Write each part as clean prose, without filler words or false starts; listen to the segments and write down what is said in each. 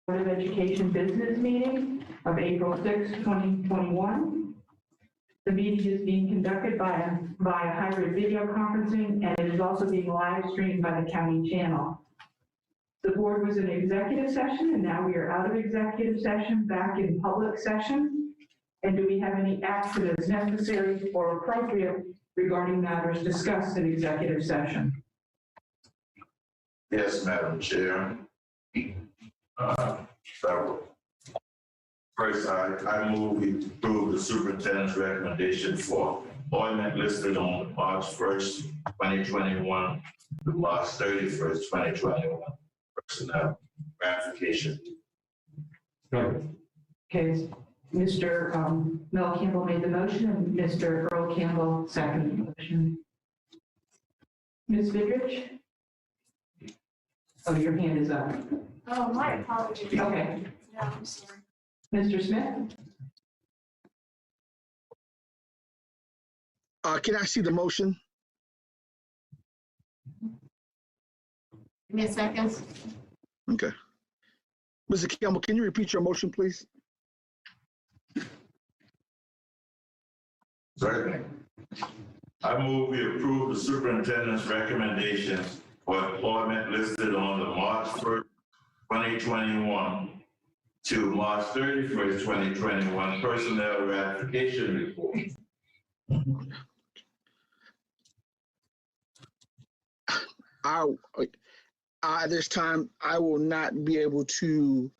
Board of Education business meeting of April 6, 2021. The meeting is being conducted by a hybrid video conferencing, and it is also being live streamed by the county channel. The board was in executive session, and now we are out of executive session, back in public session. And do we have any action as necessary or appropriate regarding matters discussed in executive session? Yes, Madam Chair. First, I move we approve the superintendent's recommendation for appointment listed on March 1st, 2021 to March 31st, 2021. Personnel ratification. Okay, Mr. Mel Campbell made the motion, and Mr. Earl Campbell seconded the motion. Ms. Vidrich? Oh, your hand is up. Oh, my apologies. Okay. Yeah, I'm sorry. Mr. Smith? Can I see the motion? Give me a second. Okay. Mr. Campbell, can you repeat your motion, please? Certainly. I move we approve the superintendent's recommendations for employment listed on the March 1st, 2021 to March 31st, 2021 personnel ratification report. At this time, I will not be able to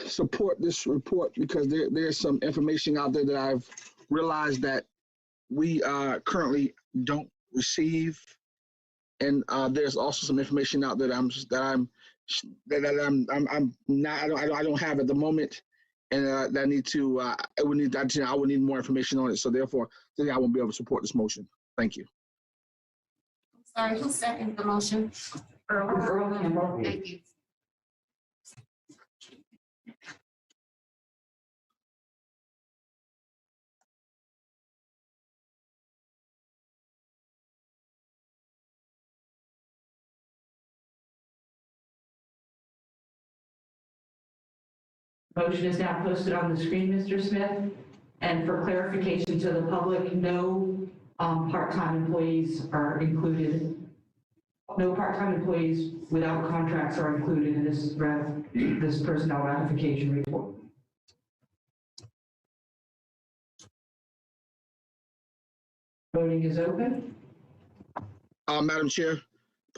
support this report because there's some information out there that I've realized that we currently don't receive, and there's also some information out there that I don't have at the moment, and that I need to I would need more information on it. So therefore, I won't be able to support this motion. Thank you. Sorry, who seconded the motion? Earl Campbell. Thank you. Motion is now posted on the screen, Mr. Smith. And for clarification to the public, no part-time employees are included. No part-time employees without contracts are included in this personnel ratification report. Voting is open. Madam Chair,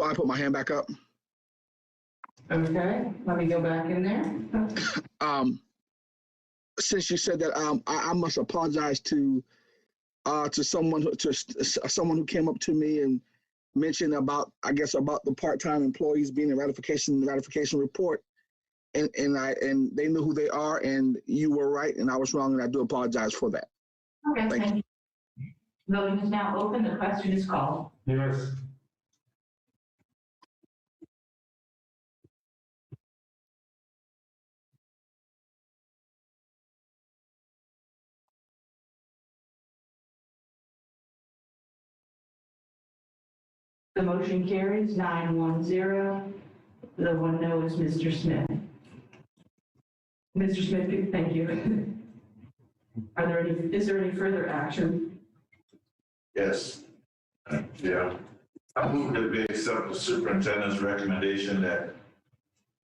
I put my hand back up. Okay, let me go back in there. Since you said that, I must apologize to someone who came up to me and mentioned about the part-time employees being in ratification report, and they knew who they are, and you were right and I was wrong, and I do apologize for that. Okay, thank you. Voting is now open. The question is called. Yes. The motion carries 9-1-0. The one no is Mr. Smith. Mr. Smith, thank you. Is there any further action? Yes. Yeah. I move that we accept the superintendent's recommendation that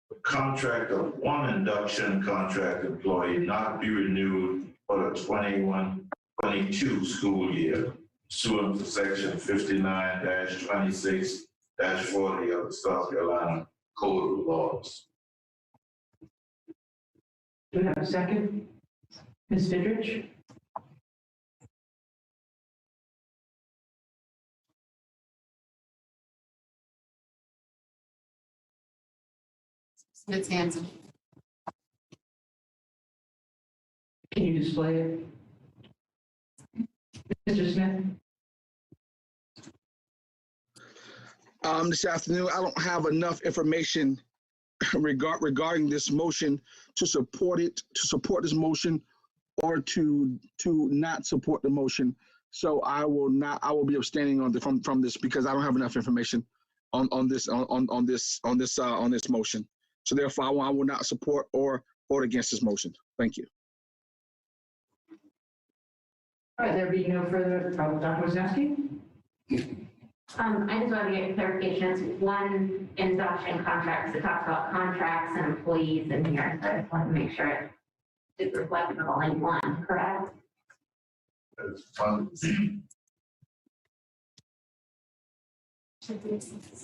the contract of one induction contract employee not be renewed for the 21-22 school year, pursuant to section 59-26-40 of the South Carolina Code of Laws. Do we have a second? Ms. Vidrich? Ms. Hanson. Can you display it? Mr. Smith? This afternoon, I don't have enough information regarding this motion to support this motion, or to not support the motion. So I will be abstaining from this because I don't have enough information on this motion. So therefore, I will not support or vote against this motion. Thank you. All right, there being no further, Dr. Wisniewski? I just want to get clarifications. One induction contracts, it talks about contracts and employees in here, so I just want to make sure it's reflected all in one, correct? It's fun.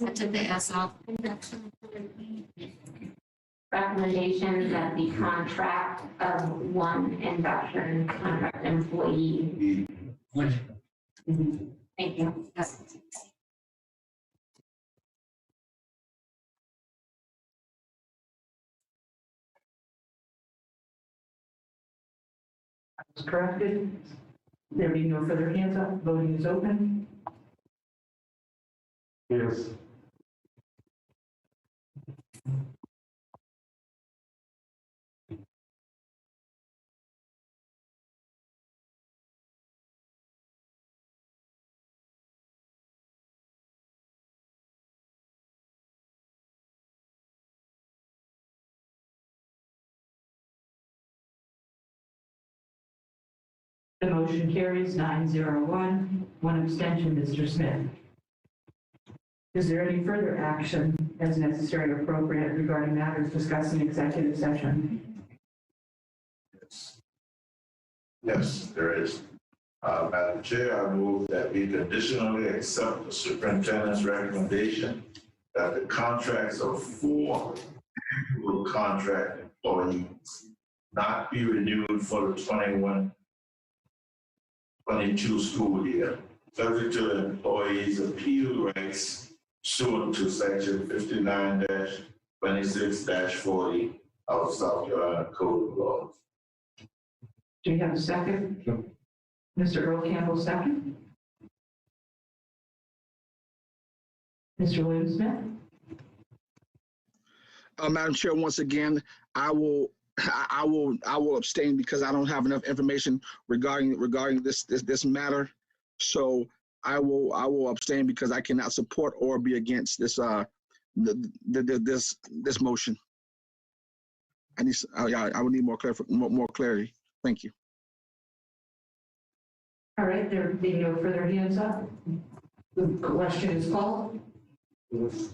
I took the S off. Recommendation that the contract of one induction contract employee. Thank you. Yes. Is corrected. There being no further hands up, voting is open. Yes. The motion carries 901, one abstention, Mr. Smith. Is there any further action as necessary or appropriate regarding matters discussed in executive session? Yes, there is. Madam Chair, I move that we conditionally accept the superintendent's recommendation that the contracts of 4 annual contract employees not be renewed for the 21-22 school year, subject to the employees' appeal rights pursuant to section 59-26-40 of South Carolina Code of Laws. Do you have a second? Sure. Mr. Earl Campbell, second. Mr. William Smith? Madam Chair, once again, I will abstain because I don't have enough information regarding this matter. So I will abstain because I cannot support or be against this this motion. I would need more clarity. Thank you. All right, there being no further hands up, the question is called. Yes.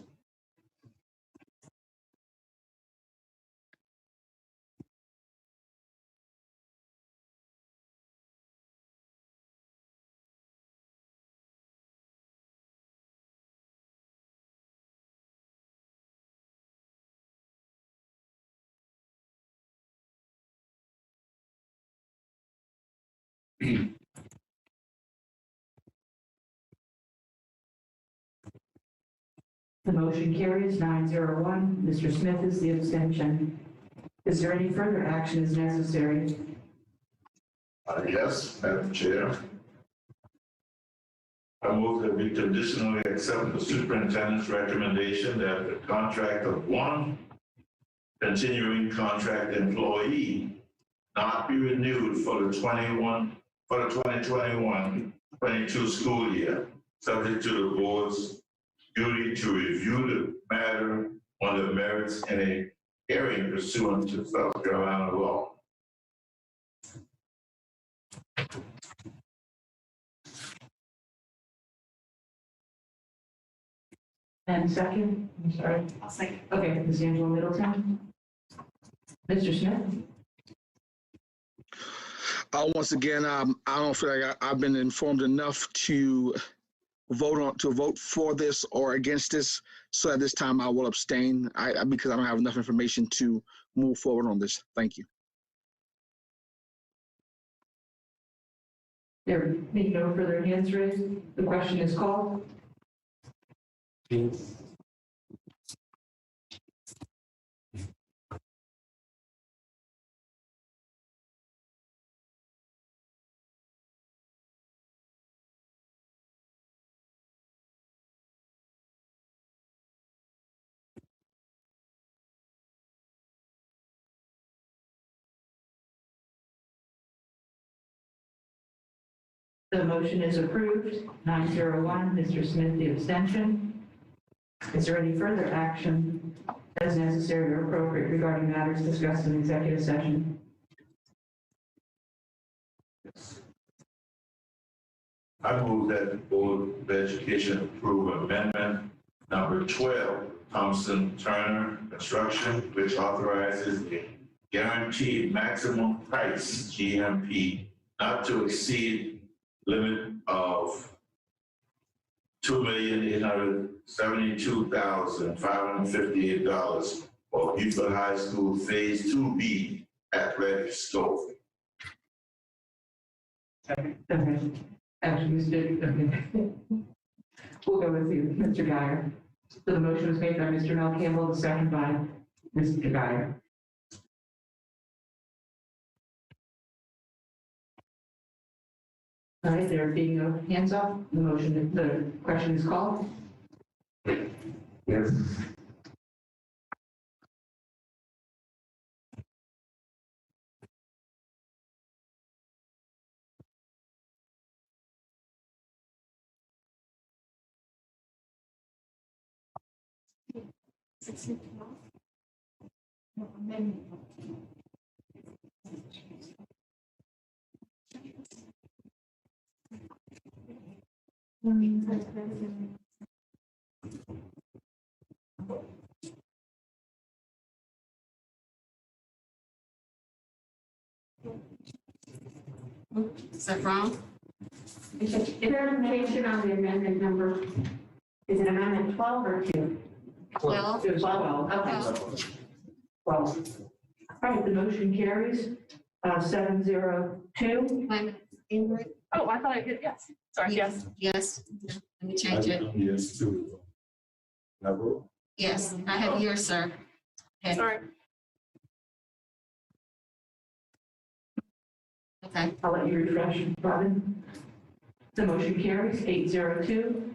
The motion carries 901. Mr. Smith is the abstention. Is there any further action as necessary? Yes, Madam Chair. I move that we conditionally accept the superintendent's recommendation that the contract of 1 continuing contract employee not be renewed for the 2021-22 school year, subject to the board's duty to review the matter on the merits in a hearing pursuant to South Carolina law. And second, I'm sorry. I'll second. Okay, Ms. Angela Middleton. Mr. Smith? Once again, I don't feel like I've been informed enough to vote for this or against this. So at this time, I will abstain because I don't have enough information to move forward on this. Thank you. There being no further hands raised, the question is called. Yes. The motion is approved, 901. Mr. Smith, the abstention. Is there any further action as necessary or appropriate regarding matters discussed in executive session? I move that the Board of Education approve amendment number 12, Thompson Turner Construction, which authorizes the guaranteed maximum price, GMP, not to exceed limit of $2,872,558 for Beaufort High School Phase 2B athletic scope. Okay. Actually, we'll go with you, Mr. Guyer. So the motion was made by Mr. Mel Campbell, the second by Mr. Guyer. All right, there being no hands up, the question is called. Yes. Is that wrong? Is there information on the amendment number? Is it amendment 12 or 2? 12? It was 12. Okay. 12. All right, the motion carries 702. Ingrid? Oh, I thought I did, yes. Sorry, yes. Yes. Let me change it. Yes, too. Now, Yes, I have yours, sir. Okay. Sorry. Okay. I'll let you refresh, Robin. The motion carries 802.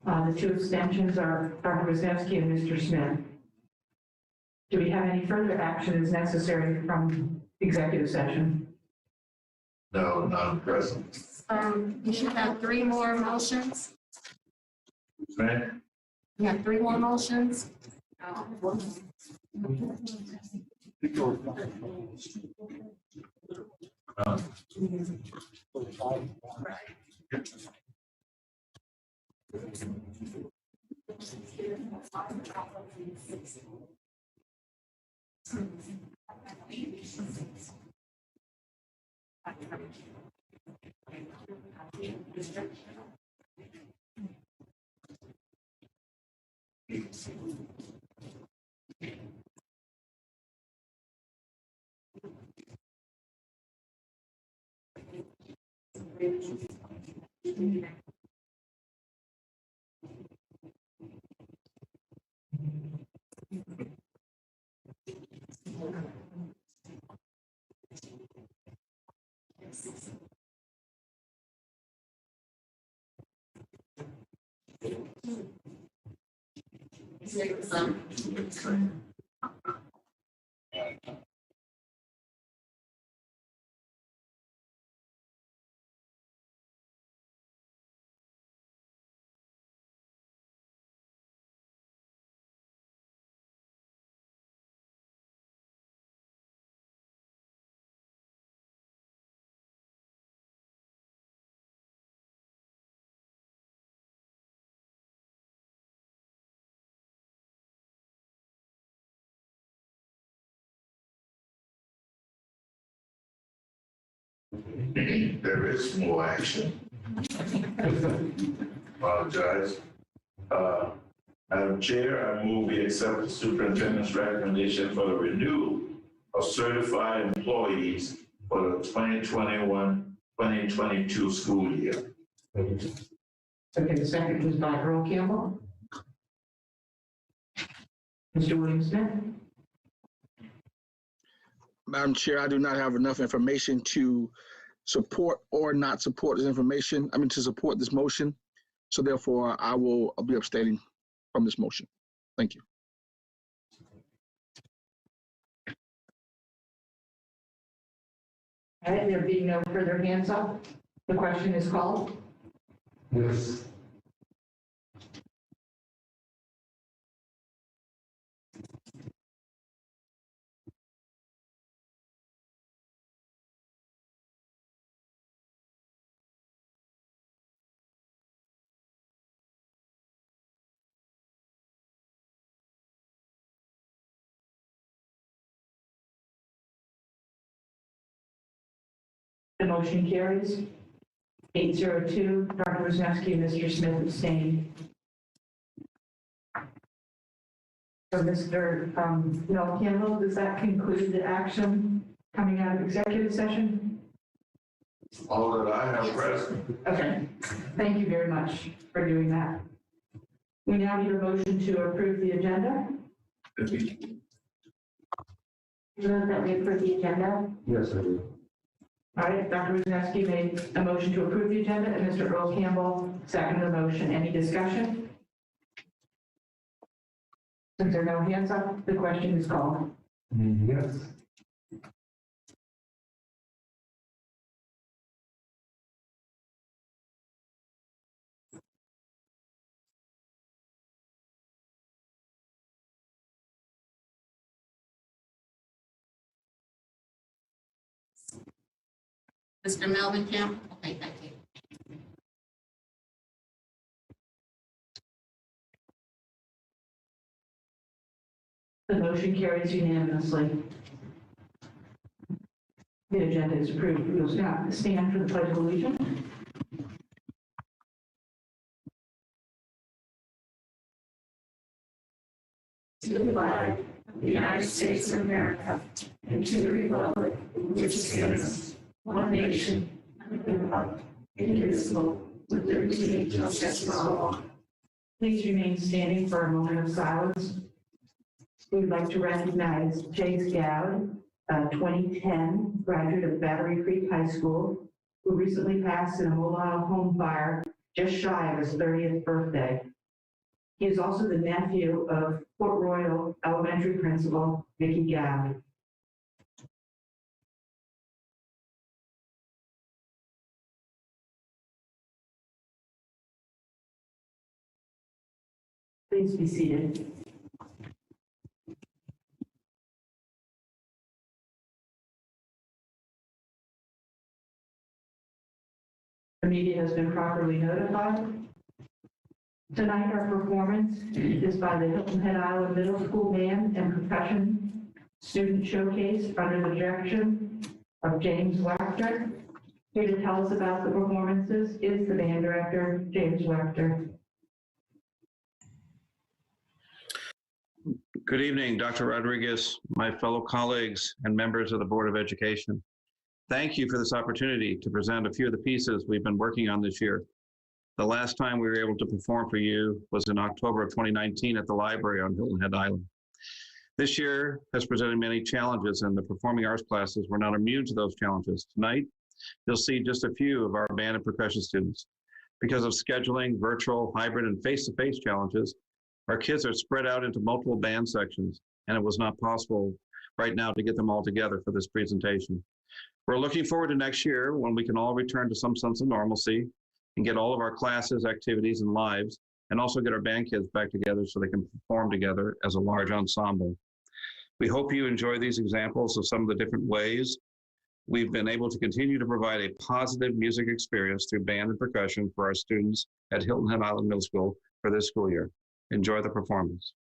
The two abstentions are Dr. Wisniewski and Mr. Smith. Do we have any further action as necessary from executive session? no, not present. You should have 3 more motions. Right? You have 3 more motions. There is more action. Apologize. Madam Chair, I move we accept the superintendent's recommendation for the renewal of certified employees for the 2021-2022 school year. Okay, the second was by Earl Campbell. Mr. William Smith? Madam Chair, I do not have enough information to support or not support this information. I mean, to support this motion. So therefore, I'll be abstaining from this motion. Thank you. All right, there being no further hands up, the question is called. Yes. The motion carries. 802, Dr. Wisniewski and Mr. Smith abstained. So Mr. Mel Campbell, does that conclude the action coming out of executive session? All that I have present. Okay, thank you very much for doing that. We now need a motion to approve the agenda. Move that we approve the agenda. Yes, I do. All right, Dr. Wisniewski made a motion to approve the agenda, and Mr. Earl Campbell seconded the motion. Any discussion? Since there are no hands up, the question is called. Yes. Mr. Melvin Campbell? Okay, thank you. The motion carries unanimously. The agenda is approved. We will now stand for the Pledge of Allegiance. To the flag of the United States of America and to the republic which stands one nation under God, indivisible, with liberty and justice for all. Please remain standing for a moment of silence. We would like to recognize Chase Gowd, a 2010 graduate of Battery Creek High School, who recently passed in a mobile home fire just shy of his 30th birthday. He is also the nephew of Port Royal Elementary Principal Vicki Gowd. Please be seated. The media has been properly notified. Tonight, our performance is by the Hilton Head Island Middle School Band and Percussion Student Showcase under the direction of James Wachter. Here to tell us about the performances is the band director, James Wachter. Good evening, Dr. Rodriguez, my fellow colleagues, and members of the Board of Education. Thank you for this opportunity to present a few of the pieces we've been working on this year. The last time we were able to perform for you was in October of 2019 at the library on Hilton Head Island. This year has presented many challenges, and the performing arts classes were not immune to those challenges. Tonight, you'll see just a few of our band and percussion students. Because of scheduling, virtual, hybrid, and face-to-face challenges, our kids are spread out into multiple band sections, and it was not possible right now to get them all together for this presentation. We're looking forward to next year when we can all return to some sense of normalcy and get all of our classes, activities, and lives, and also get our band kids back together so they can perform together as a large ensemble. We hope you enjoy these examples of some of the different ways we've been able to continue to provide a positive music experience through band and percussion for our students at Hilton Head Island Middle School for this school year. Enjoy the performance.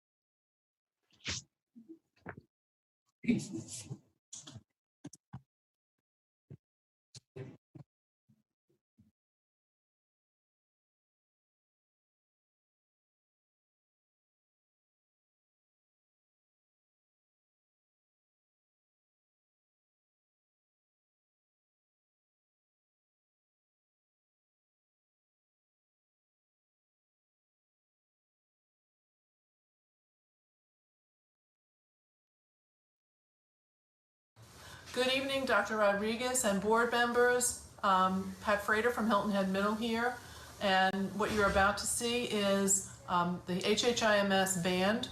Good evening, Dr. Rodriguez and board members. Pat Frater from Hilton Head Middle here. And what you're about to see is the HHIMS band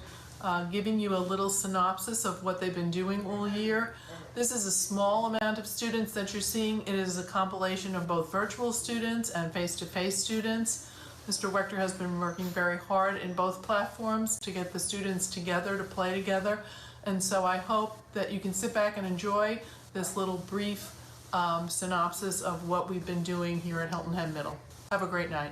giving you a little synopsis of what they've been doing all year. This is a small amount of students that you're seeing. It is a compilation of both virtual students and face-to-face students. Mr. Wechter has been working very hard in both platforms to get the students together to play together. And so I hope that you can sit back and enjoy this little brief synopsis of what we've been doing here at Hilton Head Middle. Have a great night.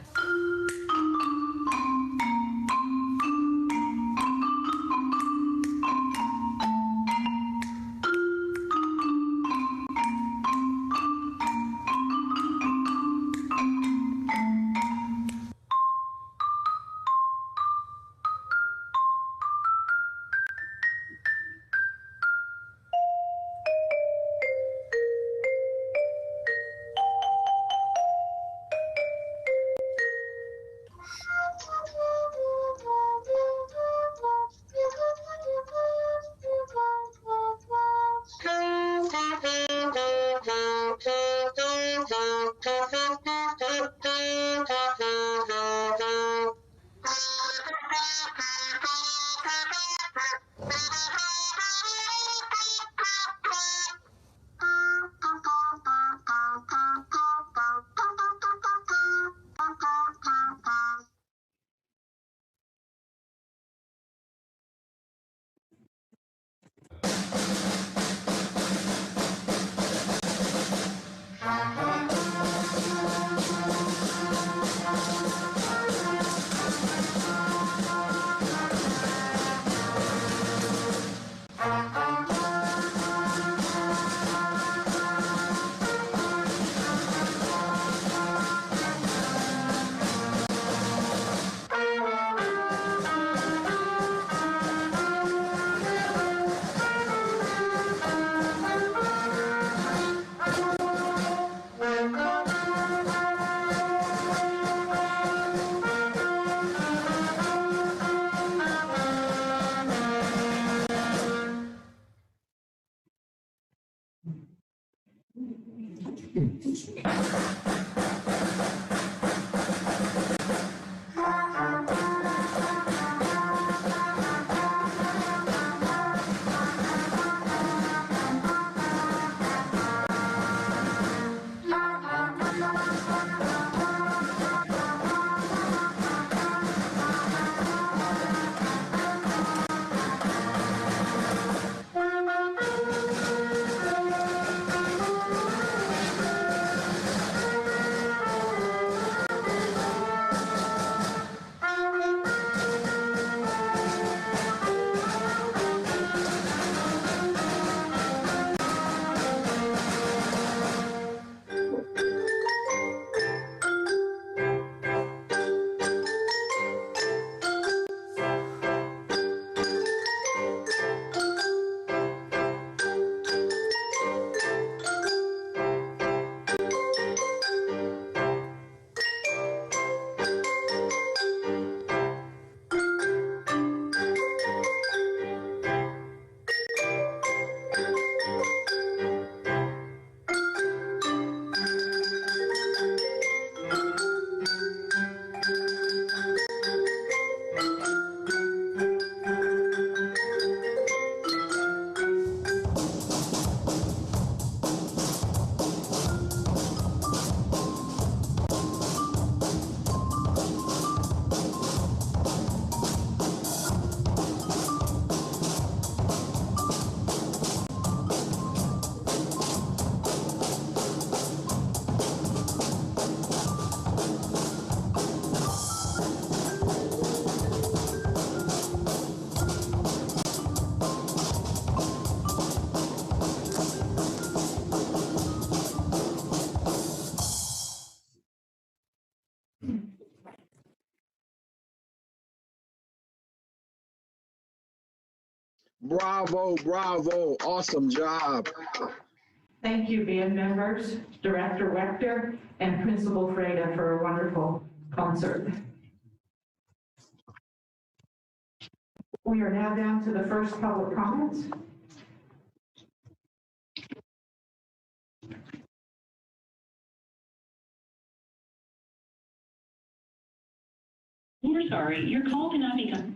Bravo, bravo, awesome job. Thank you, band members, Director Wechter, and Principal Freda for a wonderful concert. We are now down to the first public comments. We're sorry, your call cannot be done.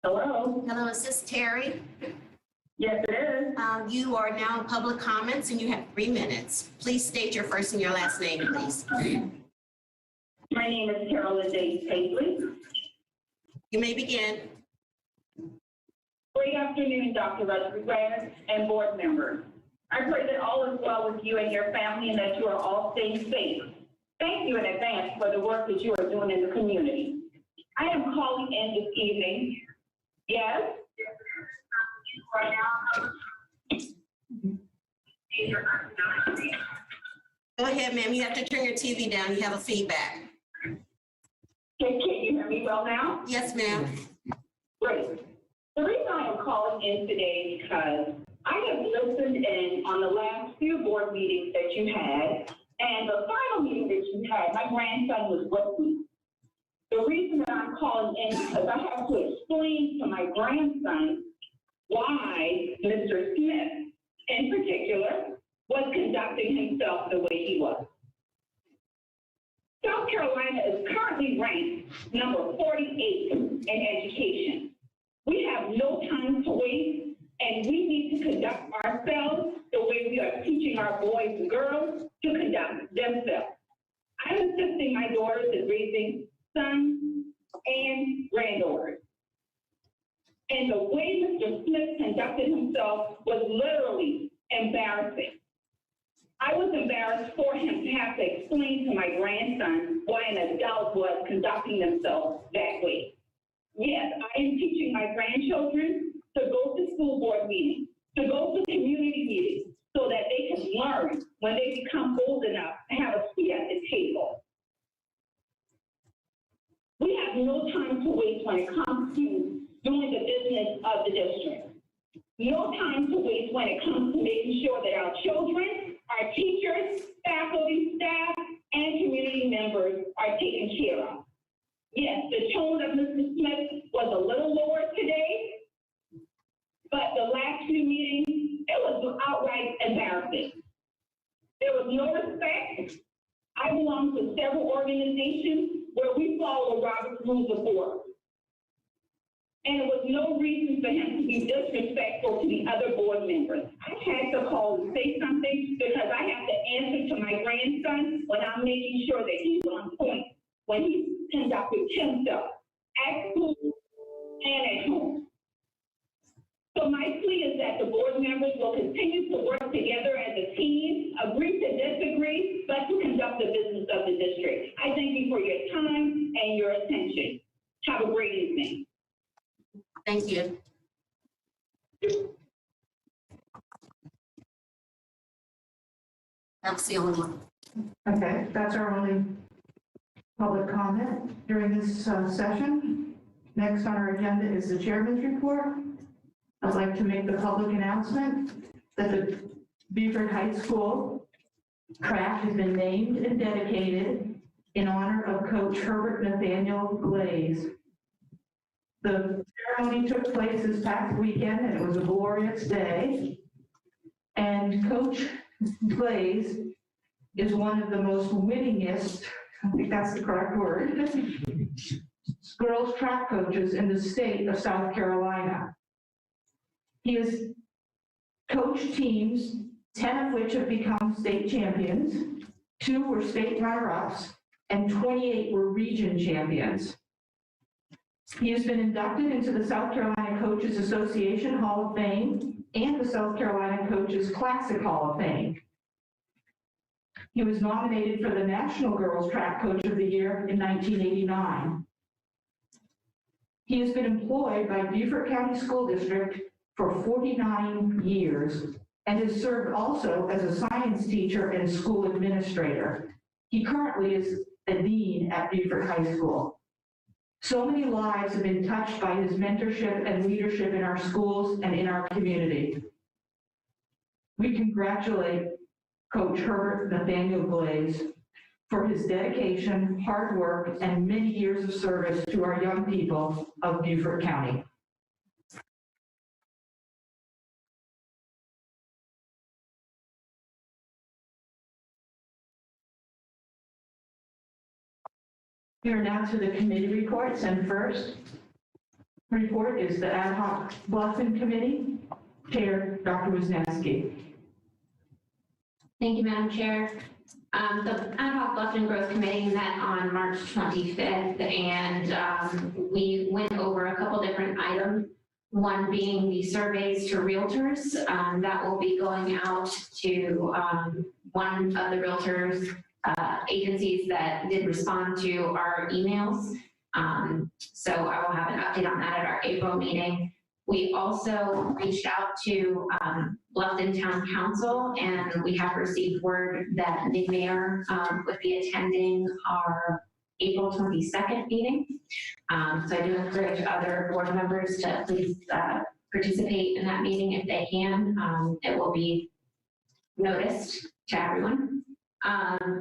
Hello? Hello, is this Terry? Yes, it is. You are now in public comments and you have 3 minutes. Please state your first and your last name, please. My name is Carolyn Day Paisley. You may begin. Great afternoon, Dr. Rodriguez and board members. I pray that all is well with you and your family and that you are all staying safe. Thank you in advance for the work that you are doing in the community. I am calling in this evening. Yes? Right now. Go ahead, ma'am. You have to turn your TV down. You have a feedback. Can you hear me well now? Yes, ma'am. Great. The reason I am calling in today is because I have listened in on the last few board meetings that you had, and the final meeting that you had, my grandson was with me. The reason that I'm calling in is because I have to explain to my grandson why Mr. Smith, in particular, was conducting himself the way he was. South Carolina is currently ranked number 48 in education. We have no time to waste, and we need to conduct ourselves the way we are teaching our boys and girls to conduct themselves. I'm assisting my daughters in raising sons and granddaughters. And the way Mr. Smith conducted himself was literally embarrassing. I was embarrassed for him to have to explain to my grandson why an adult was conducting themselves that way. Yes, I am teaching my grandchildren to go to school board meetings, to go to community meetings, so that they can learn when they become old enough to have a seat at the table. We have no time to waste when it comes to doing the business of the district. No time to waste when it comes to making sure that our children, our teachers, faculty, staff, and community members are taken care of. Yes, the tone of Mr. Smith was a little lower today, but the last few meetings, it was outright embarrassing. There was no respect. I belong to several organizations where we follow Robert's Rules of Order. And there was no reason for him to be disrespectful to the other board members. I had to call and say something because I have to answer to my grandson when I'm making sure that he's on point when he conducted himself at school and at home. So my plea is that the board members will continue to work together as a team, agree to disagree, but to conduct the business of the district. I thank you for your time and your attention. Have a great evening. Thank you. That's the only one. Okay, that's our only public comment during this session. Next on our agenda is the chairman's report. I'd like to make the public announcement that the Beaufort High School track has been named and dedicated in honor of Coach Herbert Nathaniel Glaze. The ceremony took place this past weekend, and it was a glorious day. And Coach Glaze is one of the most winningest, I think that's the correct word, girls track coaches in the state of South Carolina. He has coached teams, 10 of which have become state champions, 2 were state runner-ups, and 28 were region champions. He has been inducted into the South Carolina Coaches Association Hall of Fame and the South Carolina Coaches Classic Hall of Fame. He was nominated for the National Girls Track Coach of the Year in 1989. He has been employed by Beaufort County School District for 49 years and has served also as a science teacher and school administrator. He currently is a dean at Beaufort High School. So many lives have been touched by his mentorship and leadership in our schools and in our community. We congratulate Coach Herbert Nathaniel Glaze for his dedication, hard work, and many years of service to our young people of Beaufort County. We are now to the committee reports, and first report is the Ad Hoc Bluffing Committee, Chair Dr. Wisniewski. Thank you, Madam Chair. The Ad Hoc Bluffton Growth Committee met on March 25th, and we went over a couple different items. One being the surveys to realtors that will be going out to one of the realtors agencies that did respond to our emails. So I will have an update on that at our April meeting. We also reached out to Bluffton Town Council, and we have received word that the mayor would be attending our April 22nd meeting. So I do encourage other board members to please participate in that meeting if they can. It will be noticed to everyone.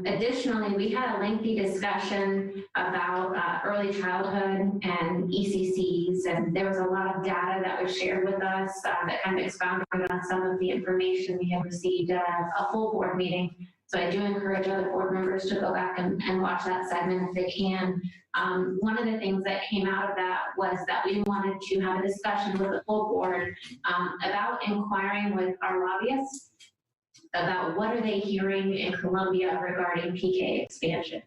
Additionally, we had a lengthy discussion about early childhood and ECCs, and there was a lot of data that was shared with us that kind of expounded on some of the information we have received at a full board meeting. So I do encourage other board members to go back and watch that segment if they can. One of the things that came out of that was that we wanted to have a discussion with the full board about inquiring with our lobbyists about what are they hearing in Columbia regarding PK expansion.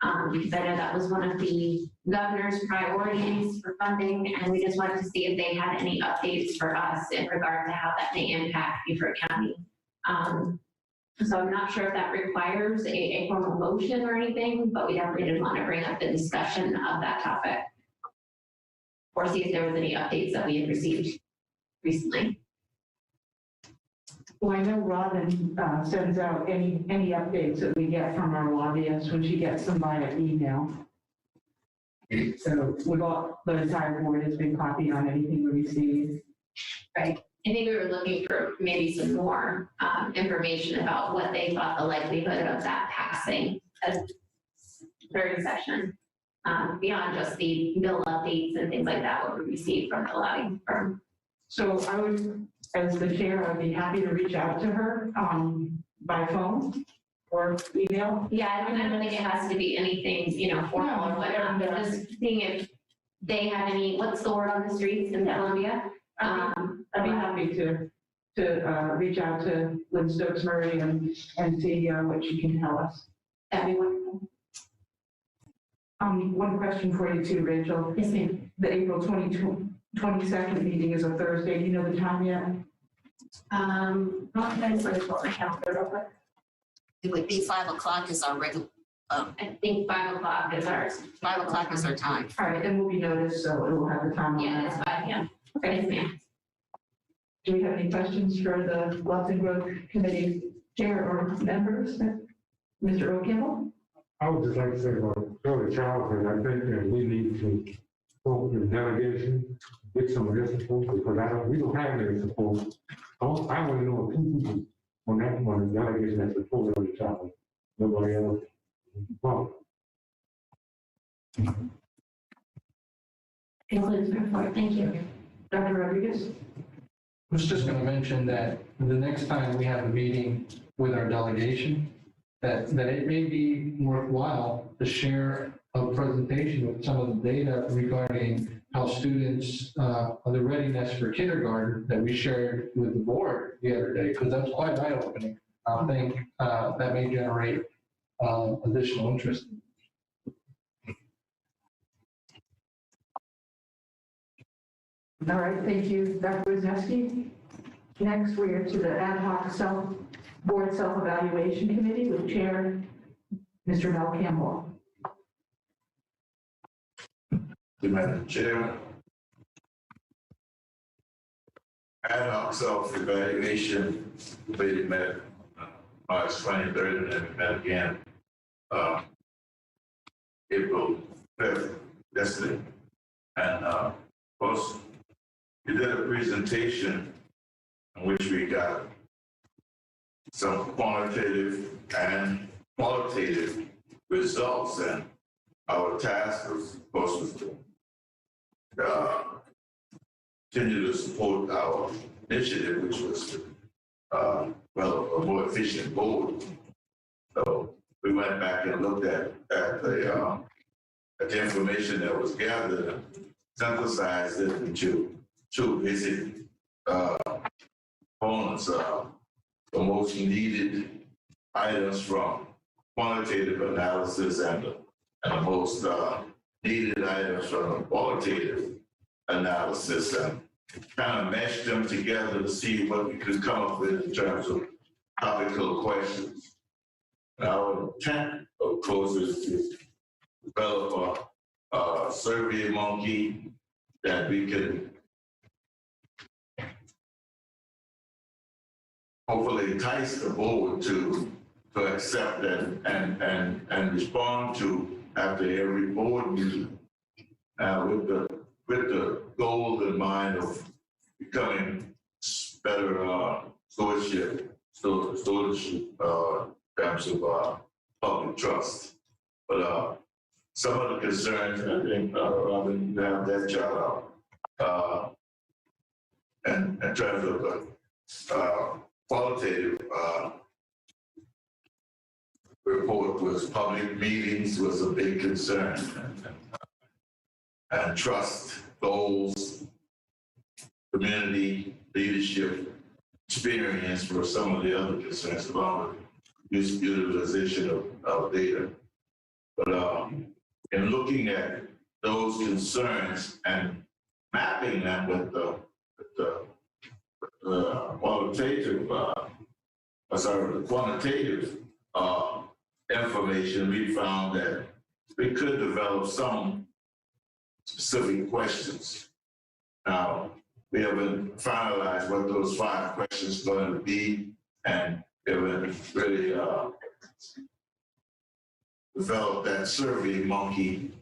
Because I know that was one of the governor's priorities for funding, and we just wanted to see if they had any updates for us in regard to how that may impact Beaufort County. So I'm not sure if that requires a formal motion or anything, but we definitely did want to bring up the discussion of that topic. Or see if there was any updates that we had received recently. Well, I know Robin sends out any updates that we get from our lobbyists when she gets them via email. So the entire board has been copied on anything we receive. Right. I think we were looking for maybe some more information about what they thought the likelihood of that passing as third session, beyond just the bill updates and things like that, what we received from the lobbying firm. So I would, as the chair, I'd be happy to reach out to her by phone or email. Yeah, I don't think it has to be anything, formal or whatnot, but just seeing if they have any, what's the word on the streets in Columbia? I'd be happy to reach out to Lynn Stokes Murray and see what she can tell us. That'd be wonderful. One question for you too, Rachel. Yes, ma'am. The April 22nd meeting is a Thursday. Do you know the time yet? Not that it's for my calendar real quick. It would be 5 o'clock is our regular, I think 5 o'clock is ours. 5 o'clock is our time. All right, then we'll be noticed, so it will have the time on Yeah, that. it's 5 p.m. Okay, yes, ma'am. Do we have any questions for the Wealth and Growth Committee chair or members? Mr. O'Kimball? I would just like to say about early childhood, I think that we need to vote the delegation, get some of their support, because we don't have any support. I want to know two people on the delegation that support early childhood. Nobody else. Well, Concludes my report. Thank you. Dr. Rodriguez? I was just going to mention that the next time we have a meeting with our delegation, that it may be worthwhile to share a presentation with some of the data regarding how students, the readiness for kindergarten that we shared with the board the other day, because that's quite eye-opening. I think that may generate additional interest. All right, thank you, Dr. Wisniewski. Next, we are to the ad hoc board self-evaluation committee with chair, Mr. Mel Campbell. Madam Chair. Ad hoc self-evaluation committee met March 23rd, and then we met again April 5th, yesterday. And of course, we did a presentation in which we got some quantitative and qualitative results, and our task was, of course, was to continue to support our initiative, which was to a more efficient board. So we went back and looked at the information that was gathered and synthesized it into two basic components. The most needed items from quantitative analysis and the most needed items from the qualitative analysis, and kind of mesh them together to see what we could come up with in terms of topical questions. Our intent, of course, is to develop a survey monkey that we can hopefully entice the board to accept and respond to after every board meeting, with the goal in mind of becoming better stewardship in terms of public trust. But some of the concerns, I think, Robin, you have that job and in terms of the qualitative report was public meetings was a big concern, and trust, goals, community leadership experience were some of the other concerns, along with utilization of data. But in looking at those concerns and mapping them with the quantitative information, we found that we could develop some specific questions. Now, we haven't finalized what those 5 questions are going to be, and we haven't really developed that survey monkey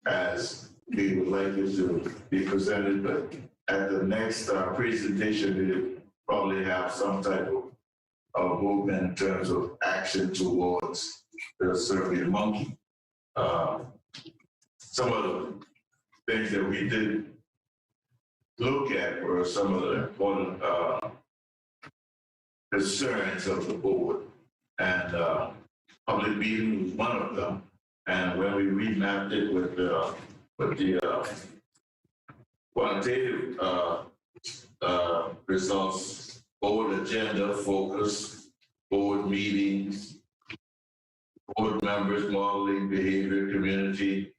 as we would like it to be presented, but at the next presentation, we'll probably have some type of movement in terms of action towards the survey monkey. Some of the things that we did look at were some of the important concerns of the board, and public meeting was one of them. And when we remapped it with the quantitative results, board agenda, focus, board meetings, board members, modeling behavior, community,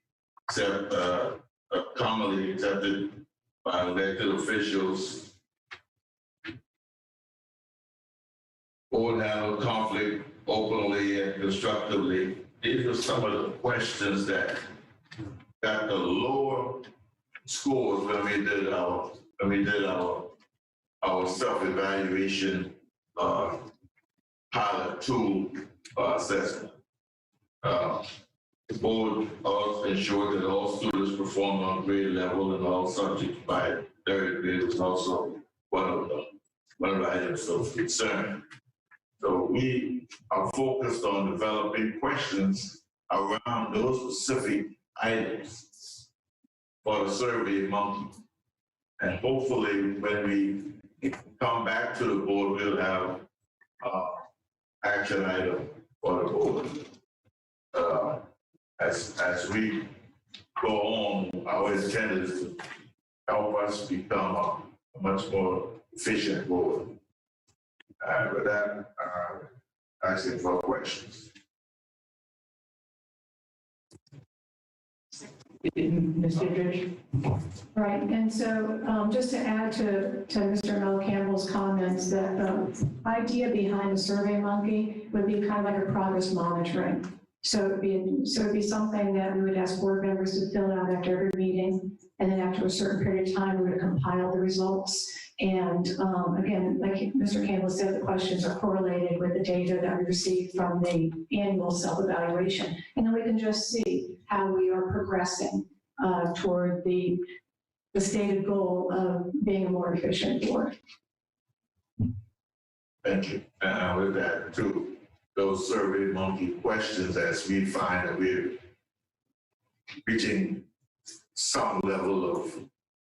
commonly accepted by elected officials, board handle conflict openly and constructively. These are some of the questions that got the lower scores when we did our self-evaluation pilot tool assessment. The board also ensured that all students performed on grade level and all subjects by 3rd grade was also one of the items of concern. So we are focused on developing questions around those specific items for the survey monkey. And hopefully when we come back to the board, we'll have action item for the board. As we go on, our intent is to help us become a much more efficient board. With that, asking for questions. Mr. Rich? Right, and so just to add to Mr. Mel Campbell's comments, that the idea behind the Survey Monkey would be kind of like a progress monitoring. So it'd be something that we would ask board members to fill out after every meeting, and then after a certain period of time, we would compile the results. And again, like Mr. Campbell said, the questions are correlated with the data that we receive from the annual self-evaluation. And then we can just see how we are progressing toward the stated goal of being a more efficient board. Thank you. And with that, too, those survey monkey questions, as we find that we're reaching some level of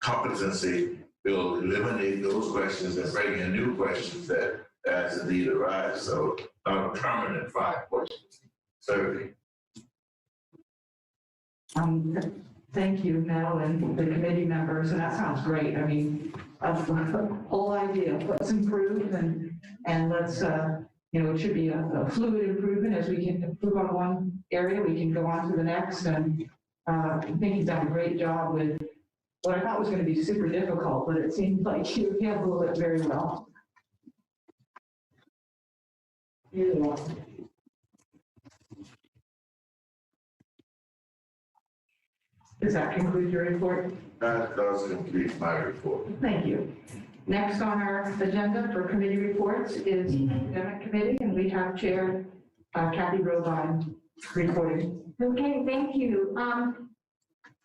competency, we'll eliminate those questions and bring in new questions that as the need arise. So not a permanent 5 questions survey. Thank you, Mel, and the committee members, and that sounds great. I mean, that's the whole idea. Let's improve and let's, it should be a fluid improvement. As we can improve on one area, we can go on to the next. And I think you've done a great job with what I thought was going to be super difficult, but it seems like you handled it very well. You're welcome. Does that conclude your report? That does complete my report. Thank you. Next on our agenda for committee reports is Academic Committee, and we have Chair Kathy Robine reporting. Okay, thank you.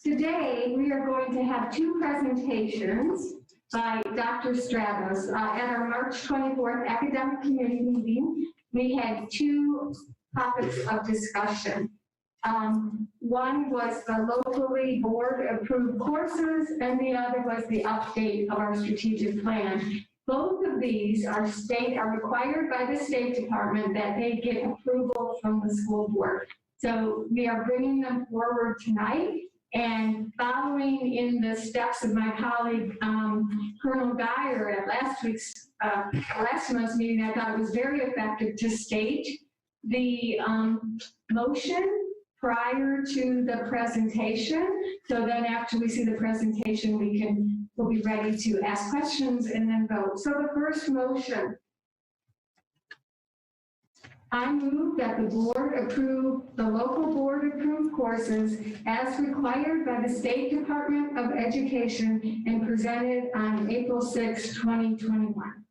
Today, we are going to have 2 presentations by Dr. Stratos. At our March 24th Academic Committee meeting, we had 2 topics of discussion. One was the locally board-approved courses, and the other was the update of our strategic plan. Both of these are required by the State Department that they get approval from the school board. So we are bringing them forward tonight, and following in the steps of my colleague, Colonel Geyer at last month's meeting, I thought it was very effective to state the motion prior to the presentation. So then after we see the presentation, we'll be ready to ask questions and then vote. So the first motion. I move that the board approve the local board approved courses as required by the State Department of Education and presented on April 6, 2021.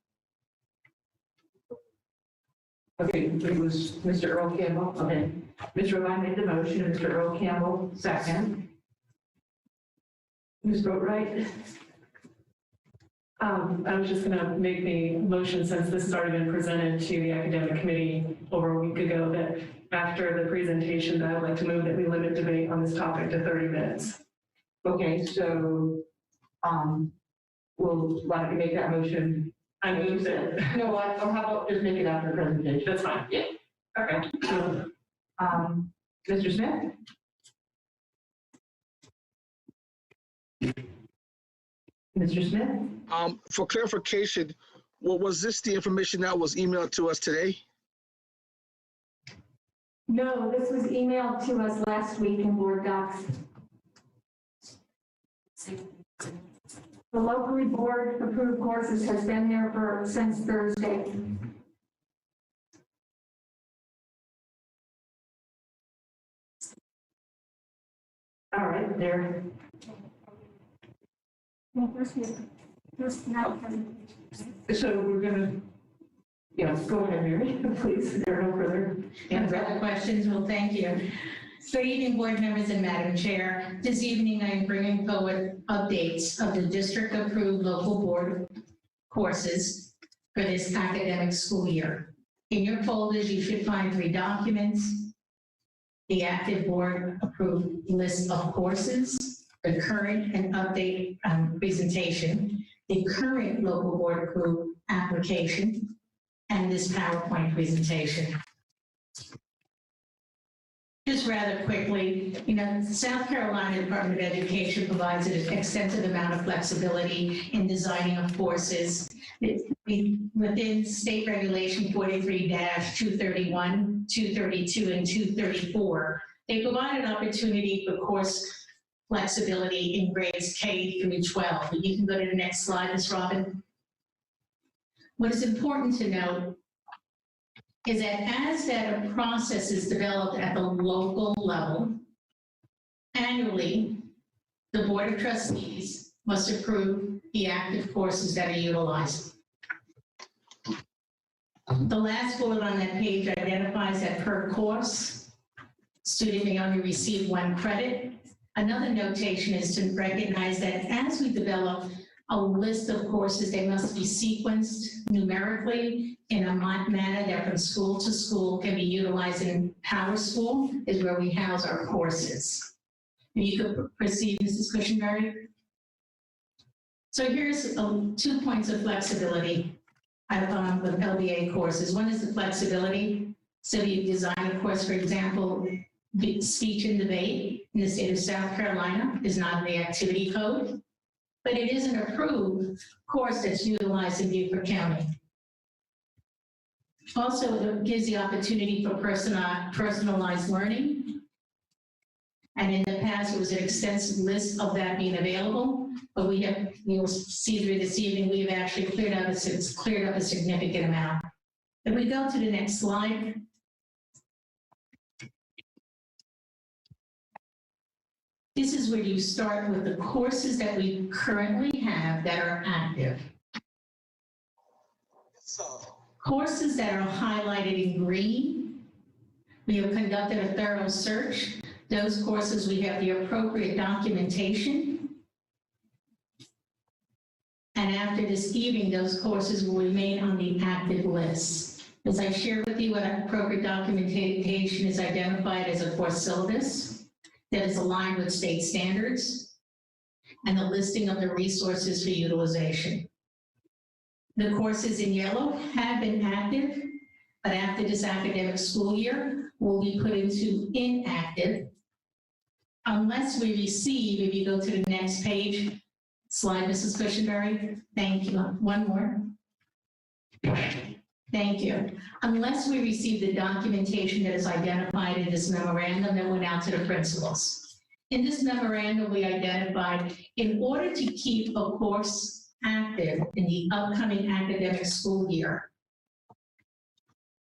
Okay, it was Mr. Earl Campbell. Okay. Mr. Lyon made the motion, and Mr. Earl Campbell second. Ms. Boatright? I was just going to make the motion, since this has already been presented to the academic committee over a week ago, that after the presentation, that I'd like to move that we limit debate on this topic to 30 minutes. Okay, so, we'll like to make that motion. I move that. You know what, or how about just make it after the presentation? That's fine. Yeah. Okay. So, Mr. Smith? Mr. Smith? For clarification, was this the information that was emailed to us today? No, this was emailed to us last week in board docs. The locally board approved courses has been there since Thursday. All right, there. So we're gonna, yes, go ahead, Mary, please. There are no further hands No up. further questions? Well, thank you. Good evening, board members and Madam Chair. This evening, I am bringing forward updates of the district-approved local board courses for this academic school year. In your folders, you should find 3 documents: the active board-approved list of courses, the current and update presentation, the current local board-approved application, and this PowerPoint presentation. Just rather quickly, South Carolina Department of Education provides an extensive amount of flexibility in designing of courses. Within state regulation 43-231, 232, and 234, they provide an opportunity for course flexibility in grades K through 12. You can go to the next slide, Ms. Robin. What is important to note is that as that process is developed at the local level, annually, the Board of Trustees must approve the active courses that are utilized. The last bullet on that page identifies that per course, student may only receive 1 credit. Another notation is to recognize that as we develop a list of courses, they must be sequenced numerically in a manner that from school to school can be utilized. In Power School is where we house our courses. If you could proceed, Mrs. Cushenberry. So here's 2 points of flexibility with LBA courses. One is the flexibility. So you design a course, for example, speech and debate in the state of South Carolina is not in the activity code, but it is an approved course that's utilized in Beaufort County. Also, it gives the opportunity for personalized learning. And in the past, there was an extensive list of that being available, but you'll see through this evening, we've actually cleared up a significant amount. If we go to the next slide. This is where you start with the courses that we currently have that are active. Courses that are highlighted in green, we have conducted a thorough search. Those courses, we have the appropriate documentation. And after this evening, those courses will remain on the active list. As I shared with you, what appropriate documentation is identified as a course syllabus that is aligned with state standards, and the listing of the resources for utilization. The courses in yellow have been active, but after this academic school year, will be put into inactive unless we receive, if you go to the next page, slide, Mrs. Cushenberry, thank you, 1 more. Thank you. Unless we receive the documentation that is identified in this memorandum that went out to the principals. In this memorandum, we identified in order to keep a course active in the upcoming academic school year,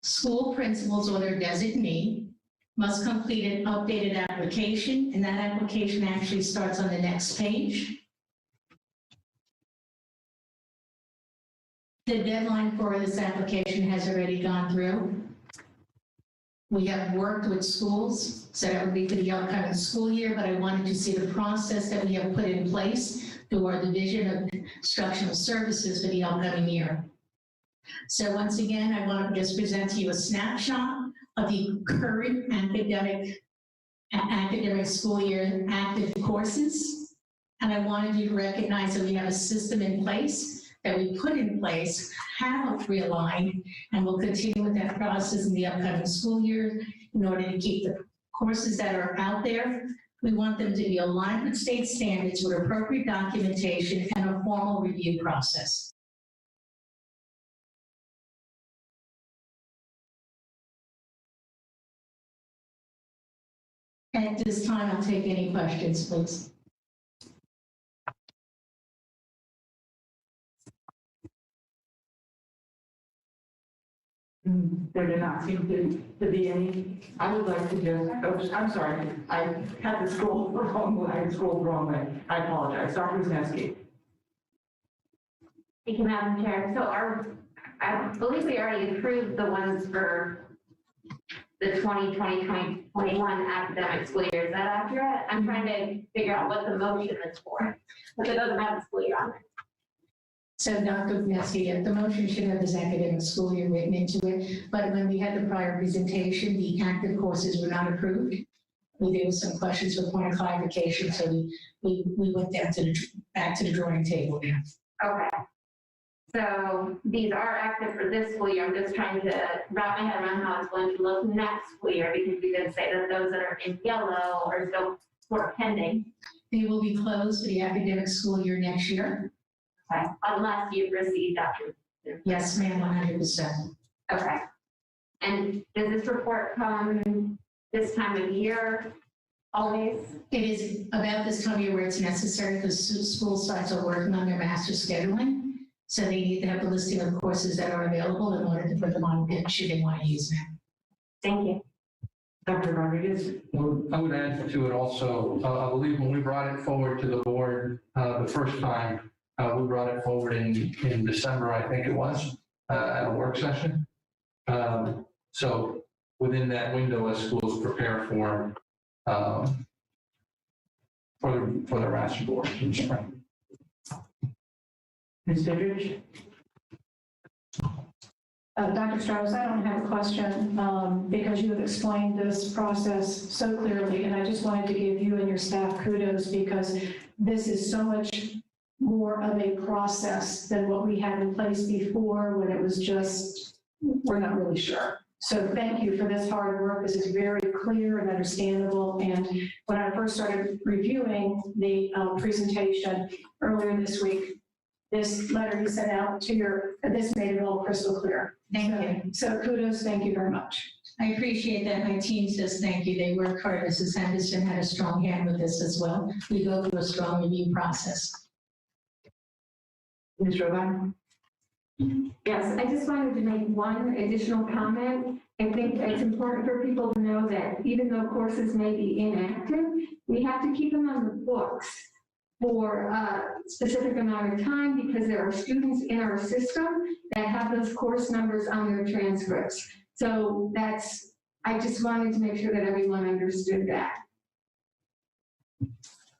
school principals or their designee must complete an updated application, and that application actually starts on the next page. The deadline for this application has already gone through. We have worked with schools, so that would be for the upcoming school year, but I wanted to see the process that we have put in place through our Division of Instructional Services for the upcoming year. So once again, I want to just present to you a snapshot of the current academic school year active courses. And I wanted you to recognize that we have a system in place that we put in place, have realigned, and we'll continue with that process in the upcoming school year in order to keep the courses that are out there. We want them to be aligned with state standards with appropriate documentation and a formal review process. At this time, I'll take any questions, please. There do not seem to be any. I would like to just, I'm sorry, I had the scroll the wrong way. I scrolled the wrong way. I apologize. Dr. Wisniewski. Thank you, Madam Chair. So I believe we already approved the ones for the 2020-2021 academic school year. Is that accurate? I'm trying to figure out what the motion is for, but it doesn't have the school year on it. So Dr. Wisniewski, the motion should have this academic school year written into it, but when we had the prior presentation, the active courses were not approved. There were some questions for point of clarification, so we went down to back to the drawing table now. Okay. So these are active for this school year. I'm just trying to wrap my head around how it's going to look next school year, because you did say that those that are in yellow are still sort of pending. They will be closed for the academic school year next year. Okay. Unless you've received Dr. Yes, ma'am, 100%. Okay. And does this report come this time of year always? It is about this time of year where it's necessary because school sites are working on their master scheduling. So they need to have a listing of courses that are available in order to put them on should they want to use them. Thank you. Dr. Rodriguez. I would add to it also, I believe when we brought it forward to the board the first time, we brought it forward in December, I think it was, at a work session. So within that window, as schools prepare for the master board in spring. Ms. Didrich? Dr. Strauss, I don't have a question because you have explained this process so clearly, and I just wanted to give you and your staff kudos because this is so much more of a process than what we had in place before when it was just, we're not really sure. So thank you for this hard work. This is very clear and understandable. And when I first started reviewing the presentation earlier this week, this letter you sent out to this made it all crystal clear. Thank you. So kudos, thank you very much. I appreciate that. My team says thank you. They work hard. Mrs. Henderson had a strong hand with this as well. We go through a strong review process. Ms. Robine? Yes, I just wanted to make one additional comment. I think it's important for people to know that even though courses may be inactive, we have to keep them on the books for a specific amount of time because there are students in our system that have those course numbers on their transcripts. So I just wanted to make sure that everyone understood that.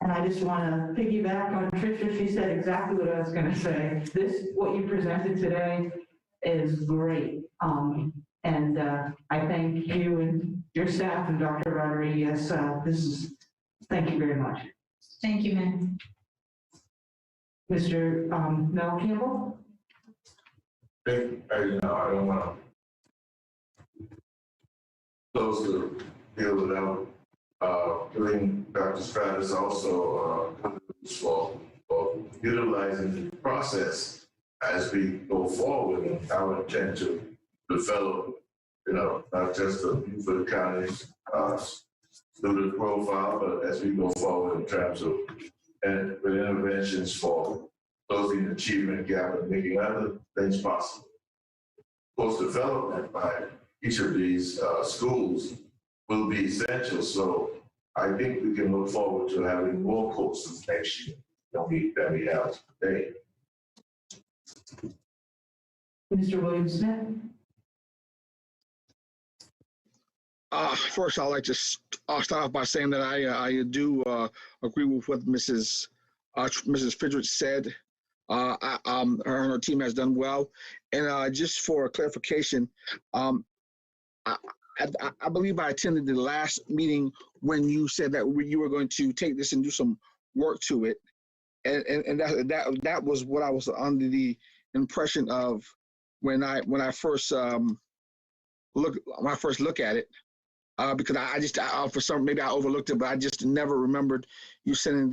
And I just want to piggyback on Tricia. She said exactly what I was going to say. What you presented today is great. And I thank you and your staff and Dr. Rodriguez. Thank you very much. Thank you, ma'am. Mr. Mel Campbell? I don't want to close the deal without doing Dr. Stratus also for utilizing the process as we go forward. And I would intend to develop, not just the Beaufort County's student profile, but as we go forward in terms of and with interventions for closing the achievement gap and making other things possible. Post-development by each of these schools will be essential. So I think we can look forward to having more courses next year than we have today. Mr. William Smith? First, I'd like to start off by saying that I do agree with what Mrs. Fidrich said. Her and her team has done well. And just for clarification, I believe I attended the last meeting when you said that you were going to take this and do some work to it. And that was what I was under the impression of when I first look at it. Because I for some, maybe I overlooked it, but I just never remembered you sending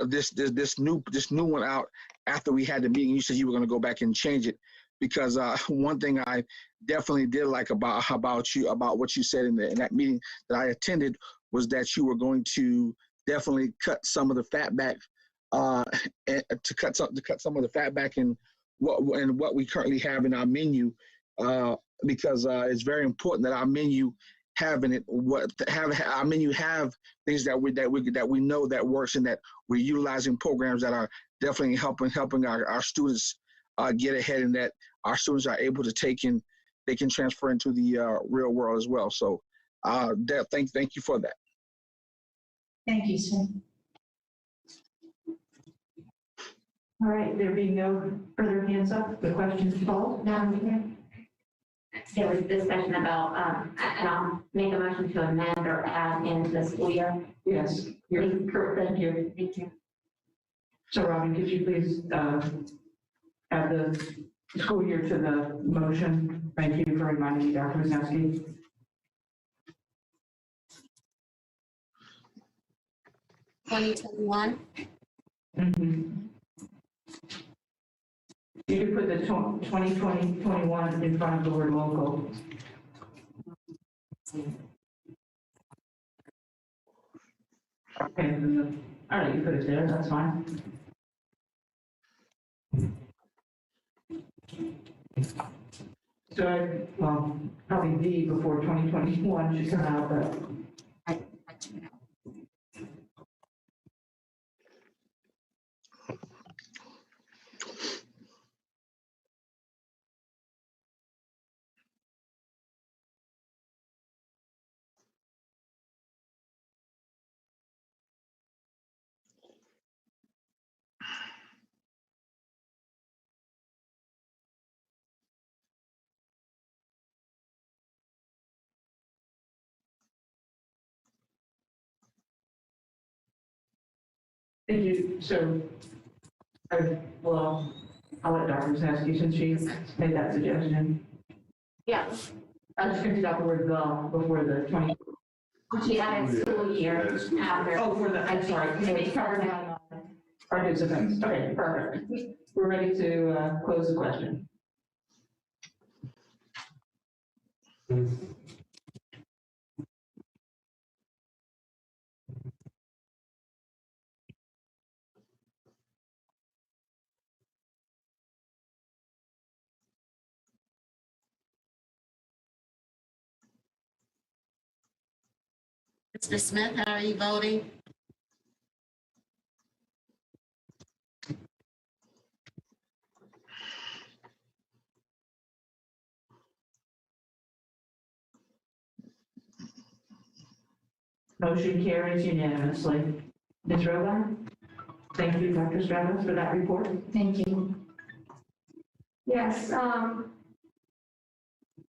this new one out after we had the meeting. You said you were going to go back and change it, because one thing I definitely did like about what you said in that meeting that I attended was that you were going to definitely cut some of the fat back, to cut some of the fat back in what we currently have in our menu, because it's very important that our menu have things that we know that works, and that we're utilizing programs that are definitely helping our students get ahead, and that our students are able to they can transfer into the real world as well. So thank you for that. Thank you, sir. All right, there being no further hands up, the question is called. There was discussion about, and I'll make a motion to amend or add in the school year. Yes, thank you. Thank you. So Robin, could you please add the school year to the motion? Thank you for reminding me, Dr. Wisniewski. 2021. You could put the 2020-21 in front of the word local. Okay, all right, you put it there, that's fine. So probably D before 2021 should come out, but. Did you, so, well, I'll let Dr. Wisniewski, since she made that suggestion. Yeah. I was going to take the word the before the 20. She added school year after. Oh, I'm sorry. So it's covered on participants. Okay, perfect. We're ready to close the question. Mr. Smith, how are you voting? Motion carries unanimously. Ms. Robin? Thank you, Dr. Stratos, for that report. Thank you. Yes,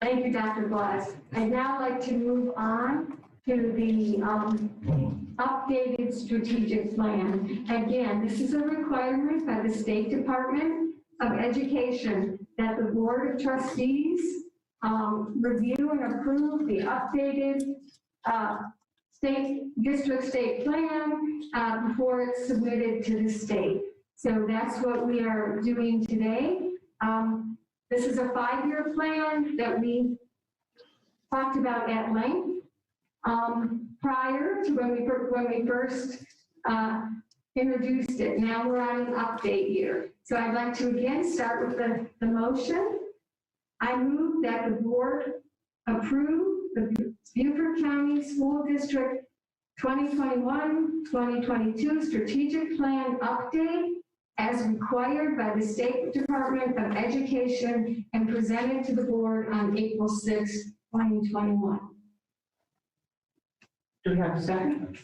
thank you, Dr. Blas. I'd now like to move on to the updated strategic plan. Again, this is a requirement by the State Department of Education that the Board of Trustees review and approve the updated district state plan before it's submitted to the state. So that's what we are doing today. This is a 5-year plan that we talked about at length prior to when we first introduced it. Now we're on an update year. So I'd like to again start with the motion. I move that the board approve the Beaufort County School District 2021-2022 strategic plan update as required by the State Department of Education and presented to the board on April 6, 2021. Do we have a second?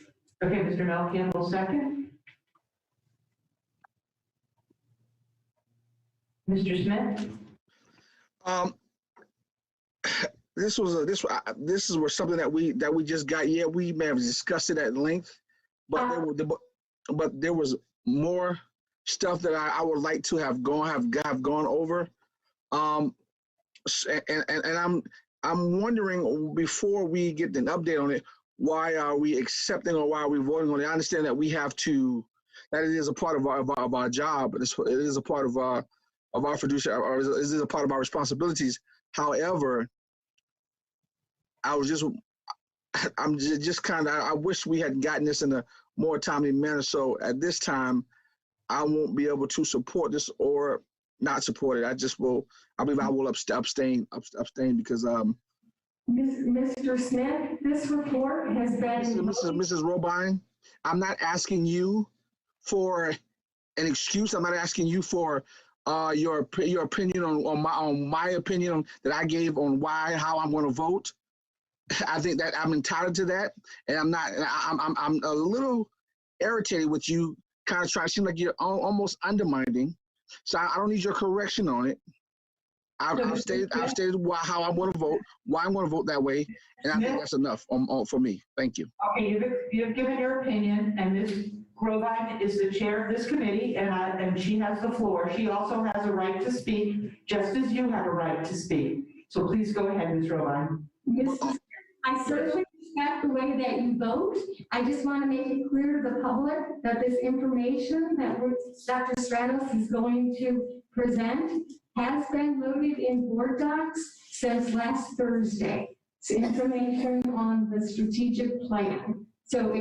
Okay, Mr. Mel Campbell, second. Mr. Smith? This was something that we just got. Yeah, we may have discussed it at length, but there was more stuff that I would like to have gone over. And I'm wondering, before we get an update on it, why are we accepting or why are we voting on it? I understand that we have to, that it is a part of our job, but it is a part of our fiduciary, or it is a part of our responsibilities. However, I'm just kind of, I wish we had gotten this in a more timely manner. So at this time, I won't be able to support this or not support it. I believe I will abstain because Mr. Smith, this report has been. Mrs. Robine, I'm not asking you for an excuse. I'm not asking you for your opinion on my opinion that I gave on how I'm going to vote. I think that I'm entitled to that, and I'm a little irritated with you kind of trying to seem like you're almost undermining. So I don't need your correction on it. I've stated how I'm going to vote, why I'm going to vote that way, and I think that's enough for me. Thank you. Okay, you've given your opinion, and Ms. Grovine is the chair of this committee, and she has the floor. She also has a right to speak, just as you have a right to speak. So please go ahead, Ms. Grovine. I certainly respect the way that you vote. I just want to make it clear to the public that this information that Dr. Stratos is going to present has been loaded in board docs since last Thursday. It's information on the strategic plan. So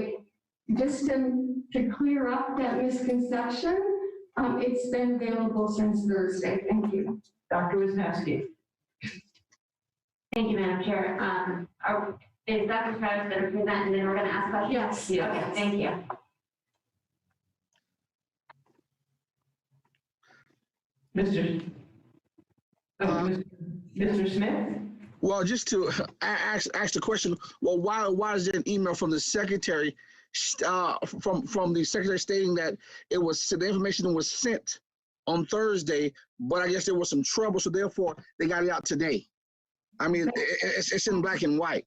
just to clear up that misconception, it's been available since Thursday. Thank you. Dr. Wisniewski. Thank you, Madam Chair. Is Dr. Stratus going to present and then we're going to ask questions? Yes. Okay, thank you. Mr. Smith? Well, just to ask the question, well, why is there an email from the secretary, from the secretary stating that the information was sent on Thursday, but I guess there was some trouble, so therefore they got it out today. I mean, it's in black and white.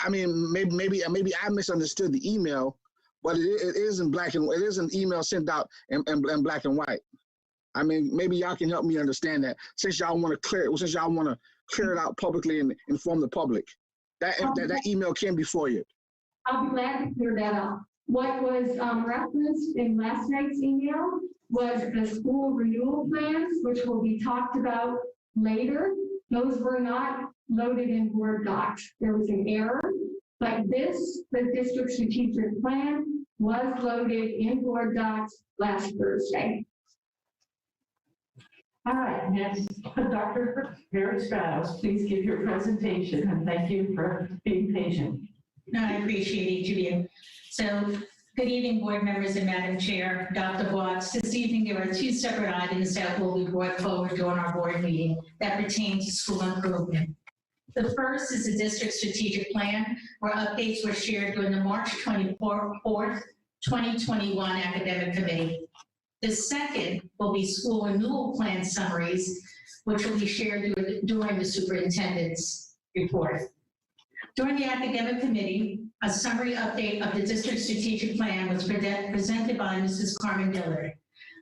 I mean, maybe I misunderstood the email, but it is in black and it is an email sent out in black and white. I mean, maybe y'all can help me understand that since y'all want to clear it out publicly and inform the public. That email came before you. I'll be glad to clear that up. What was referenced in last night's email was the school renewal plans, which will be talked about later. Those were not loaded in board docs. There was an error, but the district strategic plan was loaded in board docs last Thursday. All right, next, Dr. Mary Stratos, please give your presentation, and thank you for being patient. No, I appreciate each of you. So, good evening, board members and Madam Chair, Dr. Watts. This evening, there are two separate items that will be brought forward during our board meeting that pertain to school improvement. The first is the district strategic plan, where updates were shared during the March 24th, 2021 academic committee. The second will be school renewal plan summaries, which will be shared during the superintendent's report. During the academic committee, a summary update of the district strategic plan was presented by Mrs. Carmen Dillard.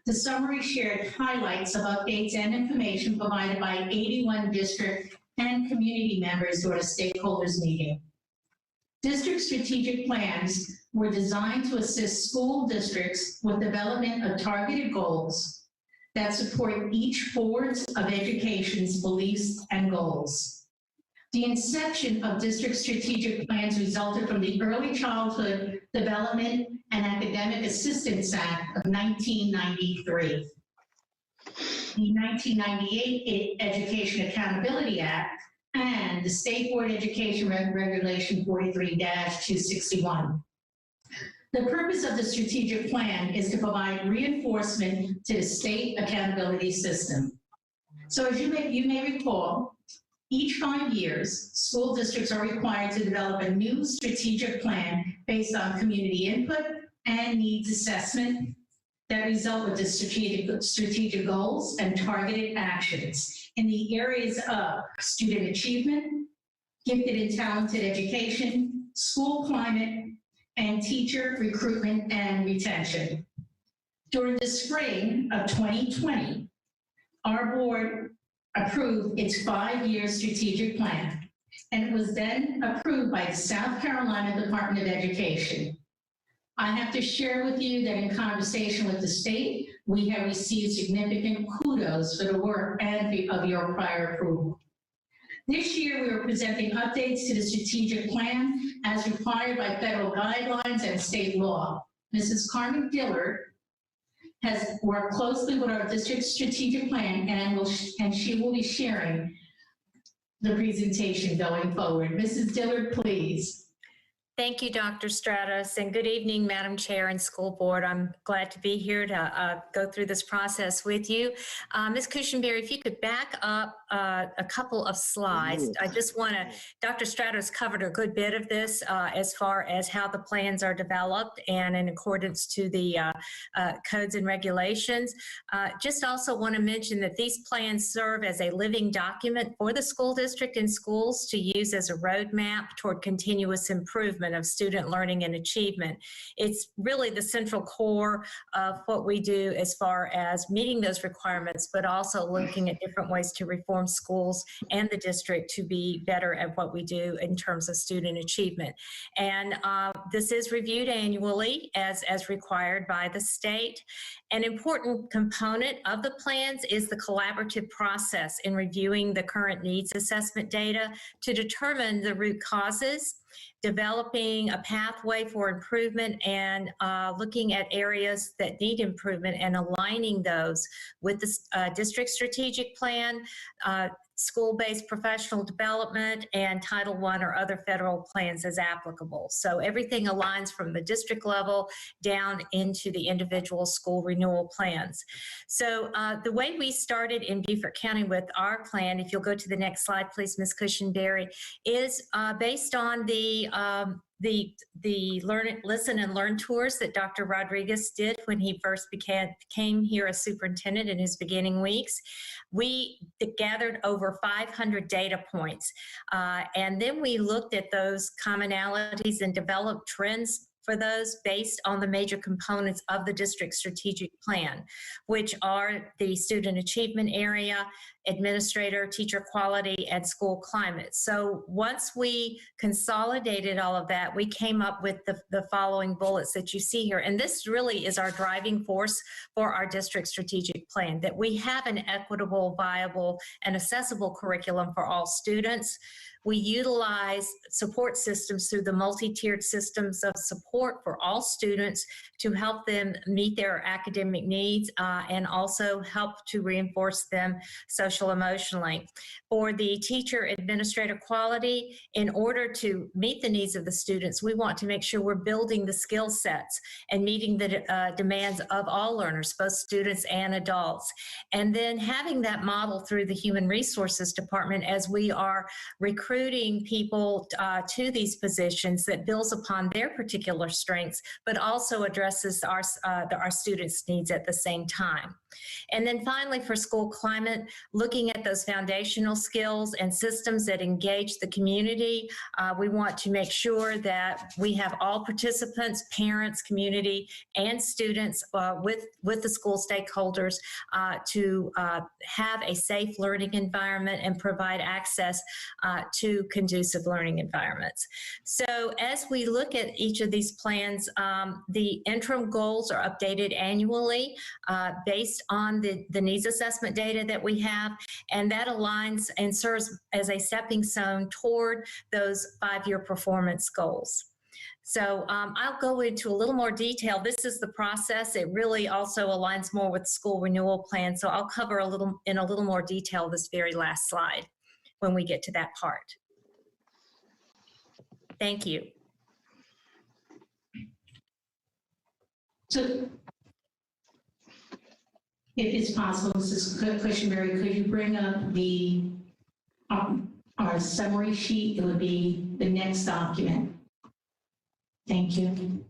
The summary shared highlights of updates and information provided by 81 district and community members during a stakeholders meeting. District strategic plans were designed to assist school districts with development of targeted goals, that support each board of education's beliefs and goals. The inception of district strategic plans resulted from the Early Childhood Development and Academic Assistance Act of 1993. The 1998 Education Accountability Act and the State Board Education Regulation 43-261. The purpose of the strategic plan is to provide reinforcement to the state accountability system. So as you may recall, each 5 years, school districts are required to develop a new strategic plan based on community input and needs assessment that result with the strategic goals and targeted actions in the areas of student achievement, gifted and talented education, school climate, and teacher recruitment and retention. During the spring of 2020, our board approved its 5-year strategic plan, and it was then approved by the South Carolina Department of Education. I have to share with you that in conversation with the state, we have received significant kudos for the work and of your prior approval. This year, we are presenting updates to the strategic plan as required by federal guidelines and state law. Mrs. Carmen Dillard has worked closely with our district strategic plan and she will be sharing the presentation going forward. Mrs. Dillard, please. Thank you, Dr. Stratos, and good evening, Madam Chair and School Board. I'm glad to be here to go through this process with you. Ms. Cushenberry, if you could back up a couple of slides. I just want to, Dr. Stratos covered a good bit of this as far as how the plans are developed and in accordance to the codes and regulations. Just also want to mention that these plans serve as a living document for the school district and schools to use as a roadmap toward continuous improvement of student learning and achievement. It's really the central core of what we do as far as meeting those requirements, but also looking at different ways to reform schools and the district to be better at what we do in terms of student achievement. And this is reviewed annually as required by the state. An important component of the plans is the collaborative process in reviewing the current needs assessment data to determine the root causes, developing a pathway for improvement, and looking at areas that need improvement and aligning those with the district strategic plan, school-based professional development, and Title I or other federal plans as applicable. So everything aligns from the district level down into the individual school renewal plans. So the way we started in Beaufort County with our plan, if you'll go to the next slide, please, Ms. Cushenberry, is based on the listen and learn tours that Dr. Rodriguez did when he first came here as superintendent in his beginning weeks. We gathered over 500 data points, and then we looked at those commonalities and developed trends for those based on the major components of the district strategic plan, which are the student achievement area, administrator, teacher quality, and school climate. So once we consolidated all of that, we came up with the following bullets that you see here. And this really is our driving force for our district strategic plan, that we have an equitable, viable, and accessible curriculum for all students. We utilize support systems through the multi-tiered systems of support for all students to help them meet their academic needs and also help to reinforce them social emotionally. For the teacher administrator quality, in order to meet the needs of the students, we want to make sure we're building the skill sets and meeting the demands of all learners, both students and adults. And then having that model through the Human Resources Department as we are recruiting people to these positions that builds upon their particular strengths, but also addresses our students' needs at the same time. And then finally, for school climate, looking at those foundational skills and systems that engage the community, we want to make sure that we have all participants, parents, community, and students with the school stakeholders to have a safe learning environment and provide access to conducive learning environments. So as we look at each of these plans, the interim goals are updated annually based on the needs assessment data that we have, and that aligns and serves as a stepping stone toward those 5-year performance goals. So I'll go into a little more detail. This is the process. It really also aligns more with school renewal plan. So I'll cover in a little more detail this very last slide when we get to that part. Thank you. So if it's possible, Mrs. Cushenberry, could you bring up the our summary sheet? It would be the next document. Thank you.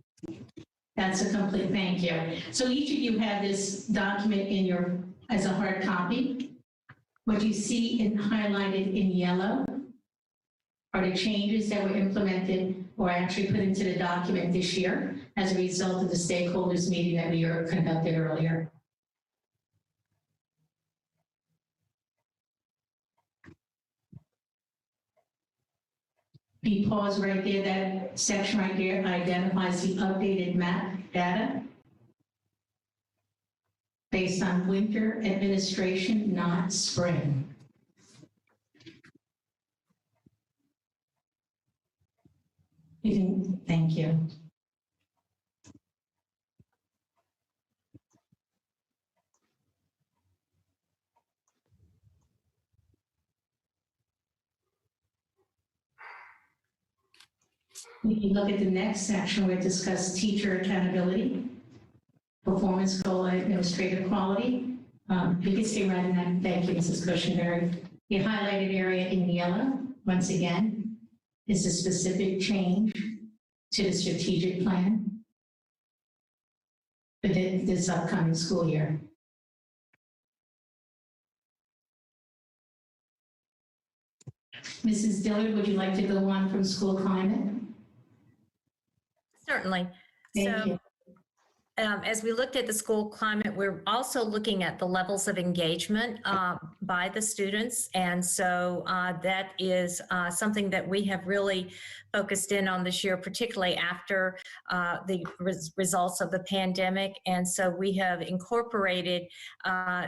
That's a complete, thank you. So each of you have this document as a hard copy. What you see highlighted in yellow are the changes that were implemented or actually put into the document this year as a result of the stakeholders meeting that we conducted earlier. If you pause right there, that section right there identifies the updated map data based on winter administration, not spring. Thank you. We can look at the next section where it discusses teacher accountability, performance goal, administrative quality. You can see right in that. Thank you, Mrs. Cushenberry. The highlighted area in yellow, once again, is a specific change to the strategic plan for this upcoming school year. Mrs. Dillard, would you like to go on from school climate? Certainly. Thank you. As we looked at the school climate, we're also looking at the levels of engagement by the students. And so that is something that we have really focused in on this year, particularly after the results of the pandemic. And so we have incorporated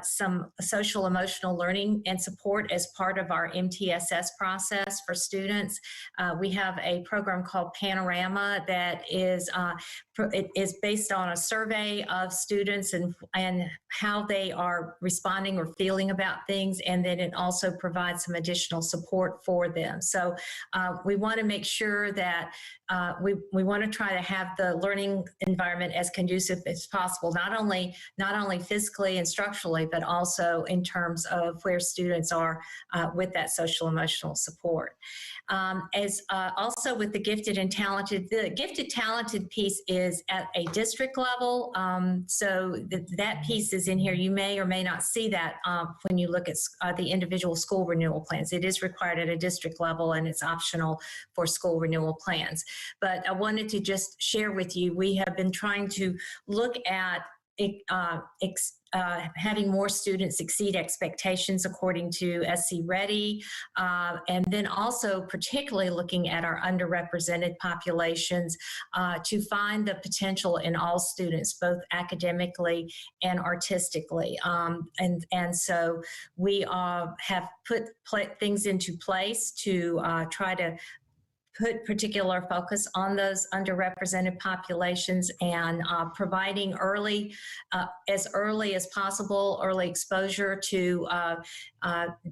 some social emotional learning and support as part of our MTSS process for students. We have a program called Panorama that is based on a survey of students and how they are responding or feeling about things, and then it also provides some additional support for them. So we want to make sure that we want to try to have the learning environment as conducive as possible, not only physically and structurally, but also in terms of where students are with that social emotional support. Also with the gifted talented piece is at a district level. So that piece is in here. You may or may not see that when you look at the individual school renewal plans. It is required at a district level and it's optional for school renewal plans. But I wanted to just share with you, we have been trying to look at having more students exceed expectations according to SC Ready, and then also particularly looking at our underrepresented populations to find the potential in all students, both academically and artistically. And so we have put things into place to try to put particular focus on those underrepresented populations and providing as early as possible, early exposure to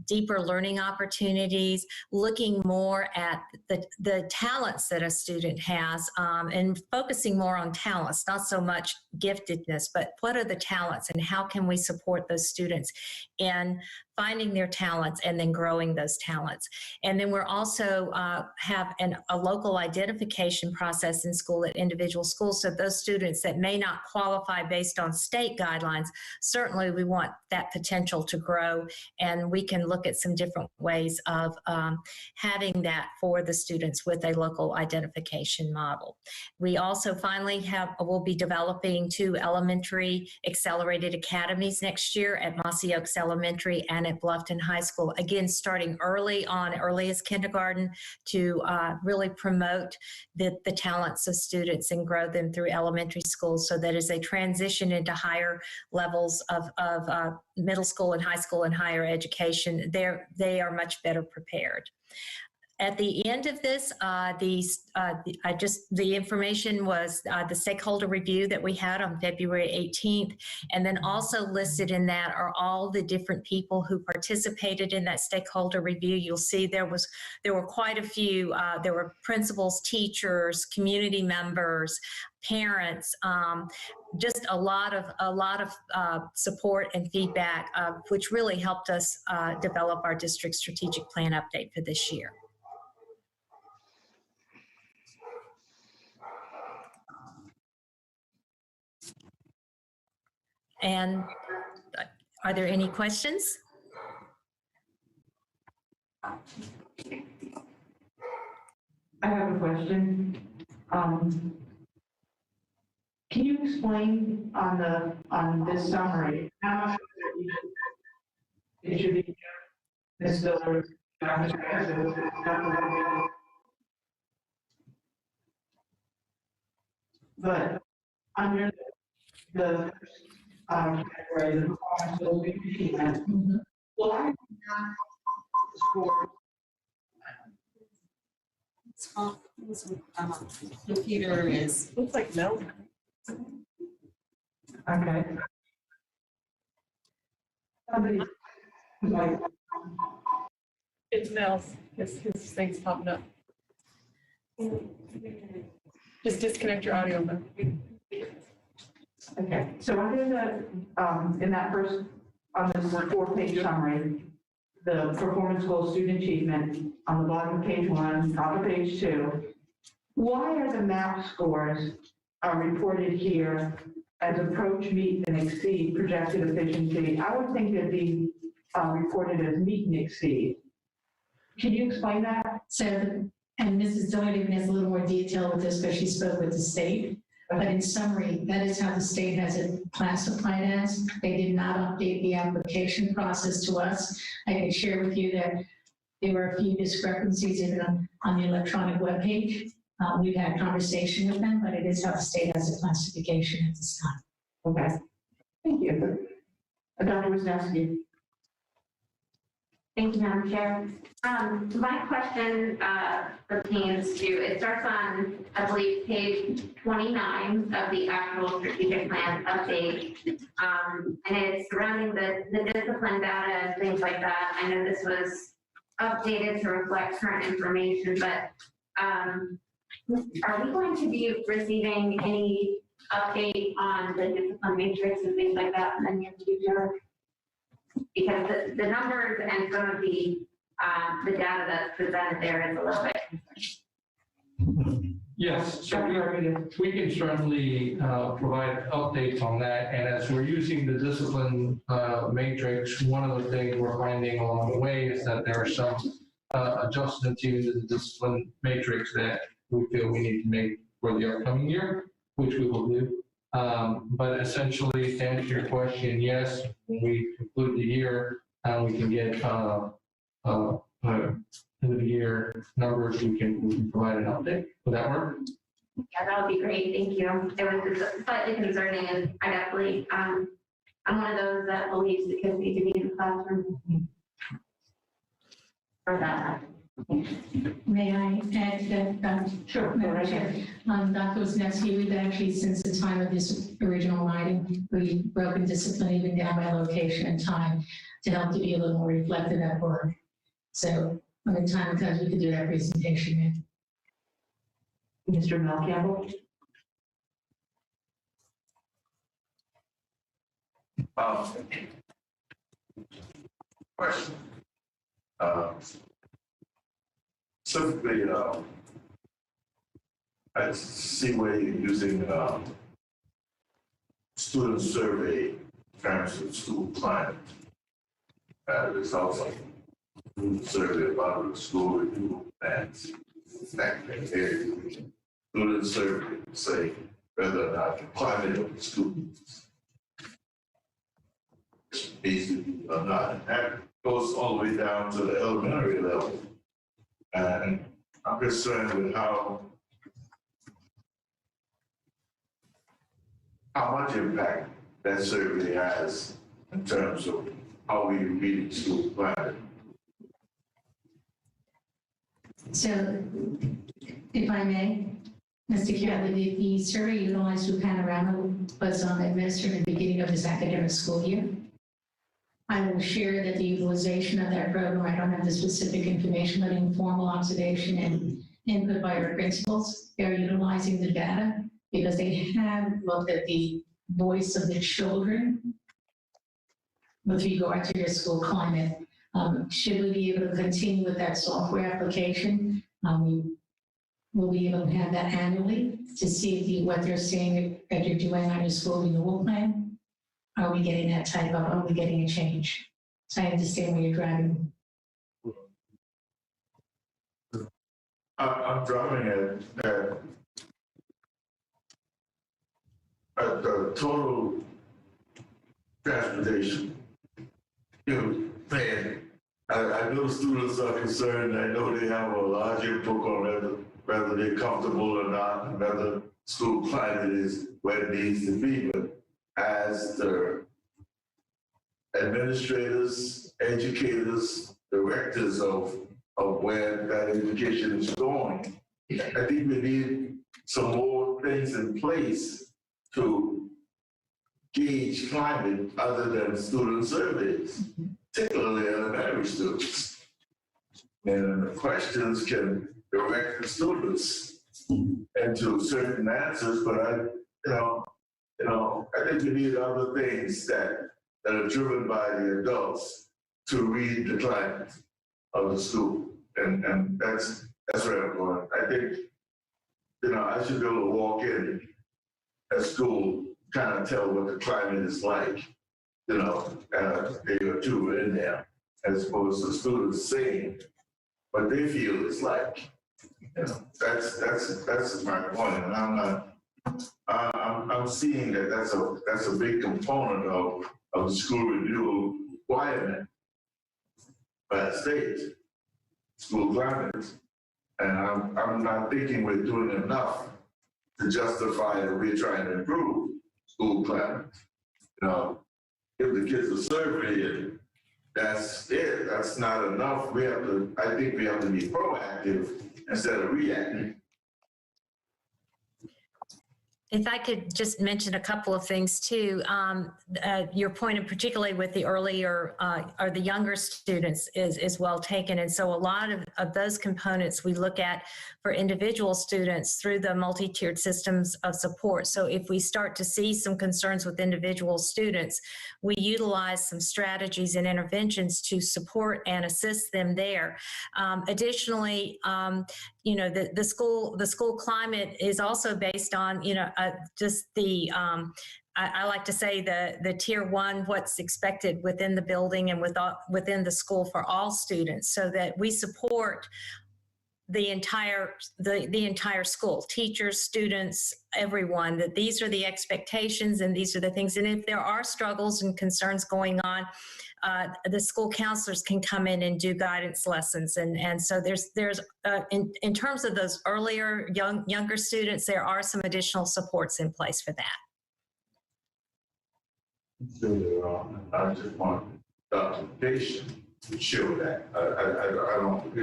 deeper learning opportunities, looking more at the talents that a student has and focusing more on talents, not so much giftedness, but what are the talents and how can we support those students in finding their talents and then growing those talents. And then we're also have a local identification process in school at individual schools. So those students that may not qualify based on state guidelines, certainly we want that potential to grow, and we can look at some different ways of having that for the students with a local identification model. We also finally will be developing 2 elementary accelerated academies next year at Mossy Oaks Elementary and at Bluffton High School, again starting early as kindergarten to really promote the talents of students and grow them through elementary school so that as they transition into higher levels of middle school and high school and higher education, they are much better prepared. At the end of this, the information was the stakeholder review that we had on February 18th. And then also listed in that are all the different people who participated in that stakeholder review. You'll see there were quite a few. There were principals, teachers, community members, parents, just a lot of support and feedback, which really helped us develop our district strategic plan update for this year. And are there any questions? I have a question. Can you explain on this summary how much it should be Ms. Diller, Dr. Dr. but under the category, the performance will be achievement. Why not score? Computer is. Looks like milk. Okay. Somebody, like, It's Mel's. His thing's popping up. Just disconnect your audio though. okay, so under the, in that first, on this 4-page summary, the performance goal student achievement on the bottom of page 1, top of page 2, why are the MAP scores reported here as approach, meet, and exceed projected efficiency? I would think they'd be reported as meet and exceed. Can you explain that? So, and Mrs. Doherty has a little more detail with this because she spoke with the state. But in summary, that is how the state has it classified as. They did not update the application process to us. I can share with you that there were a few discrepancies even on the electronic webpage. We've had conversation with them, but it is how the state has a classification at this time. Okay, thank you. Dr. Wisniewski. Thank you, Madam Chair. My question pertains to, it starts on, I believe, page 29 of the actual strategic plan update. And it's surrounding the discipline data and things like that. I know this was updated to reflect current information, but are we going to be receiving any update on the discipline matrix and things like that in the near future? Because the numbers and some of the data that's presented there is a little bit. Yes, so we can certainly provide updates on that. And as we're using the discipline matrix, one of the things we're finding along the way is that there are some adjustments to the discipline matrix that we feel we need to make for the upcoming year, which we will do. But essentially, to answer your question, yes, when we conclude the year, we can get end of the year numbers, we can provide an update. Would that work? Yeah, that would be great. Thank you. It was just slightly concerning, and I definitely, I'm one of those that believes the kids need to be in the classroom for that. May I add to that? Sure. Madam Chair. Dr. Wisniewski, we've actually, since the time of this original writing, we've broken discipline even down by location and time to help to be a little more reflective at work. So when the time comes, we could do that presentation. Mr. Mel Campbell. Question. Specifically, I see where you're using student survey in terms of school climate. Results of student survey about the school review plans. Student survey say whether or not the climate of the schools is basically or not. And that goes all the way down to the elementary level. And I'm concerned with how much impact that survey has in terms of how we read school climate. So, if I may, Mr. Kelly, the survey utilized through Panorama was administered at the beginning of this academic school year. I will share that the utilization of that program, I don't have the specific information, but informal observation and input by our principals, they're utilizing the data because they have looked at the voice of the children with regard to their school climate. Should we be able to continue with that software application? We'll be able to have that annually to see what they're saying that they're doing on your school renewal plan. Are we getting that type of, are we getting a change? So I understand where you're driving. I'm driving at the total transportation. Man, I know students are concerned. I know they have a large input on whether they're comfortable or not, and whether school climate is where it needs to be. But as the administrators, educators, directors of where that education is going, I think we need some more things in place to gauge climate other than student surveys, particularly elementary students. And the questions can direct the students into certain answers, but I think we need other things that are driven by the adults to read the climate of the school. And that's where I'm going. I think, I should be able to walk in at school, kind of tell what the climate is like, a day or two in there, as opposed to students saying what they feel it's like. That's my point. And I'm seeing that that's a big component of the school renewal requirement by the state, school climate. And I'm not thinking we're doing enough to justify that we're trying to improve school climate. Give the kids a survey and that's it. That's not enough. I think we have to be proactive instead of reactive. If I could just mention a couple of things too, your point, and particularly with the earlier or the younger students, is well taken. And so a lot of those components we look at for individual students through the multi-tiered systems of support. So if we start to see some concerns with individual students, we utilize some strategies and interventions to support and assist them there. Additionally, the school climate is also based on, just the, I like to say the tier one, what's expected within the building and within the school for all students, so that we support the entire school, teachers, students, everyone, that these are the expectations and these are the things. And if there are struggles and concerns going on, the school counselors can come in and do guidance lessons. And so there's in terms of those earlier younger students, there are some additional supports in place for that. I just want documentation to show that. I don't,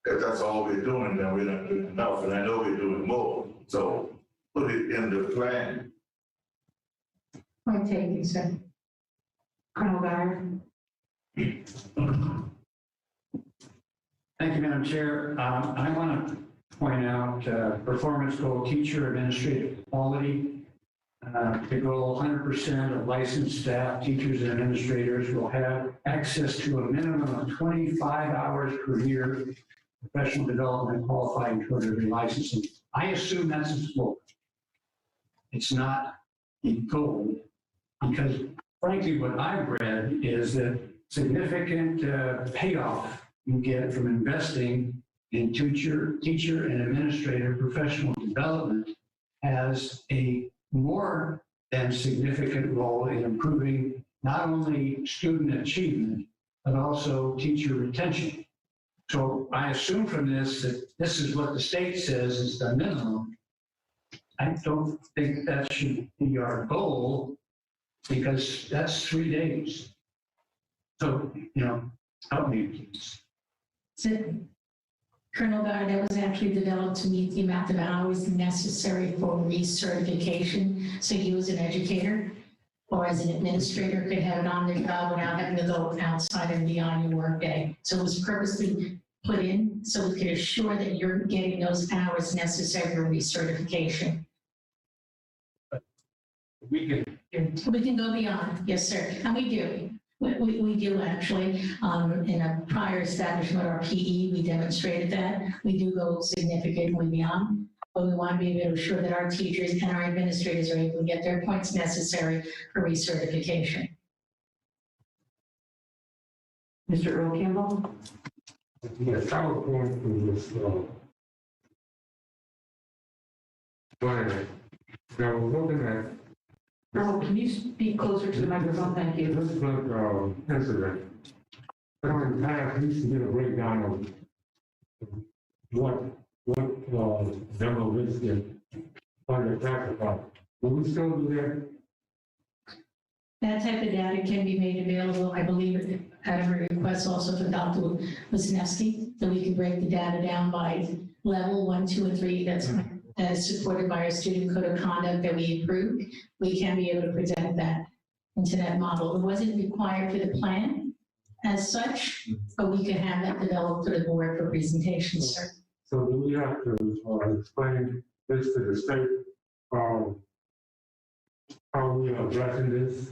if that's all we're doing, then we're not doing enough, and I know we're doing more. So put it in the plan. Point taken, sir. Colonel Guy. Thank you, Madam Chair. I want to point out performance goal, teacher administrative quality. The goal, 100% of licensed staff, teachers, and administrators will have access to a minimum of 25 hours per year professional development qualifying toward every licensing. I assume that's a goal. It's not a goal, because frankly, what I've read is that significant payoff you get from investing in teacher and administrator professional development has a more than significant role in improving not only student achievement, but also teacher retention. So I assume from this that this is what the state says is the minimum. I don't think that should be our goal, because that's 3 days. So, help me, please. So, Colonel Guy, that was actually developed to meet the amount of hours necessary for recertification. So you as an educator or as an administrator could have it on the job without having to go outside and beyond your workday. So it was purposely put in so we could assure that you're getting those hours necessary for recertification. We can go beyond, yes, sir, and we do. We do actually. In a prior establishment, our PE, we demonstrated that. We do go significantly beyond, but we want to be able to assure that our teachers and our administrators are able to get their points necessary for recertification. Mr. Earl Campbell? Yes, I was going through this, plan. I was looking at Earl, can you speak closer to the microphone? Thank you. this incident. But in the past, we used to get a breakdown of what demolition under classified. Will we still do that? That type of data can be made available, I believe, at a request also for Dr. Wisniewski, that we can break the data down by level 1, 2, and 3. That's supported by our student code of conduct that we approved. We can be able to present that into that model. It wasn't required for the plan as such, but we can have that developed for the board for presentation, sir. So do we have to explain this to the state, how we are addressing this,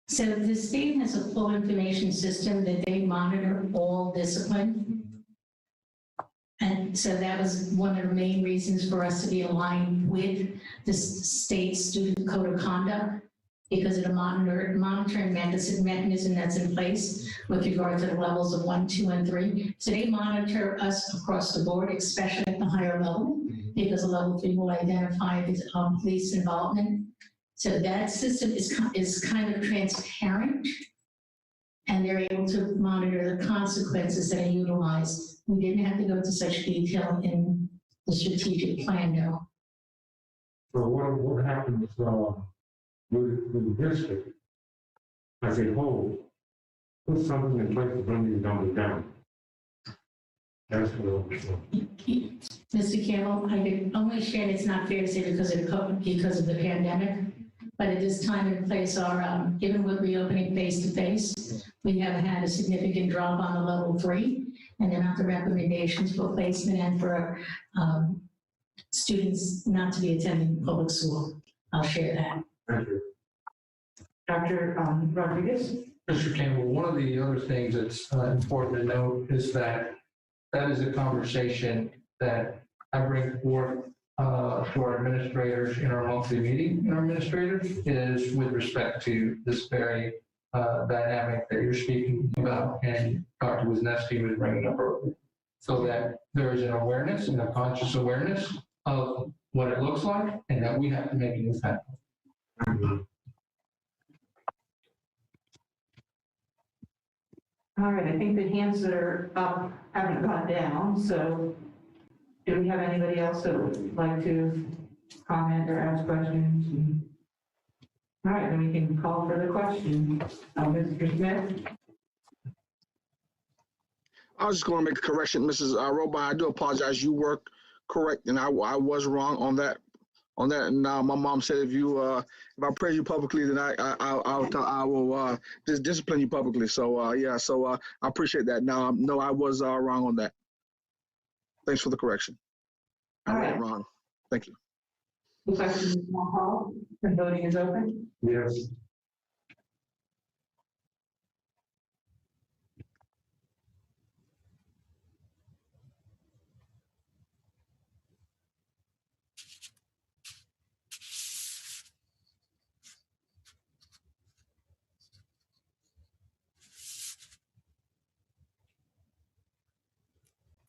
So the state has a full information system that they monitor all discipline. And so that was one of the main reasons for us to be aligned with the state student code of conduct, because of the monitoring mechanism that's in place with regard to the levels of 1, 2, and 3. So they monitor us across the board, especially at the higher level, because level 3 will identify the police involvement. So that system is kind of transparent, and they're able to monitor the consequences that are utilized. We didn't have to go into such detail in the strategic plan, though. So what happens with the district as a whole? Put something in place to bring these numbers down. That's what Mr. Campbell, I can only share it's not fair to say because of the pandemic, but at this time and place, given with reopening face-to-face, we have had a significant drop on the level 3, and the amount of recommendations for placement and for students not to be attending public school. I'll share that. Thank you. Dr. Rodriguez? Mr. Campbell, one of the other things that's important to note is that is a conversation that I bring forth to our administrators in our monthly meeting. And our administrators is with respect to this very dynamic that you're speaking about, and Dr. Wisniewski was bringing up earlier, so that there is an awareness and a conscious awareness of what it looks like, and that we have to make an impact. All right, I think the hands that are up haven't gone down, so do we have anybody else that would like to comment or ask questions? All right, then we can call for the question. Mr. Smith? I was just going to make a correction, Mrs. Roba. I do apologize. You were correct, and I was wrong on that. And my mom said if I praise you publicly, then I will just discipline you publicly. So yeah, so I appreciate that. Now, no, I was wrong on that. Thanks for the correction. I read it wrong. Thank you. Looks like the hall, the voting is open. Yes.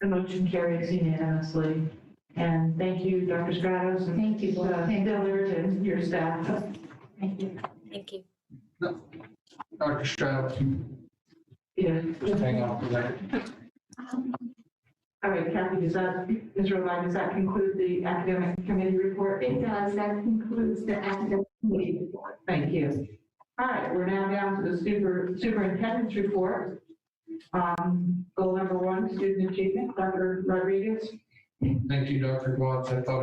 The motion carries unanimously. And thank you, Dr. Stratos, and Thank you, Dillard, and your staff. Thank you. Thank you. Dr. Strauss, Yes. hang on for that. All right, Kathy, Ms. Romine, does that conclude the academic committee report? It does, that concludes the academic committee report. Thank you. All right, we're now down to the superintendent's report. Goal number 1, student achievement. Dr. Rodriguez. Thank you, Dr. Watts. I thought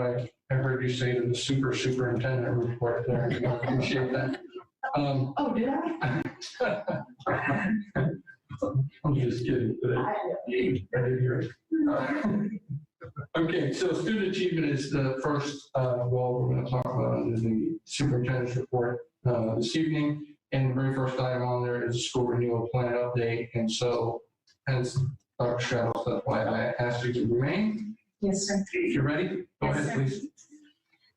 I heard you say the superintendent report there. I appreciate that. Oh, did I? I'm just kidding. But I didn't hear it. Okay, so student achievement is the first goal we're going to talk about under the superintendent's report this evening. And the very first item on there is a school renewal plan update. And so, as Dr. Straddles, that's why I asked you to remain. Yes, sir. If you're ready, go Yes, ahead, sir. please.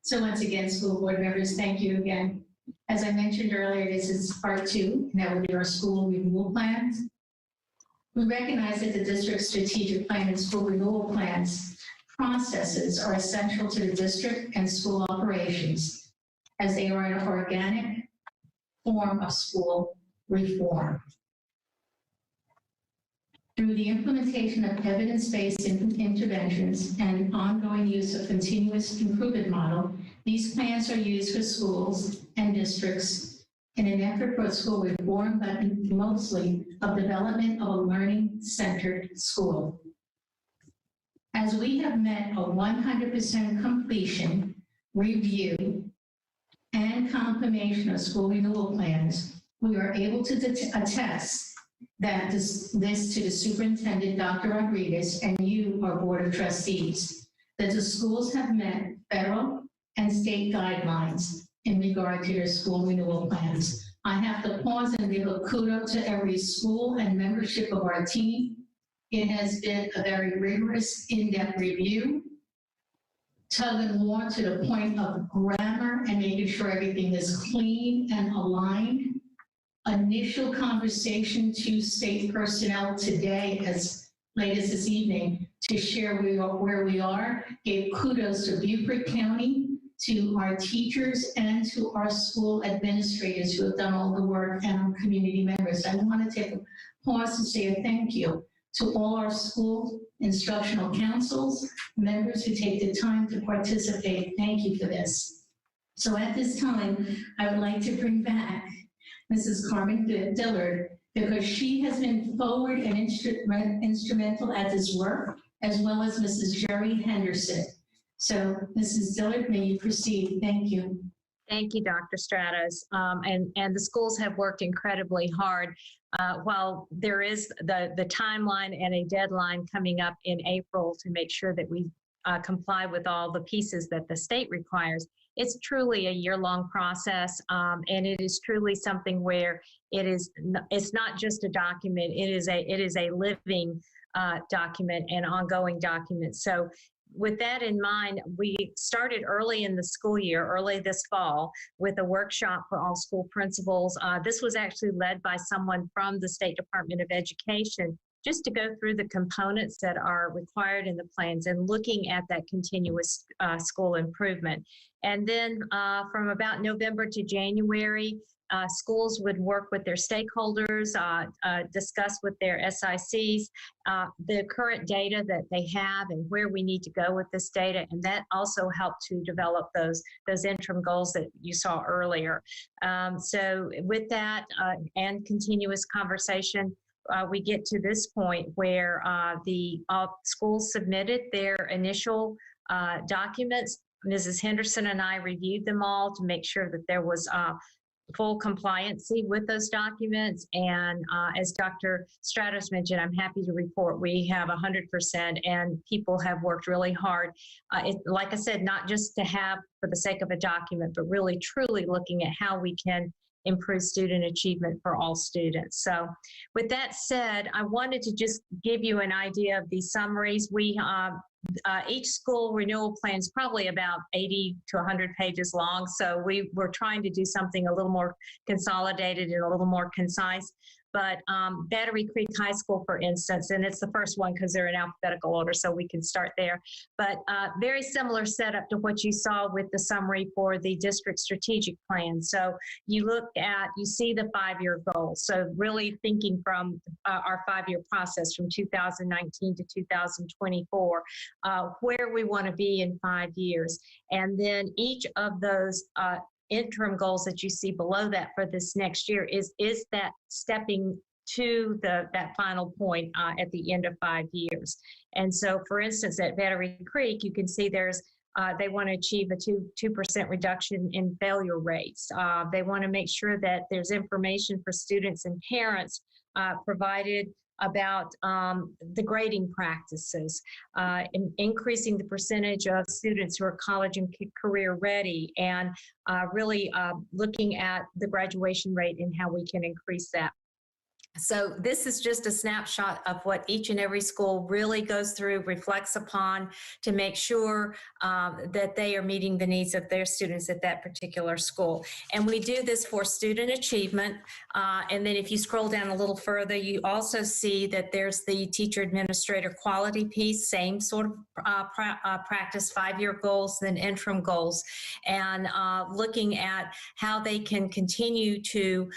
So once again, school board members, thank you again. As I mentioned earlier, this is part 2, and that will be our school renewal plans. We recognize that the district's strategic plan and school renewal plans processes are essential to the district and school operations, as they are an organic form of school reform. Through the implementation of evidence-based interventions and ongoing use of continuous improvement model, these plans are used for schools and districts in an effort for school reform, but mostly of development of a learning-centered school. As we have met a 100% completion, review, and confirmation of school renewal plans, we are able to attest that this to the superintendent, Dr. Rodriguez, and you, our board of trustees, that the schools have met federal and state guidelines in regard to their school renewal plans. I have to pause and give a kudos to every school and membership of our team. It has been a very rigorous, in-depth review, tug and war to the point of grammar and making sure everything is clean and aligned. Initial conversation to state personnel today, as late as this evening, to share where we are, gave kudos to Beaufort County, to our teachers, and to our school administrators who have done all the work, and our community members. I want to take a pause to say a thank you to all our school instructional councils, members who take the time to participate. Thank you for this. So at this time, I would like to bring back Mrs. Carmen Dillard, because she has been forward and instrumental at this work, as well as Mrs. Jerry Henderson. So Mrs. Dillard, may you proceed. Thank you. Thank you, Dr. Stratos. And the schools have worked incredibly hard. While there is the timeline and a deadline coming up in April to make sure that we comply with all the pieces that the state requires, it's truly a year-long process, and it is truly something where it's not just a document, it is a living document and ongoing document. So with that in mind, we started early in the school year, early this fall, with a workshop for all school principals. This was actually led by someone from the State Department of Education, just to go through the components that are required in the plans and looking at that continuous school improvement. And then from about November to January, schools would work with their stakeholders, discuss with their SICs the current data that they have and where we need to go with this data. And that also helped to develop those interim goals that you saw earlier. So with that and continuous conversation, we get to this point where the schools submitted their initial documents. Mrs. Henderson and I reviewed them all to make sure that there was full compliancy with those documents. And as Dr. Stratos mentioned, I'm happy to report we have 100%, and people have worked really hard. Like I said, not just to have for the sake of a document, but really truly looking at how we can improve student achievement for all students. So with that said, I wanted to just give you an idea of these summaries. We each school renewal plan is probably about 80 to 100 pages long. So we were trying to do something a little more consolidated and a little more concise. But Battery Creek High School, for instance, and it's the first one because they're in alphabetical order, so we can start there. But very similar setup to what you saw with the summary for the district strategic plan. So you see the 5-year goals. So really thinking from our 5-year process from 2019 to 2024, where we want to be in 5 years. And then each of those interim goals that you see below that for this next year is that stepping to that final point at the end of 5 years. And so, for instance, at Battery Creek, you can see there's they want to achieve a 2% reduction in failure rates. They want to make sure that there's information for students and parents provided about the grading practices, increasing the percentage of students who are college and career ready, and really looking at the graduation rate and how we can increase that. So this is just a snapshot of what each and every school really goes through, reflects upon to make sure that they are meeting the needs of their students at that particular school. And we do this for student achievement. And then if you scroll down a little further, you also see that there's the teacher administrator quality piece, same sort of practice, 5-year goals, then interim goals, and looking at how they can continue to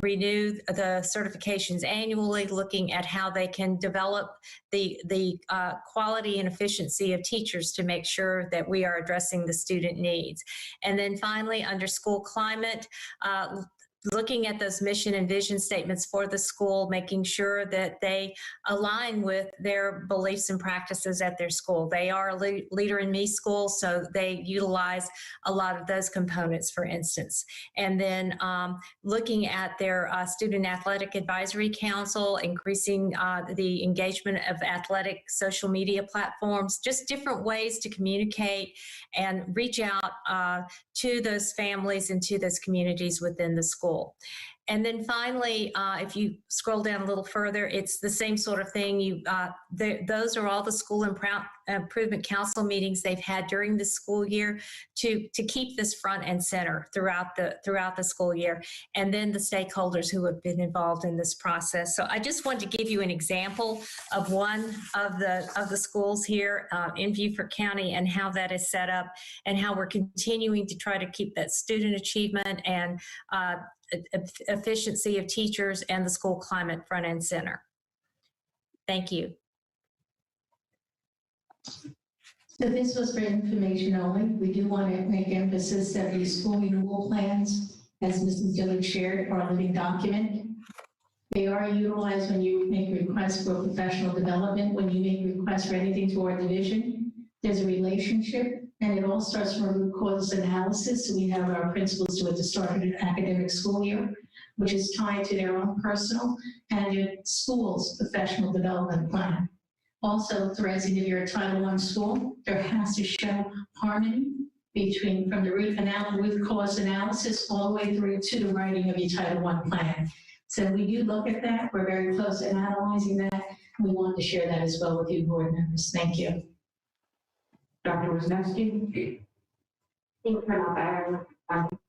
renew the certifications annually, looking at how they can develop the quality and efficiency of teachers to make sure that we are addressing the student needs. And then finally, under school climate, looking at those mission and vision statements for the school, making sure that they align with their beliefs and practices at their school. They are a Leader in Me school, so they utilize a lot of those components, for instance. And then looking at their Student Athletic Advisory Council, increasing the engagement of athletic social media platforms, just different ways to communicate and reach out to those families and to those communities within the school. And then finally, if you scroll down a little further, it's the same sort of thing. Those are all the school improvement council meetings they've had during the school year to keep this front and center throughout the school year, and then the stakeholders who have been involved in this process. So I just wanted to give you an example of one of the schools here in Beaufort County and how that is set up and how we're continuing to try to keep that student achievement and efficiency of teachers and the school climate front and center. Thank you. So this was for information only. We do want to make emphasis that these school renewal plans, as Mrs. Dillard shared, are a living document. They are utilized when you make requests for professional development, when you make requests for anything to our division. There's a relationship, and it all starts from a root cause analysis. So we have our principals do at the start of the academic school year, which is tied to their own personal and your school's professional development plan. Also, threads into your Title I school, there has to show harmony between from the root cause analysis all the way through to the writing of your Title I plan. So we do look at that. We're very close to analyzing that. We want to share that as well with you board members. Thank you. Dr. Wisniewski?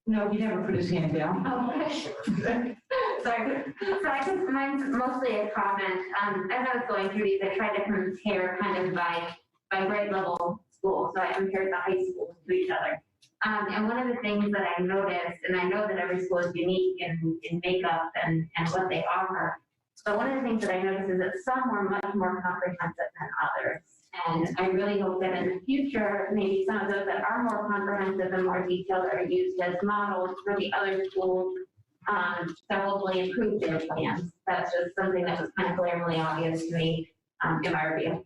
No, he never put his hand down. Oh, okay. Sorry. So I guess mine's mostly a comment. As I was going through these, I tried to compare kind of by grade level school. So I compared the high schools to each other. And one of the things that I noticed, and I know that every school is unique in makeup and what they offer, but one of the things that I noticed is that some were much more comprehensive than others. And I really hope that in the future, maybe some of those that are more comprehensive and more detailed are used as models for the other schools to hopefully improve their plans. That's just something that was kind of glaringly obvious to me in my review.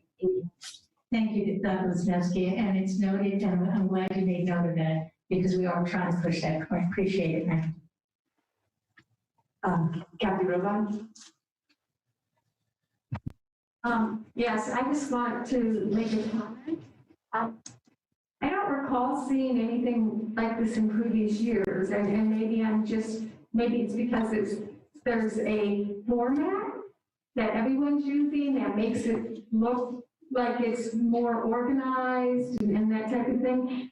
Thank you, Dr. Wisniewski, and it's noted, and I'm glad you made note of that because we are trying to push that. I appreciate it, ma'am. Kathy Robon? Yes, I just want to make a comment. I don't recall seeing anything like this in previous years, and maybe it's because there's a format that everyone's using that makes it look like it's more organized and that type of thing.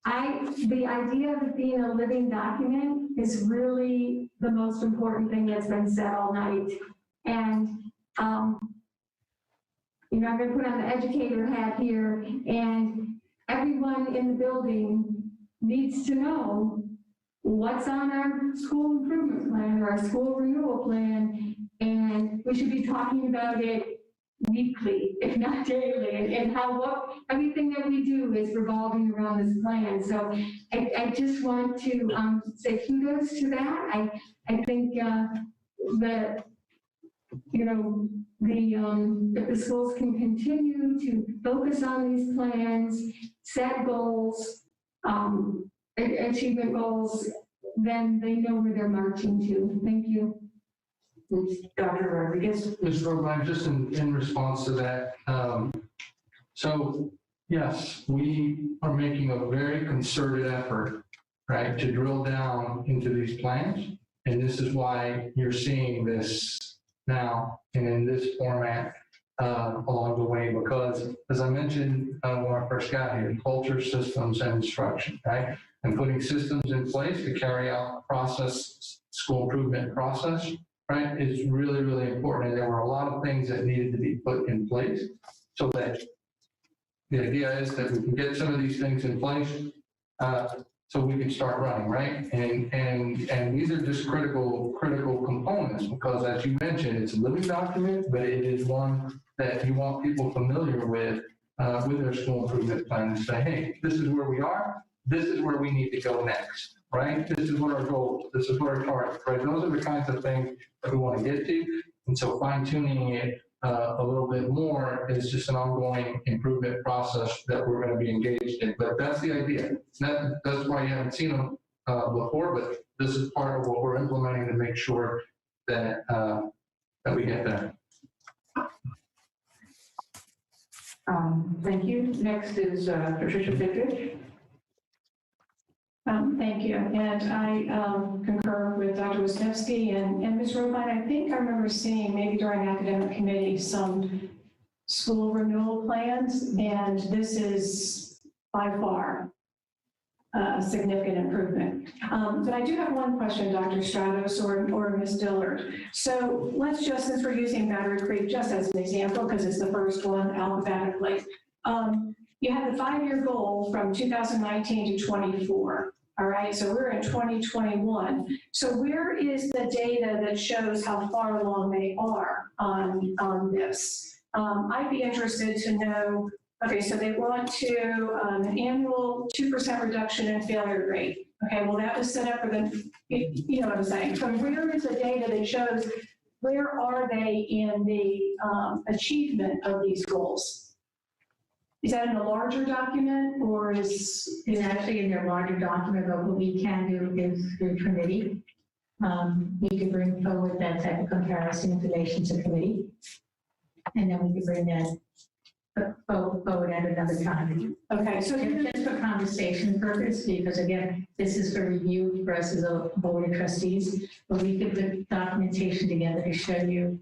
The idea of it being a living document is really the most important thing that's been said all night. And, you know, I'm gonna put on the educator hat here, and everyone in the building needs to know what's on our school improvement plan or our school renewal plan, and we should be talking about it weekly, if not daily, and how everything that we do is revolving around this plan. So I just want to say kudos to that. I think that, you know, if the schools can continue to focus on these plans, set goals, achievement goals, then they know where they're marching to. Thank you. Dr. Rodriguez. Ms. Romine, just in response to that, so yes, we are making a very concerted effort, right, to drill down into these plans. And this is why you're seeing this now and in this format along the way, because as I mentioned when I first got here, culture, systems, and instruction, right? And putting systems in place to carry out the process, school improvement process, right, is really, really important. And there were a lot of things that needed to be put in place so that the idea is that we can get some of these things in place so we can start running, right? And these are just critical components, because as you mentioned, it's a living document, but it is one that you want people familiar with their school improvement plan, and say, hey, this is where we are, this is where we need to go next, right? This is what our goal, this is what our target, right? Those are the kinds of things that we want to get to. And so fine tuning it a little bit more is just an ongoing improvement process that we're going to be engaged in. But that's the idea. That's why you haven't seen them before, but this is part of what we're implementing to make sure that, that we get there. Thank you. Next is Patricia Bittridge. Thank you. And I concur with Dr. Wisniewski and Ms. Robine. I think I remember seeing maybe during academic committee some school renewal plans, and this is by far a significant improvement. But I do have one question, Dr. Stratos or Ms. Dillard. So let's just, since we're using Battery Creek just as an example, because it's the first one alphabetically, you have the 5-year goal from 2019 to 24. All right, so we're in 2021. So where is the data that shows how far along they are on this? I'd be interested to know, okay, so they want to an annual 2% reduction in failure rate. Okay, well, that was set up for the, you know what I'm saying. So where is the data that shows where are they in the achievement of these goals? Is that in a larger document, or is It's actually in their larger document, but what we can do is through committee. We can bring forward that type of comparison information to committee. And then we can bring that forward at another time. Okay, so just for conversation purpose, because again, this is for review for us as a board of trustees, but we could put documentation together to show you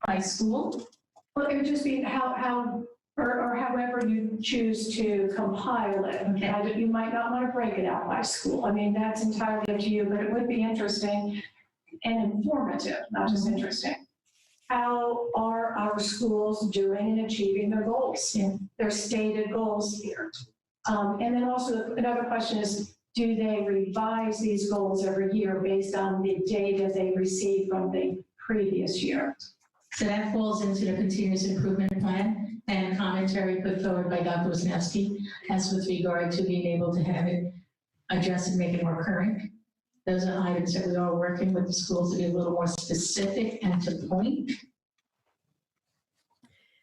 by school. Well, it would just be how or however you choose to compile it. Okay. You might not want to break it out by school. I mean, that's entirely up to you, but it would be interesting and informative, not just interesting. How are our schools doing in achieving their goals, their stated goals here? And then also another question is, do they revise these goals every year based on the data they receive from the previous year? So that falls into the continuous improvement plan and commentary put forward by Dr. Wisniewski as with regard to being able to have it adjusted, make it more current. Those are items that we are working with the schools to be a little more specific and to point.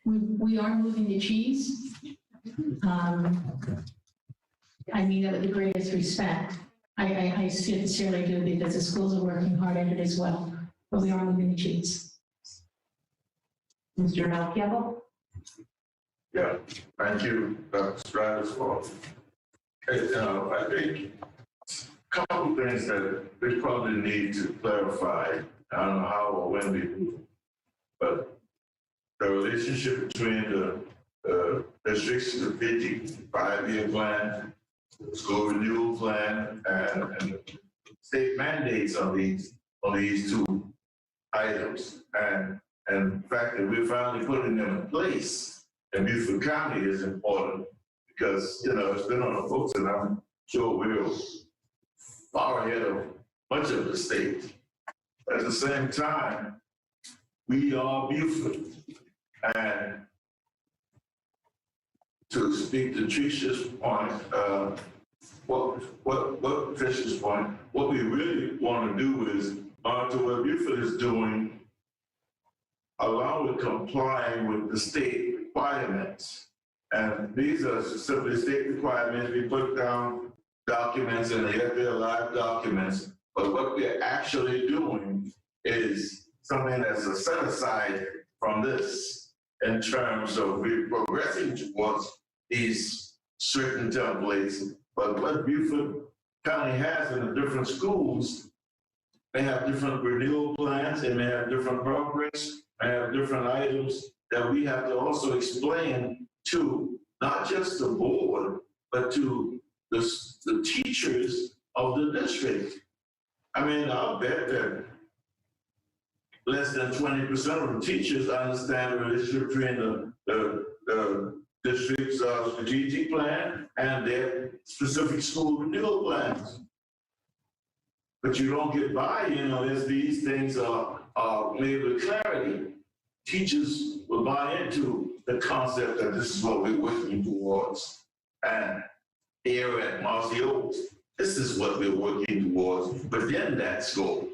We are moving the cheese. I mean that with the greatest respect. I sincerely do, because the schools are working hard at it as well, but we are moving the cheese. Mr. Malkiel? Yeah, thank you, Dr. Stratus, for, I think a couple of things that we probably need to clarify. I don't know how or when we do, but the relationship between the district's 55-year plan school renewal plan and state mandates on these two items. And the fact that we're finally putting them in place in Beaufort County is important because, you know, it's been on the books and I'm sure we're far ahead of much of the state. At the same time, we are Beaufort. And to speak to Tricia's point, what Tricia's point, what we really want to do is monitor what Beaufort is doing, along with complying with the state requirements. And these are simply state requirements. We put down documents and they're live documents, but what we're actually doing is something that's a set aside from this in terms of we're progressing towards these certain templates. But what Beaufort County has in the different schools, they have different renewal plans and they have different progress, they have different items that we have to also explain to not just the board, but to the teachers of the district. I mean, I'll bet that less than 20% of the teachers understand the relationship between the district's strategic plan and their specific school renewal plans. But you don't get buy-in unless these things are made with clarity. Teachers will buy into the concept that this is what we're working towards. And here at Marcy Oaks, this is what we're working towards within that scope.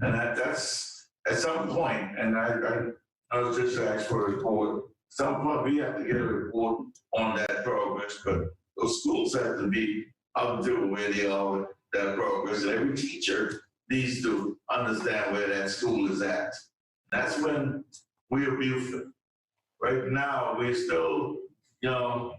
And that's at some point, and I was just asked for a report, some point we have to get a report on that progress, but those schools have to be up to where they are with that progress, and every teacher needs to understand where that school is at. That's when we're Beaufort. Right now, we're still, you know,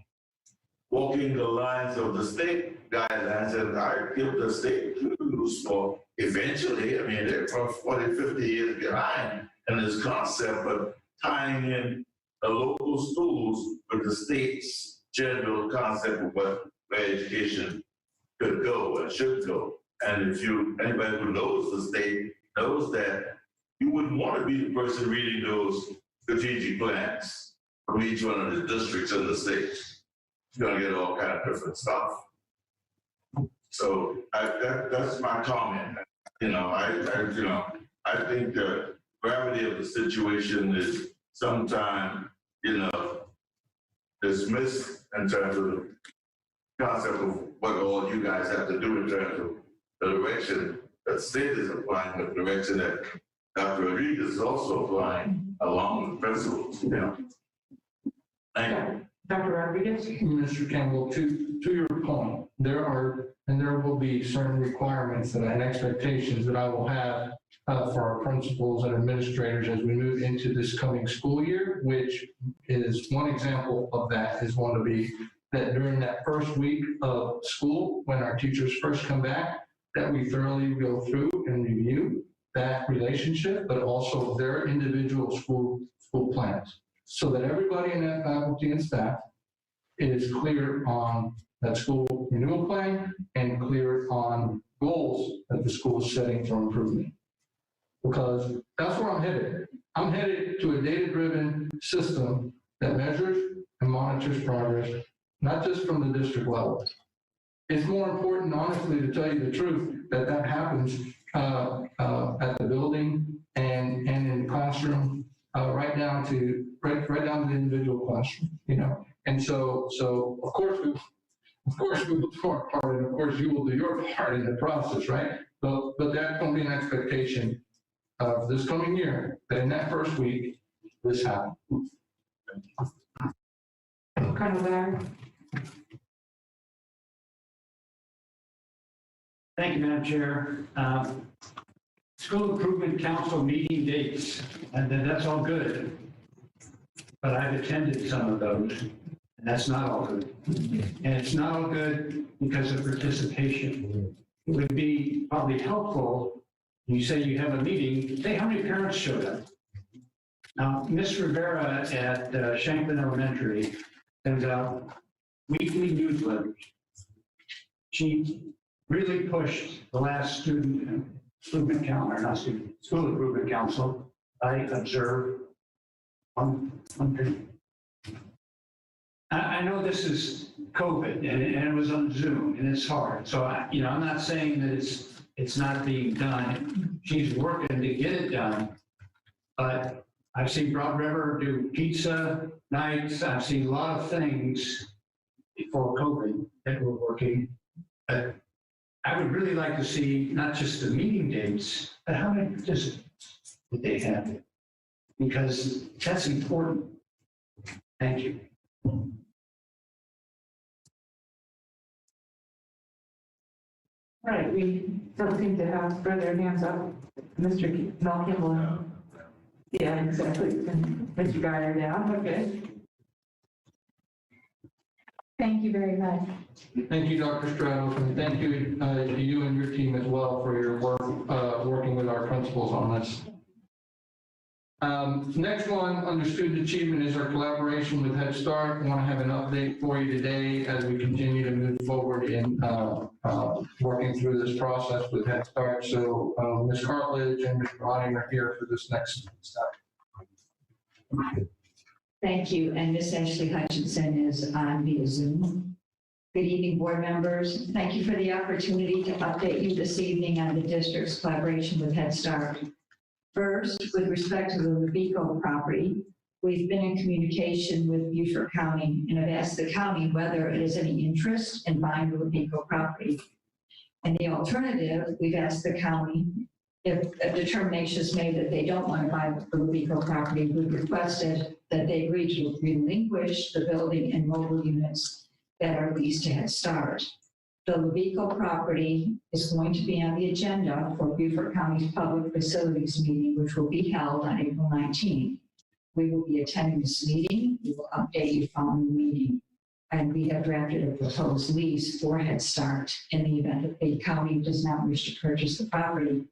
walking the lines of the state guidelines, and I give the state kudos for eventually, I mean, they're 40, 50 years behind in this concept, but tying in the local schools with the state's general concept of where education could go and should go. And if anybody who knows the state knows that you wouldn't want to be the person reading those strategic plans from each one of the districts in the state. You're gonna get all kind of different stuff. So that's my comment. You know, I think the gravity of the situation is sometimes, you know, dismissed in terms of the concept of what all you guys have to do in terms of the direction that the state is applying, the direction that Dr. Rodriguez is also applying along with principals, you know. Thank you. Dr. Rodriguez? Mr. Campbell, to your point, there are and there will be certain requirements and expectations that I will have for our principals and administrators as we move into this coming school year, which is one example of that is going to be that during that first week of school, when our teachers first come back, that we thoroughly go through and review that relationship, but also their individual school plans, so that everybody in that faculty and staff is clear on that school renewal plan and clear on goals that the school is setting for improvement. Because that's where I'm headed. I'm headed to a data-driven system that measures and monitors progress, not just from the district level. It's more important, honestly, to tell you the truth, that happens at the building and in the classroom, right down to the individual classroom, you know. And so of course we will do our part, and of course you will do your part in the process, right? But that's going to be an expectation of this coming year, that in that first week, this happens. Kind of there. Thank you, Madam Chair. School Improvement Council meeting dates, and that's all good. But I've attended some of those, and that's not all good. And it's not all good because of participation. It would be probably helpful, you say you have a meeting, say how many parents showed up. Now, Ms. Rivera at Shanklin Elementary sends out weekly newsletters. She really pushed the last student improvement council, or not student, school improvement council. I observed one thing. I know this is COVID and it was on Zoom and it's hard. So I'm not saying that it's not being done. She's working to get it done. But I've seen Broad River do pizza nights. I've seen a lot of things before COVID that were working. But I would really like to see not just the meeting dates, but how many participants that they have. Because that's important. Thank you. Right, we don't seem to have further hands up. Mr. Mel Kimball. Yeah, exactly. And Mr. Guyer down, okay. Thank you very much. Thank you, Dr. Stratos, and thank you to you and your team as well for your work working with our principals on this. Next one under student achievement is our collaboration with Head Start. I want to have an update for you today as we continue to move forward in working through this process with Head Start. So Ms. Cartledge and Mr. Otting are here for this next step. Thank you, and Ms. Ashley Hutchinson is on via Zoom. Good evening, board members. Thank you for the opportunity to update you this evening on the district's collaboration with Head Start. First, with respect to the Levico property, we've been in communication with Beaufort County and have asked the county whether it has any interest in buying the Levico property. And the alternative, we've asked the county if a determination is made that they don't want to buy the Levico property, we've requested that they agree to relinquish the building and mobile units that are leased to Head Start. The Levico property is going to be on the agenda for Beaufort County's public facilities meeting, which will be held on April 19th. We will be attending this meeting. We will update you following the meeting. And we have drafted a proposed lease for Head Start in the event that the county does not wish to purchase the property.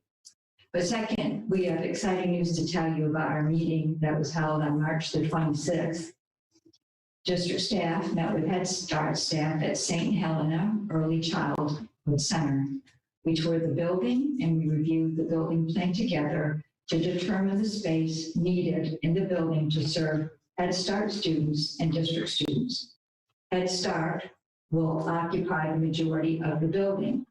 But second, we have exciting news to tell you about our meeting that was held on March the 26th. District staff met with Head Start staff at St. Helena Early Childhood Center. We toured the building and we reviewed the building plan together to determine the space needed in the building to serve Head Start students and district students. Head Start will occupy the majority of the building.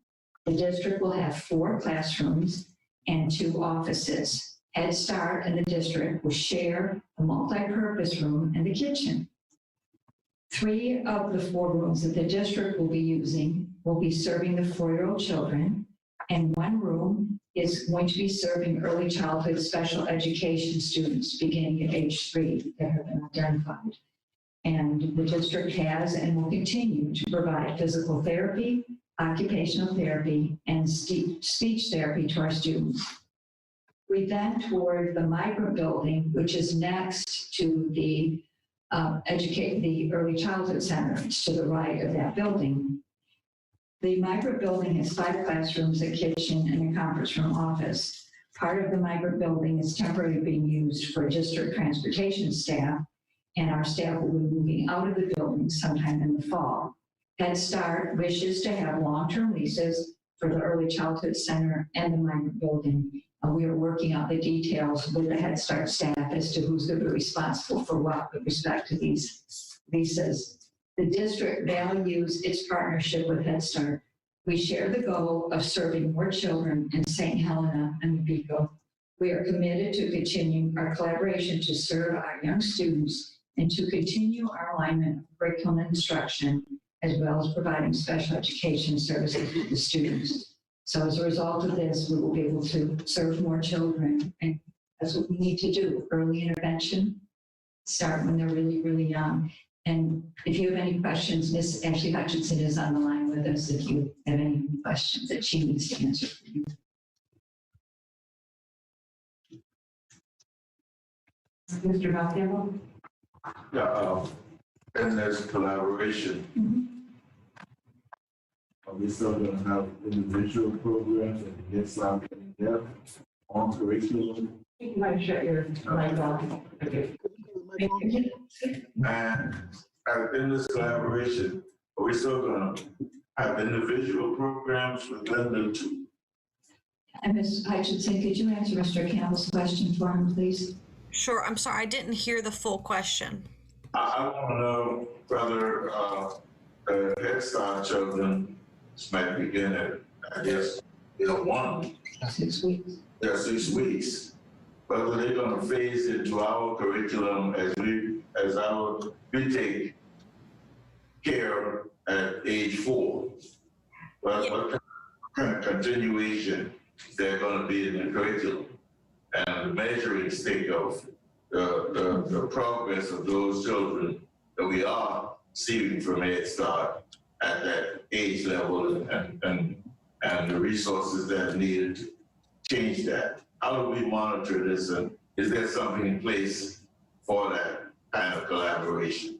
The district will have 4 classrooms and 2 offices. Head Start and the district will share the multi-purpose room and the kitchen. 3 of the 4 rooms that the district will be using will be serving the 4-year-old children, and 1 room is going to be serving early childhood special education students beginning at age 3 that have been identified. And the district has and will continue to provide physical therapy, occupational therapy, and speech therapy to our students. We then toured the migrant building, which is next to the the early childhood center to the right of that building. The migrant building has 5 classrooms, a kitchen, and a conference room office. Part of the migrant building is temporarily being used for district transportation staff, and our staff will be moving out of the building sometime in the fall. Head Start wishes to have long-term leases for the early childhood center and the migrant building. We are working out the details with the Head Start staff as to who's going to be responsible for what with respect to these leases. The district values its partnership with Head Start. We share the goal of serving more children in St. Helena and Levico. We are committed to continuing our collaboration to serve our young students and to continue our alignment of curriculum and instruction, as well as providing special education services to the students. So as a result of this, we will be able to serve more children, and that's what we need to do. Early intervention, start when they're really, really young. And if you have any questions, Ms. Ashley Hutchinson is on the line with us if you have any questions that she needs to answer for you. Mr. Malcampbell? Yeah, and there's collaboration. Are we still going to have individual programs and get some in depth on curriculum? You might shut your mic off. Okay. And in this collaboration, are we still going to have individual programs within the two. And Ms. Hutchinson, could you answer Mr. Campbell's question for him, please? Sure, I'm sorry, I didn't hear the full question. I want to know whether the Head Start children might begin at, I guess, year 1. 6 weeks. Yeah, 6 weeks. Whether they're going to phase into our curriculum as we take care at age 4. What kind of continuation they're going to be in the curriculum and the measuring stick of the progress of those children that we are receiving from Head Start at that age level and the resources that are needed to change that. How do we monitor this, and is there something in place for that kind of collaboration?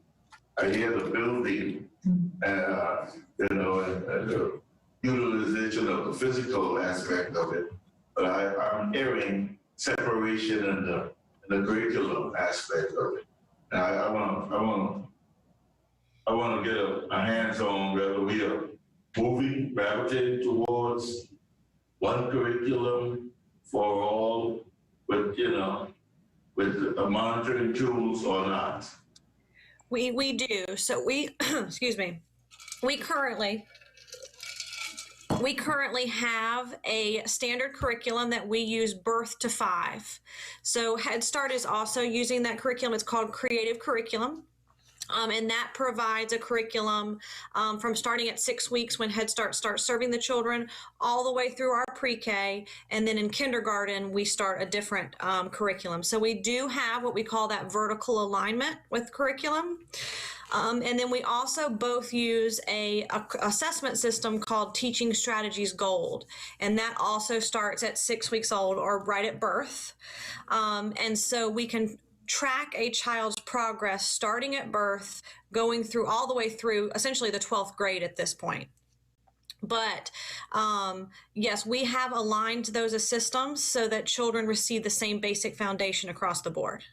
I hear the building, and the utilization of the physical aspect of it, but I'm hearing separation in the curriculum aspect of it. And I want to get a hands-on whether we are gravitating towards one curriculum for all, with with the monitoring tools or not. We do. So we, excuse me, we currently have a standard curriculum that we use birth to 5. So Head Start is also using that curriculum. It's called Creative Curriculum. And that provides a curriculum from starting at 6 weeks when Head Start starts serving the children all the way through our pre-K. And then in kindergarten, we start a different curriculum. So we do have what we call that vertical alignment with curriculum. And then we also both use a assessment system called Teaching Strategies Gold. And that also starts at 6 weeks old or right at birth. And so we can track a child's progress starting at birth, going through all the way through essentially the 12th grade at this point. But yes, we have aligned those systems so that children receive the same basic foundation across the board.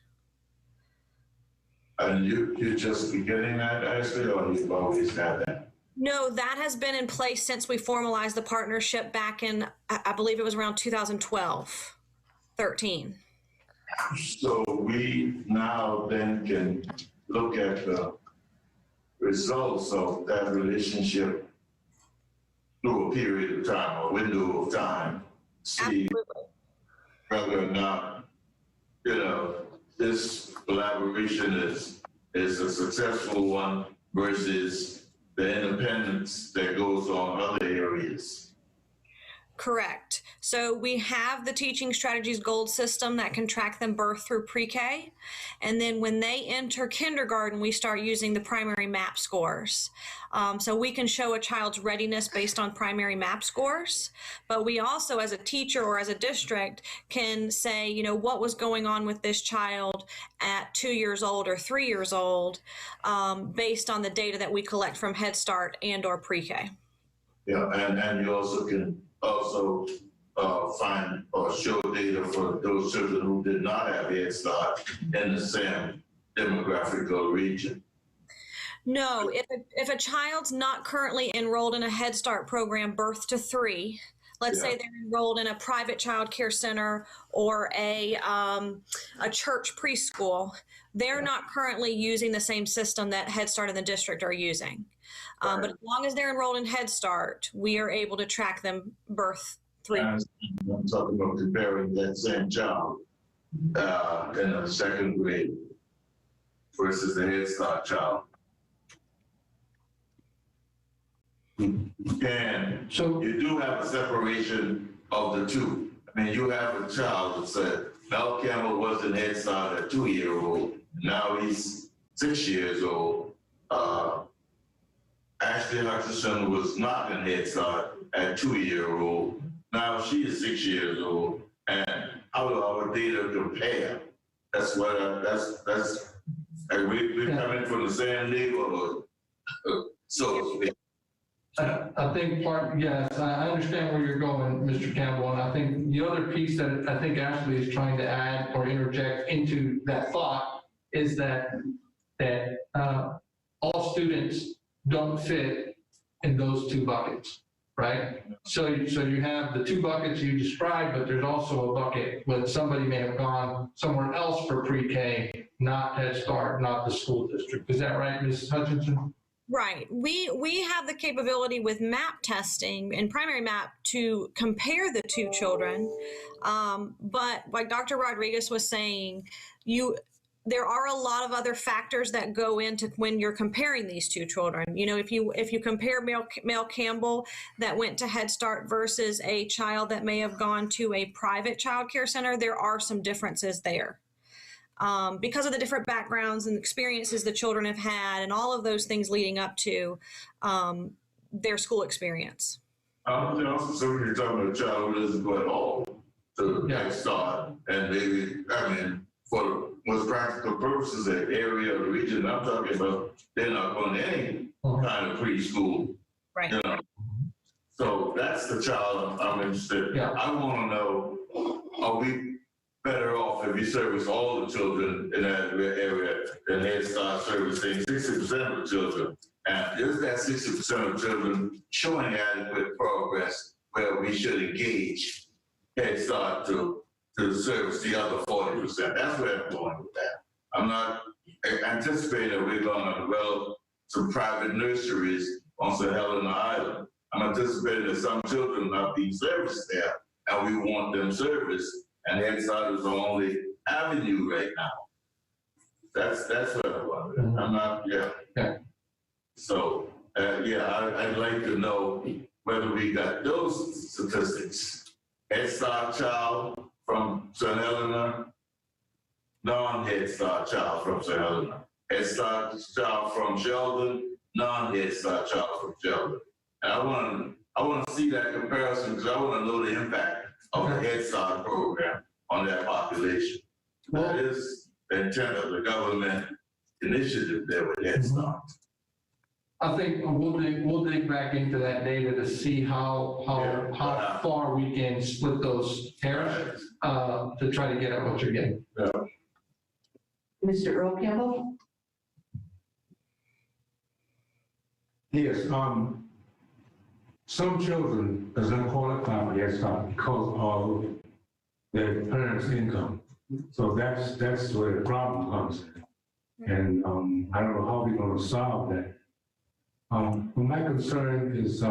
And you're just beginning that, Ashley, or you've always had that? No, that has been in place since we formalized the partnership back in, I believe it was around 2012, 13. So we now then can look at the results of that relationship through a period of time, a window of time, see whether or not, this collaboration is a successful one versus the independence that goes on other areas. Correct. So we have the Teaching Strategies Gold system that can track them birth through pre-K. And then when they enter kindergarten, we start using the primary MAP scores. So we can show a child's readiness based on primary MAP scores. But we also, as a teacher or as a district, can say, what was going on with this child at 2 years old or 3 years old based on the data that we collect from Head Start and or pre-K. Yeah, and you also can find or show data for those children who did not have Head Start in the same demographical region. No, if a child's not currently enrolled in a Head Start program birth to 3, let's say they're enrolled in a private child care center or a church preschool, they're not currently using the same system that Head Start and the district are using. But as long as they're enrolled in Head Start, we are able to track them birth through. I'm talking about comparing that same child in a 2nd grade versus the Head Start child. And so you do have a separation of the two. I mean, you have a child that said Mel Campbell was in Head Start at 2-year-old. Now he's 6 years old. Ashley Hutchinson was not in Head Start at 2-year-old. Now she is 6 years old. And how do our data compare? That's what we're coming from the same neighborhood, so to speak. I think yes, I understand where you're going, Mr. Campbell, and I think the other piece that I think Ashley is trying to add or interject into that thought is that all students don't fit in those two buckets, right? So you have the two buckets you described, but there's also a bucket where somebody may have gone somewhere else for pre-K, not Head Start, not the school district. Is that right, Mrs. Hutchinson? Right. We have the capability with map testing and primary map to compare the two children. But like Dr. Rodriguez was saying, there are a lot of other factors that go into when you're comparing these two children. You know, if you compare Mel Campbell that went to Head Start versus a child that may have gone to a private child care center, there are some differences there. Because of the different backgrounds and experiences the children have had and all of those things leading up to their school experience. Also, so you're talking about a child who doesn't go at all to Head Start, and maybe, I mean, for most practical purposes, the area or the region I'm talking about, they're not going to any kind of preschool. Right. You know? So that's the child I'm interested in. Yeah. I want to know, are we better off if we service all the children in that area than Head Start servicing 60% of the children? And is that 60% of children showing adequate progress where we should engage Head Start to service the other 40%? That's where I'm going with that. I'm not anticipating that we're going to develop some private nurseries on St. Helena Island. I'm anticipating that some children are being serviced there, and we want them serviced, and Head Start is the only avenue right now. That's what I'm wondering. I'm not, yeah. So, I'd like to know whether we got those statistics. Head Start child from St. Helena, non-Head Start child from St. Helena. Head Start child from Sheldon, non-Head Start child from Sheldon. And I want to see that comparison because I want to know the impact of the Head Start program on that population. That is the intent of the government initiative there with Head Start. I think we'll dig back into that data to see how far we can split those hairs to try to get at what you're getting. Yeah. Mr. Earl Campbell? Yes, some children does not qualify for Head Start because of their parents' income. So that's where the problem comes in. And I don't know how we're going to solve that. My concern is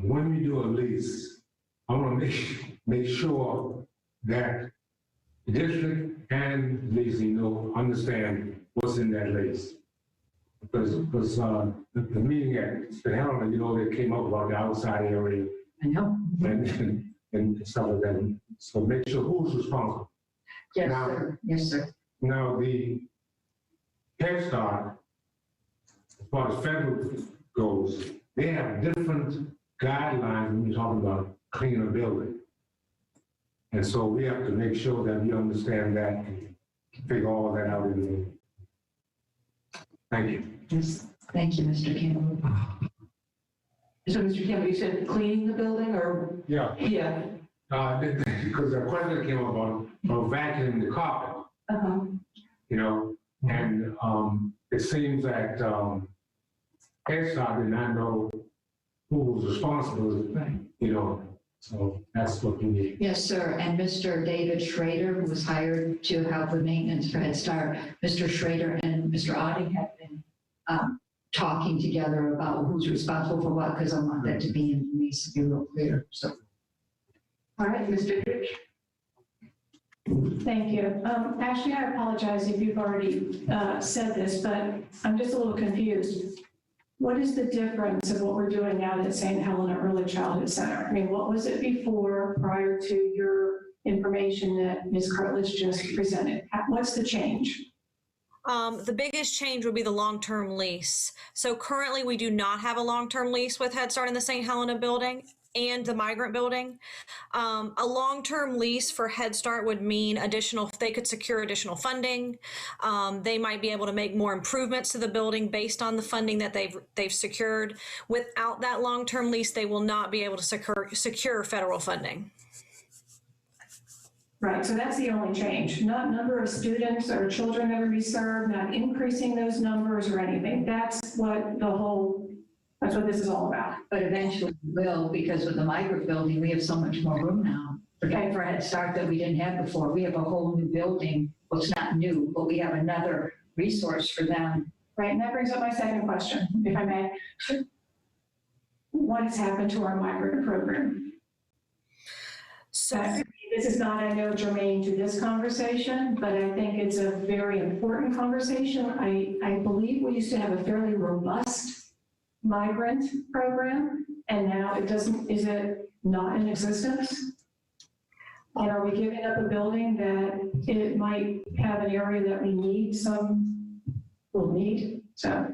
when we do a lease, I want to make sure that the district and leasing understand what's in that lease. Because the meeting at St. Helena, they came up about the outside area. I know. And stuff like that. So make sure who's responsible. Yes, sir. Yes, sir. Now, the Head Start, as far as federal goes, they have different guidelines when you're talking about cleaning a building. And so we have to make sure that we understand that and figure all that out in the. Thank you. Yes, thank you, Mr. Campbell. So, Mr. Campbell, you said cleaning the building or? Yeah. Yeah. Because the question came up on vacuuming the carpet. And it seems that Head Start did not know who was responsible, so that's what we need. Yes, sir. And Mr. David Schrader, who was hired to help with maintenance for Head Start, Mr. Schrader and Mr. Audi have been talking together about who's responsible for what, because I want that to be in the lease to be real clear. So, all right, Mr. Rich. Thank you. Actually, I apologize if you've already said this, but I'm just a little confused. What is the difference of what we're doing now at St. Helena Early Childhood Center? I mean, what was it before, prior to your information that Ms. Cartlidge just presented? What's the change? The biggest change would be the long-term lease. So currently we do not have a long-term lease with Head Start in the St. Helena building and the migrant building. A long-term lease for Head Start would mean they could secure additional funding. They might be able to make more improvements to the building based on the funding that they've secured. Without that long-term lease, they will not be able to secure federal funding. Right, so that's the only change, not number of students or children that are be served, not increasing those numbers or anything. That's what the whole That's what this is all about. But eventually we will, because with the migrant building, we have so much more room now. For Head Start that we didn't have before. We have a whole new building. Well, it's not new, but we have another resource for them. Right, and that brings up my second question, if I may. What has happened to our migrant program? So This is not, I know, germane to this conversation, but I think it's a very important conversation. I believe we used to have a fairly robust migrant program, and now it doesn't, is it not in existence? And are we giving up a building that it might have an area that we need will need, so.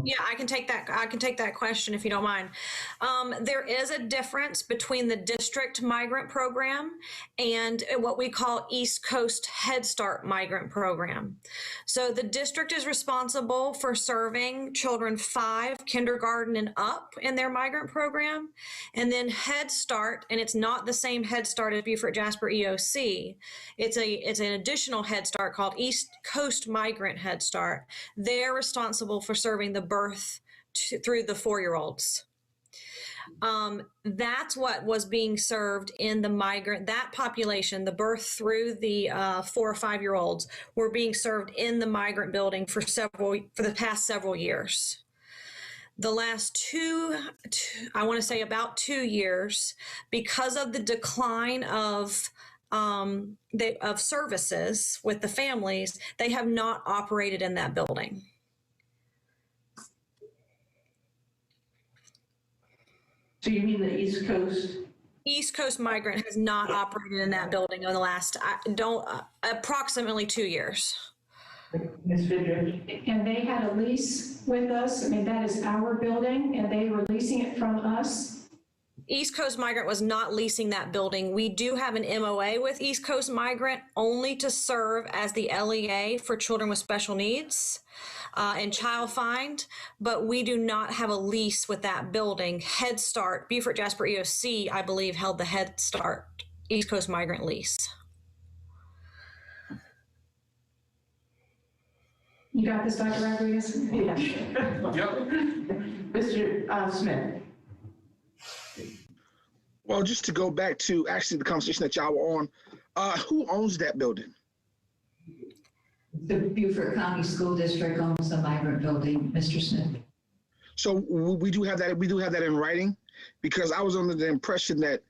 Yeah, I can take that question if you don't mind. There is a difference between the district migrant program and what we call East Coast Head Start migrant program. So the district is responsible for serving children 5 kindergarten and up in their migrant program. And then Head Start, and it's not the same Head Start as Beaufort Jasper EOC. It's an additional Head Start called East Coast Migrant Head Start. They're responsible for serving the birth through the 4-year-olds. That's what was being served in the migrant, that population, the birth through the 4 or 5-year-olds were being served in the migrant building for the past several years. The last I want to say about 2 years, because of the decline of services with the families, they have not operated in that building. So you mean the East Coast? East Coast Migrant has not operated in that building in the last, approximately 2 years. Ms. Vidrich? And they had a lease with us, I mean, that is our building, and they were leasing it from us? East Coast Migrant was not leasing that building. We do have an MOA with East Coast Migrant only to serve as the LEA for children with special needs and Child Find, but we do not have a lease with that building. Head Start, Beaufort Jasper EOC, I believe, held the Head Start East Coast Migrant lease. You got this, Dr. Rodriguez? Yeah. Mr. Smith? Well, just to go back to actually the conversation that y'all were on, who owns that building? The Beaufort County School District owns the migrant building, Mr. Smith. So we do have that. We do have that in writing, because I was under the impression that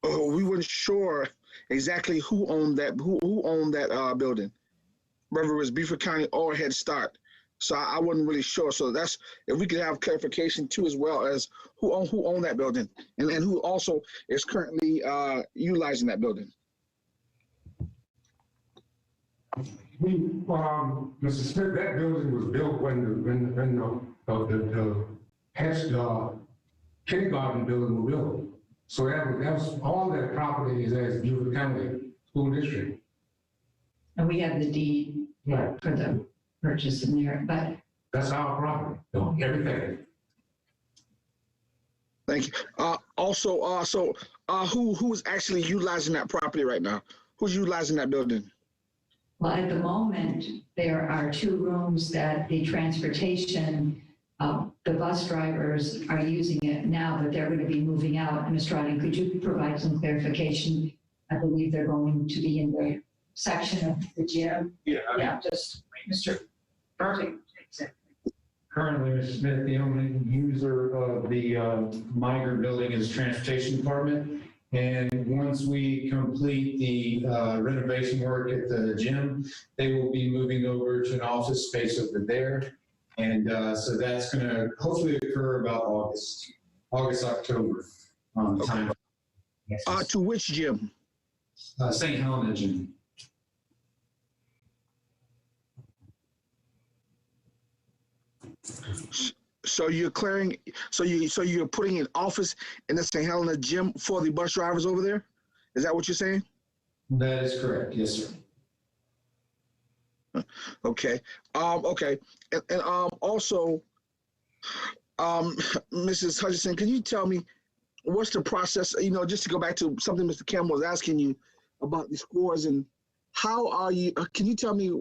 we weren't sure exactly who owned that. Who owned that building, whether it was Beaufort County or Head Start. So I wasn't really sure. So that's, if we could have clarification too, as well as who owned that building, and who also is currently utilizing that building. Mr. Smith, that building was built when the kindergarten building was built. So that was all that property is as Beaufort County School District. And we have the deed for the purchase in there, but. That's our property, everything. Thank you. Also, who is actually utilizing that property right now? Who's utilizing that building? Well, at the moment, there are 2 rooms that the transportation, the bus drivers are using it now, but they're going to be moving out. Mr. Rodden, could you provide some clarification? I believe they're going to be in the section of the gym. Yeah, just Mr. Burton. Currently, Mr. Smith, the only user of the migrant building is the transportation department. And once we complete the renovation work at the gym, they will be moving over to an office space over there. And so that's going to hopefully occur about August, October time. To which gym? St. Helena Gym. So you're clearing, so you're putting an office in the St. Helena gym for the bus drivers over there? Is that what you're saying? That is correct. Yes, sir. Okay. Okay. And also, Mrs. Hutchinson, can you tell me what's the process, just to go back to something Mr. Campbell was asking you about the scores, and how are you, can you tell me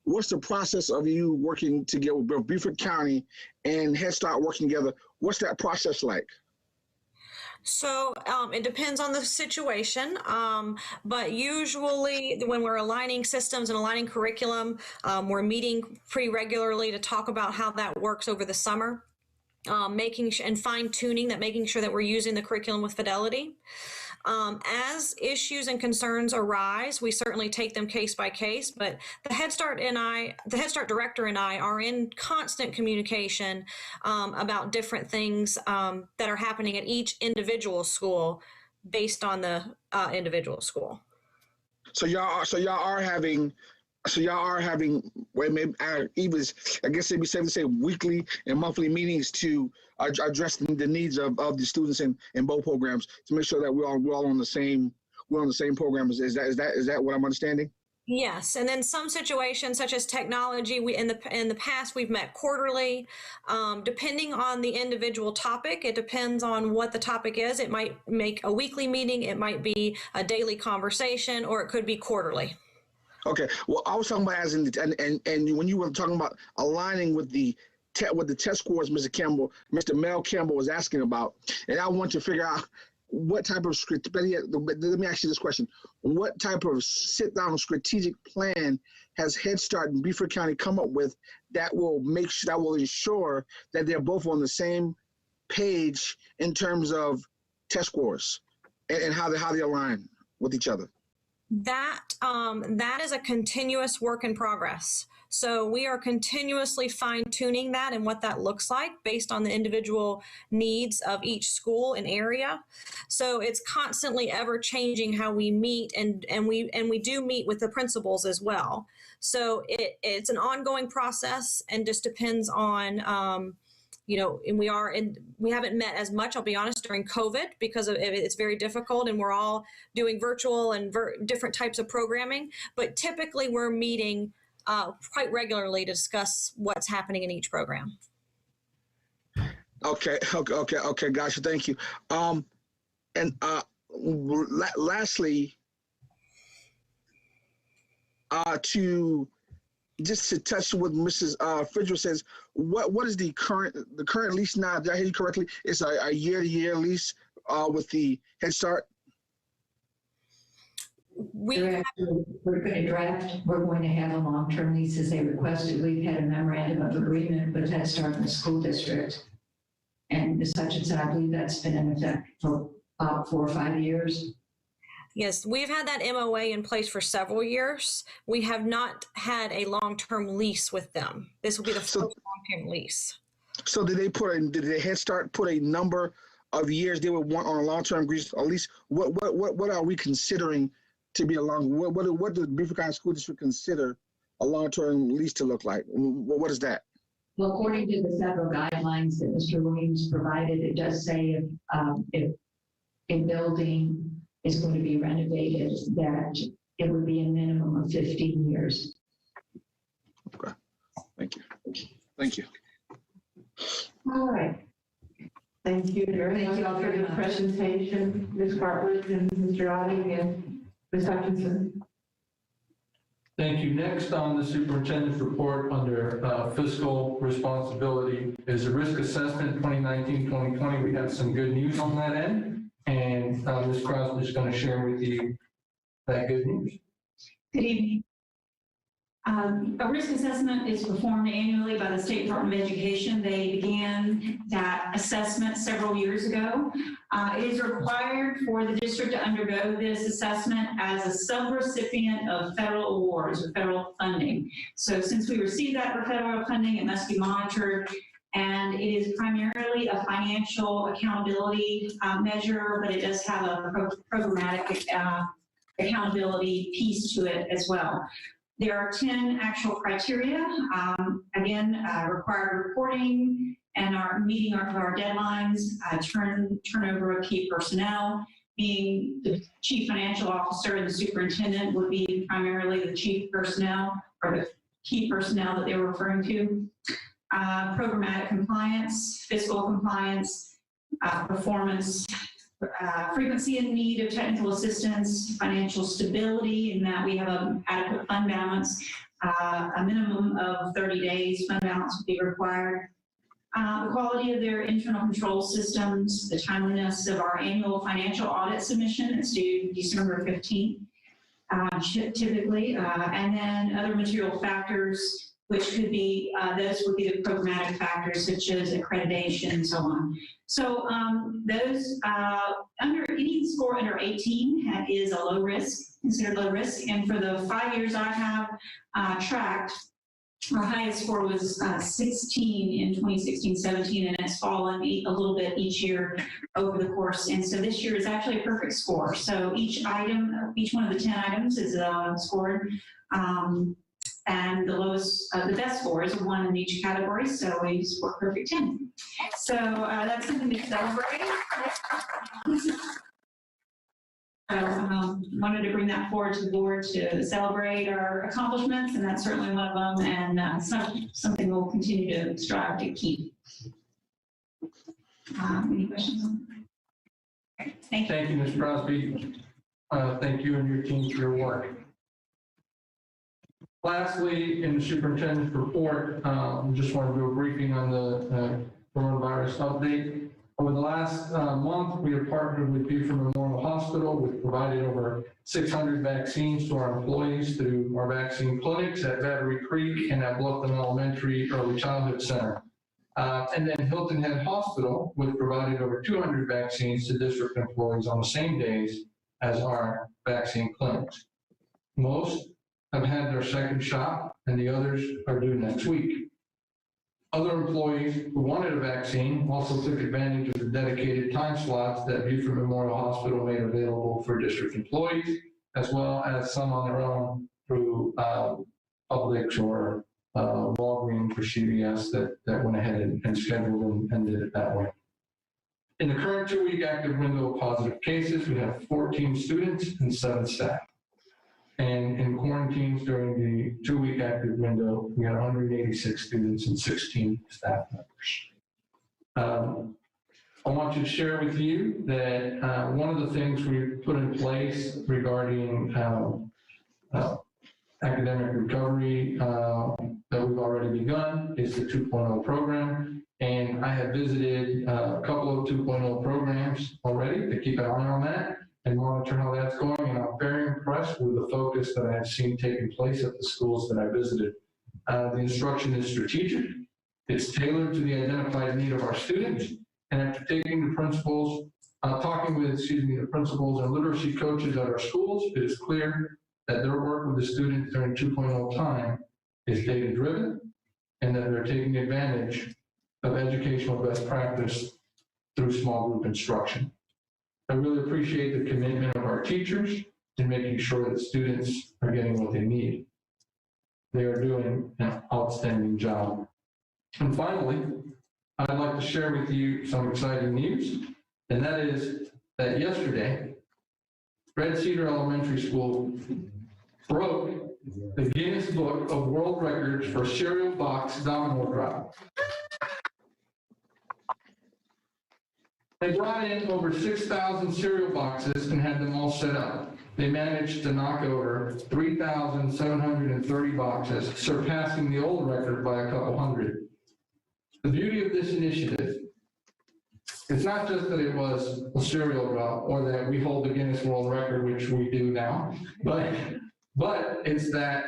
what's the process of you working together with Beaufort County and Head Start working together? What's that process like? So it depends on the situation, but usually when we're aligning systems and aligning curriculum, we're meeting pretty regularly to talk about how that works over the summer, and fine tuning that, making sure that we're using the curriculum with fidelity. As issues and concerns arise, we certainly take them case by case, but the Head Start director and I are in constant communication about different things that are happening at each individual school based on the individual school. So y'all are having, well, maybe even, I guess it'd be safe to say, weekly and monthly meetings to address the needs of the students in both programs, to make sure that we're all on the same program. Is that what I'm understanding? Yes, and then some situations such as technology, in the past we've met quarterly. Depending on the individual topic, it depends on what the topic is. It might make a weekly meeting, it might be a daily conversation, or it could be quarterly. Okay. Well, I was talking about and when you were talking about aligning with the test scores, Mr. Mel Campbell was asking about, and I want to figure out what type of let me ask you this question: what type of sit-down strategic plan has Head Start and Beaufort County come up with that will ensure that they're both on the same page in terms of test scores and how they align with each other? That is a continuous work in progress. So we are continuously fine-tuning that and what that looks like based on the individual needs of each school and area. So it's constantly ever changing how we meet, and we do meet with the principals as well. So it's an ongoing process and just depends on and we haven't met as much, I'll be honest, during COVID because it's very difficult, and we're all doing virtual and different types of programming. But typically we're meeting quite regularly to discuss what's happening in each program. Okay, gotcha, thank you. Lastly, to touch what Mrs. Fridger says, what is the current lease now? Did I hear you correctly? It's a year-to-year lease with the Head Start? We're going to have a long-term lease as they requested. We've had a memorandum of agreement with Head Start and the school district. And Ms. Hutchinson, I believe that's been in effect for about 4 or 5 years. Yes, we've had that MOA in place for several years. We have not had a long-term lease with them. This will be the first long-term lease. So did the Head Start put a number of years they would want on a long-term lease? At least what are we considering to be a long? What does Beaufort County School District consider a long-term lease to look like? What is that? Well, according to the federal guidelines that Mr. Williams provided, it does say if a building is going to be renovated, that it would be a minimum of 15 years. Okay, thank you. All right. Thank you very much for the presentation, Ms. Bartlett and Mr. Oddie and Ms. Hutchinson. Thank you. Next on the superintendent's report under fiscal responsibility is a risk assessment 2019-2020. We have some good news on that end. And Ms. Crosby is going to share with you that good news. Good evening. A risk assessment is performed annually by the State Department of Education. They began that assessment several years ago. It is required for the district to undergo this assessment as a subrecipient of federal awards or federal funding. So since we received that for federal funding, it must be monitored. And it is primarily a financial accountability measure, but it does have a programmatic accountability piece to it as well. There are 10 actual criteria. Again, required reporting and meeting our deadlines, turnover of key personnel, being the chief financial officer and the superintendent would be primarily the chief personnel or the key personnel that they were referring to. Programmatic compliance, fiscal compliance, performance, frequency and need of technical assistance, financial stability in that we have an adequate fund balance, A minimum of 30 days fund balance would be required. The quality of their internal control systems, the timeliness of our annual financial audit submission, it's due December 15th, typically, and then other material factors, which could be, those would be the programmatic factors such as accreditation and so on. So those, any score under 18 is a low risk, considered low risk, and for the 5 years I have tracked, our highest score was 16 in 2016-17, and it's fallen a little bit each year over the course. And so this year is actually a perfect score. So each item, each one of the 10 items is scored, and the lowest, the best score is a 1 in each category. So we scored perfect 10. So that's something to celebrate. So wanted to bring that forward to the board to celebrate our accomplishments, and that's certainly one of them, and something we'll continue to strive to keep. Any questions? Okay, thank you. Thank you, Ms. Crosby. Thank you and your team for your work. Lastly, in the superintendent's report, just want to do a briefing on the coronavirus update. Over the last month, we have partnered with Beaufort Memorial Hospital. We've provided over 600 vaccines to our employees through our vaccine clinics at Battery Creek and at Bluffton Elementary Early Childhood Center. And then Hilton Head Hospital, we've provided over 200 vaccines to district employees on the same days as our vaccine clinics. Most have had their second shot, and the others are due next week. Other employees who wanted a vaccine also took advantage of the dedicated time slots that Beaufort Memorial Hospital made available for district employees, as well as some on their own through Publix or Walgreens for CVS that went ahead and scheduled and did it that way. In the current 2-week active window of positive cases, we have 14 students and 7 staff. And in quarantines during the 2-week active window, we had 186 students and 16 staff members. I want to share with you that one of the things we put in place regarding academic recovery that we've already begun is the 2.0 program. And I have visited a couple of 2.0 programs already to keep an eye on that and monitor how that's going, and I'm very impressed with the focus that I've seen taking place at the schools that I visited. The instruction is strategic, it's tailored to the identified need of our students, and after taking the principals, talking with, the principals and literacy coaches at our schools, it is clear that their work with the students during 2.0 time is data-driven, and that they're taking advantage of educational best practice through small group instruction. I really appreciate the commitment of our teachers in making sure that students are getting what they need. They are doing an outstanding job. And finally, I'd like to share with you some exciting news, and that is that yesterday, Red Cedar Elementary School broke the Guinness Book of World Records for cereal box domino drop. They brought in over 6,000 cereal boxes and had them all set up. They managed to knock over 3,730 boxes, surpassing the old record by a couple hundred. The beauty of this initiative, it's not just that it was a cereal drop or that we hold the Guinness World Record, which we do now, but it's that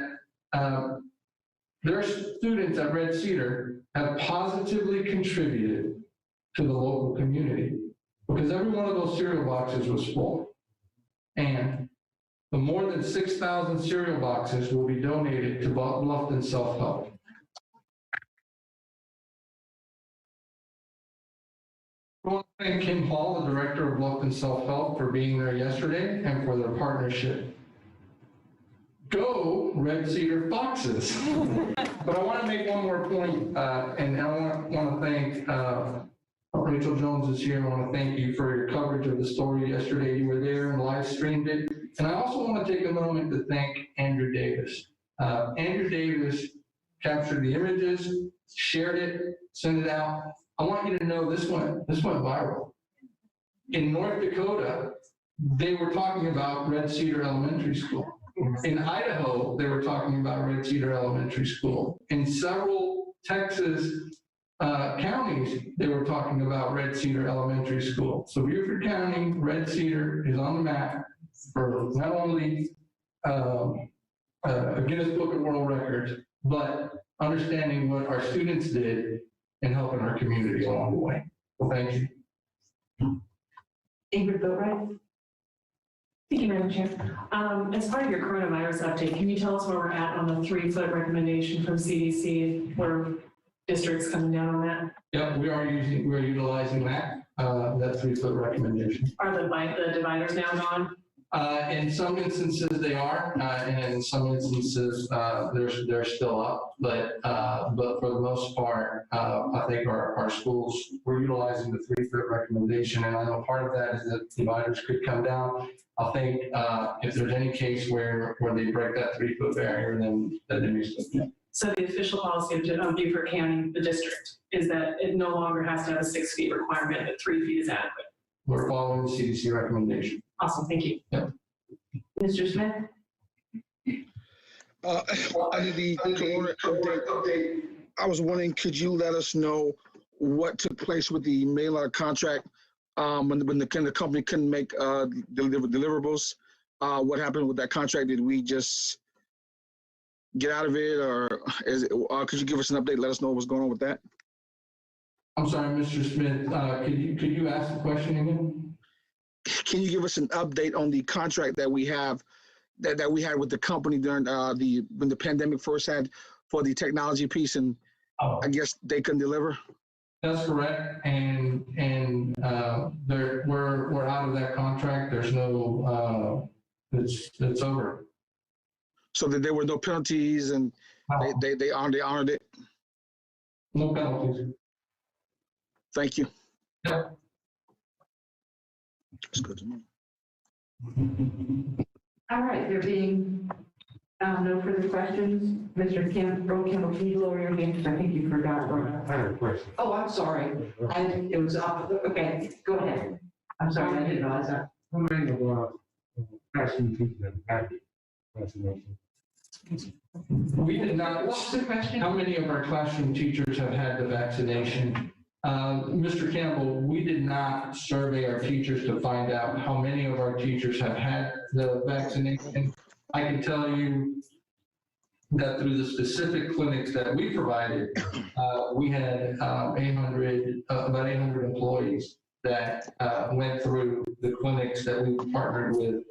their students at Red Cedar have positively contributed to the local community, because every one of those cereal boxes was full. And the more than 6,000 cereal boxes will be donated to Bluffton Self-Help. I want to thank Kim Hall, the director of Bluffton Self-Help, for being there yesterday and for their partnership. Go Red Cedar Foxes! But I want to make one more point, and I want to thank Rachel Jones is here. I want to thank you for your coverage of the story yesterday. You were there and live streamed it. And I also want to take a moment to thank Andrew Davis. Andrew Davis captured the images, shared it, sent it out. I want you to know this went viral. In North Dakota, they were talking about Red Cedar Elementary School. In Idaho, they were talking about Red Cedar Elementary School. In several Texas counties, they were talking about Red Cedar Elementary School. So Beaufort County, Red Cedar is on the map for not only a Guinness Book of World Records, but understanding what our students did and helping our community along the way. Well, thank you. Ingrid Boatright. Thank you, Madam Chair. As part of your coronavirus update, can you tell us where we're at on the 3-foot recommendation from CDC, where districts coming down on that? Yep, we're utilizing that 3-foot recommendation. Are the dividers now gone? In some instances they are, and in some instances they're still up. But for the most part, I think our schools were utilizing the 3-foot recommendation, and I know part of that is that dividers could come down. I think if there's any case where they break that 3-foot barrier, then they may still be. So the official policy of Beaufort County, the district, is that it no longer has to have a 6 feet requirement, but 3 feet is adequate. We're following the CDC recommendation. Awesome, thank you. Yep. Mr. Smith? Under the corona update, I was wondering, could you let us know what took place with the mail-out contract when the company couldn't make deliverables? What happened with that contract? Did we just get out of it, or could you give us an update? Let us know what's going on with that. I'm sorry, Mr. Smith. Could you ask the question again? Can you give us an update on the contract that we have that we had with the company during when the pandemic first had for the technology piece, and I guess they couldn't deliver? That's correct, and we're out of that contract. There's no it's over. So that there were no penalties, and they honored it. No penalties. Thank you. Yep. That's good to know. All right, there being no further questions, Mr. Campbell, can you lower your hand? I think you forgot. I have a question. Oh, I'm sorry. It was off. Okay, go ahead. I'm sorry, I didn't realize that. How many of classroom teachers have had vaccination? We did not. What was the question? How many of our classroom teachers have had the vaccination? Mr. Campbell, we did not survey our teachers to find out how many of our teachers have had the vaccination. I can tell you that through the specific clinics that we provided, we had about 800 employees that went through the clinics that we partnered with.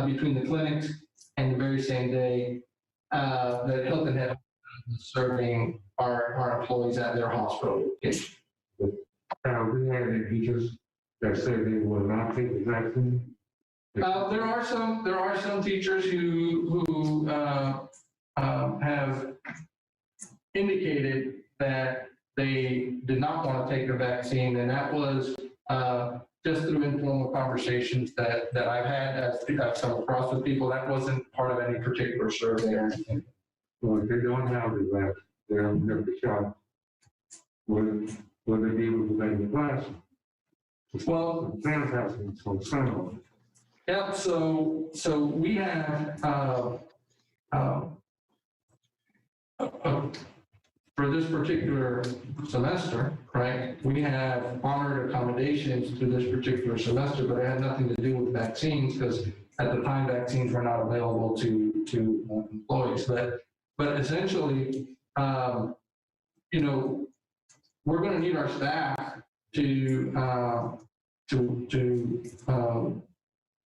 Between the clinics and the very same day, that Health and Health was serving our employees at their hospital location. We had any teachers that said they will not take the vaccine? There are some teachers who have indicated that they did not want to take the vaccine, and that was just through informal conversations that I've had as I've come across with people. That wasn't part of any particular survey or anything. Well, if they don't have the vaccine, they don't have the shot. Will they be able to go back in class? Well, fantastic. So, yep. So we have for this particular semester, right? We have honored accommodations to this particular semester, but it had nothing to do with vaccines because at the time vaccines were not available to employees. But essentially, we're going to need our staff to do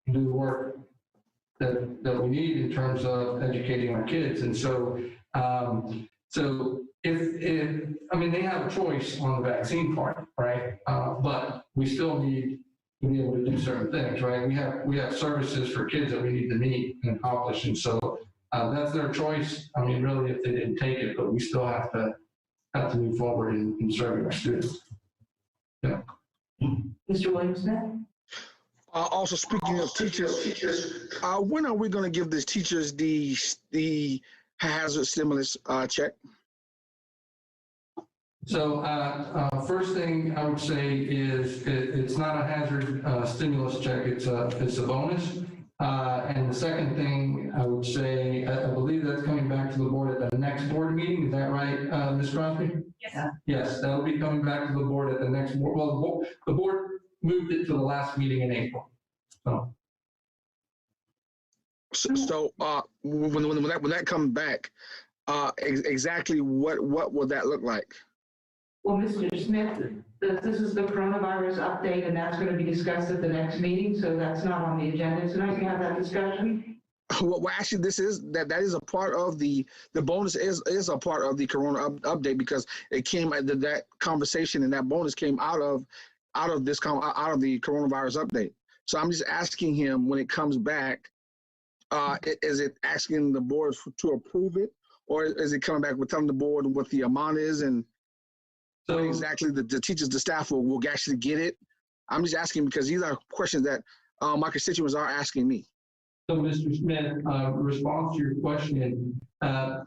the work that we need in terms of educating our kids. And so, if they have a choice on the vaccine part, right? But we still need to be able to do certain things, right? We have services for kids that we need to meet and accomplish. And so that's their choice. Really, if they didn't take it, but we still have to move forward in serving our students. Yeah. Mr. Williams-Smith? Also, speaking of teachers, when are we going to give the teachers the hazard stimulus check? So first thing I would say is it's not a hazard stimulus check, it's a bonus. And the second thing I would say, I believe that's coming back to the board at the next board meeting. Is that right, Ms. Crosby? Yes. Yes, that'll be coming back to the board at the next board. Well, the board moved it to the last meeting in April. So when that comes back, exactly what will that look like? Well, Mr. Smith, this is the coronavirus update, and that's going to be discussed at the next meeting, so that's not on the agenda tonight. You have that discussion? Well, actually, that is a part of the bonus is a part of the corona update, because it came that conversation and that bonus came out of the coronavirus update. So I'm just asking him, when it comes back, is it asking the board to approve it, or is it coming back with telling the board what the amount is and when exactly the teachers, the staff will actually get it? I'm just asking because these are questions that my constituents are asking me. So, Mr. Smith, response to your question, the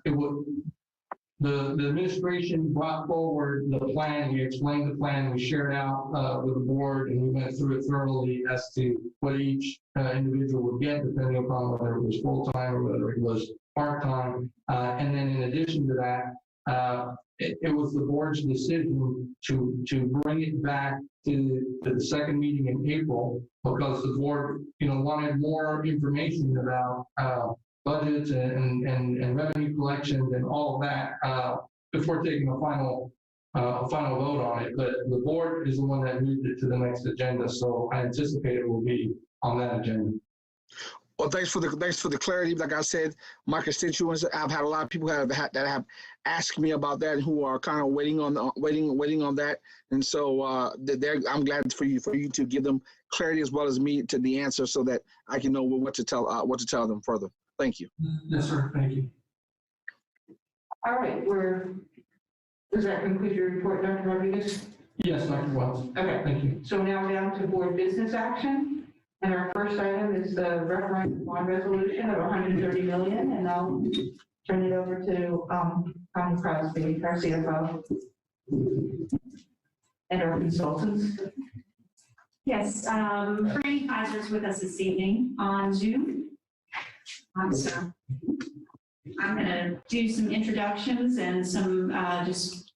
administration brought forward the plan. We explained the plan. We shared out with the board, and we went through it thoroughly as to what each individual would get, depending upon whether it was full-time or whether it was part-time. And then in addition to that, it was the board's decision to bring it back to the second meeting in April, because the board, wanted more information about budgets and revenue collections and all of that before taking a final vote on it. But the board is the one that moved it to the next agenda, so I anticipate it will be on that agenda. Well, thanks for the clarity. Like I said, my constituents, I've had a lot of people that have asked me about that, who are kind of waiting on that, and so I'm glad for you to give them clarity as well as me to the answer, so that I can know what to tell them further. Thank you. Yes, sir. Thank you. All right, does that conclude your report, Dr. Rodriguez? Yes, Dr. Wells. Okay. Thank you. So now we're down to board business action. And our first item is the referendum bond resolution of $130 million, and I'll turn it over to Connie Crosby, our CFO, and our consultants. Yes, Franny Kaiser's with us this evening on Zoom. So I'm going to do some introductions and some just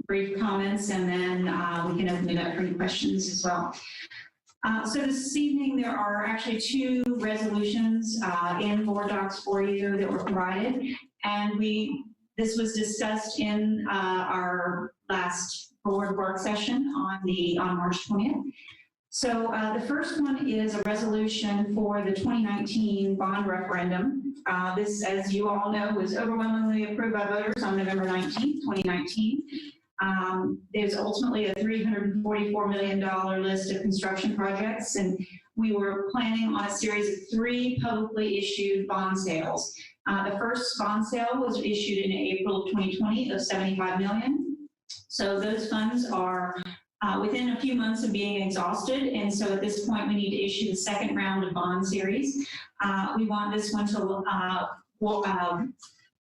brief comments, and then we can open it up for any questions as well. So this evening, there are actually two resolutions in board docs for you that were provided, and this was discussed in our last board work session on March 20th. So the first one is a resolution for the 2019 bond referendum. This, as you all know, was overwhelmingly approved by voters on November 19th, 2019. There's ultimately a $344 million list of construction projects, and we were planning on a series of 3 publicly issued bond sales. The first bond sale was issued in April of 2020 of $75 million. So those funds are within a few months of being exhausted, and so at this point we need to issue the second round of bond series. We want this one to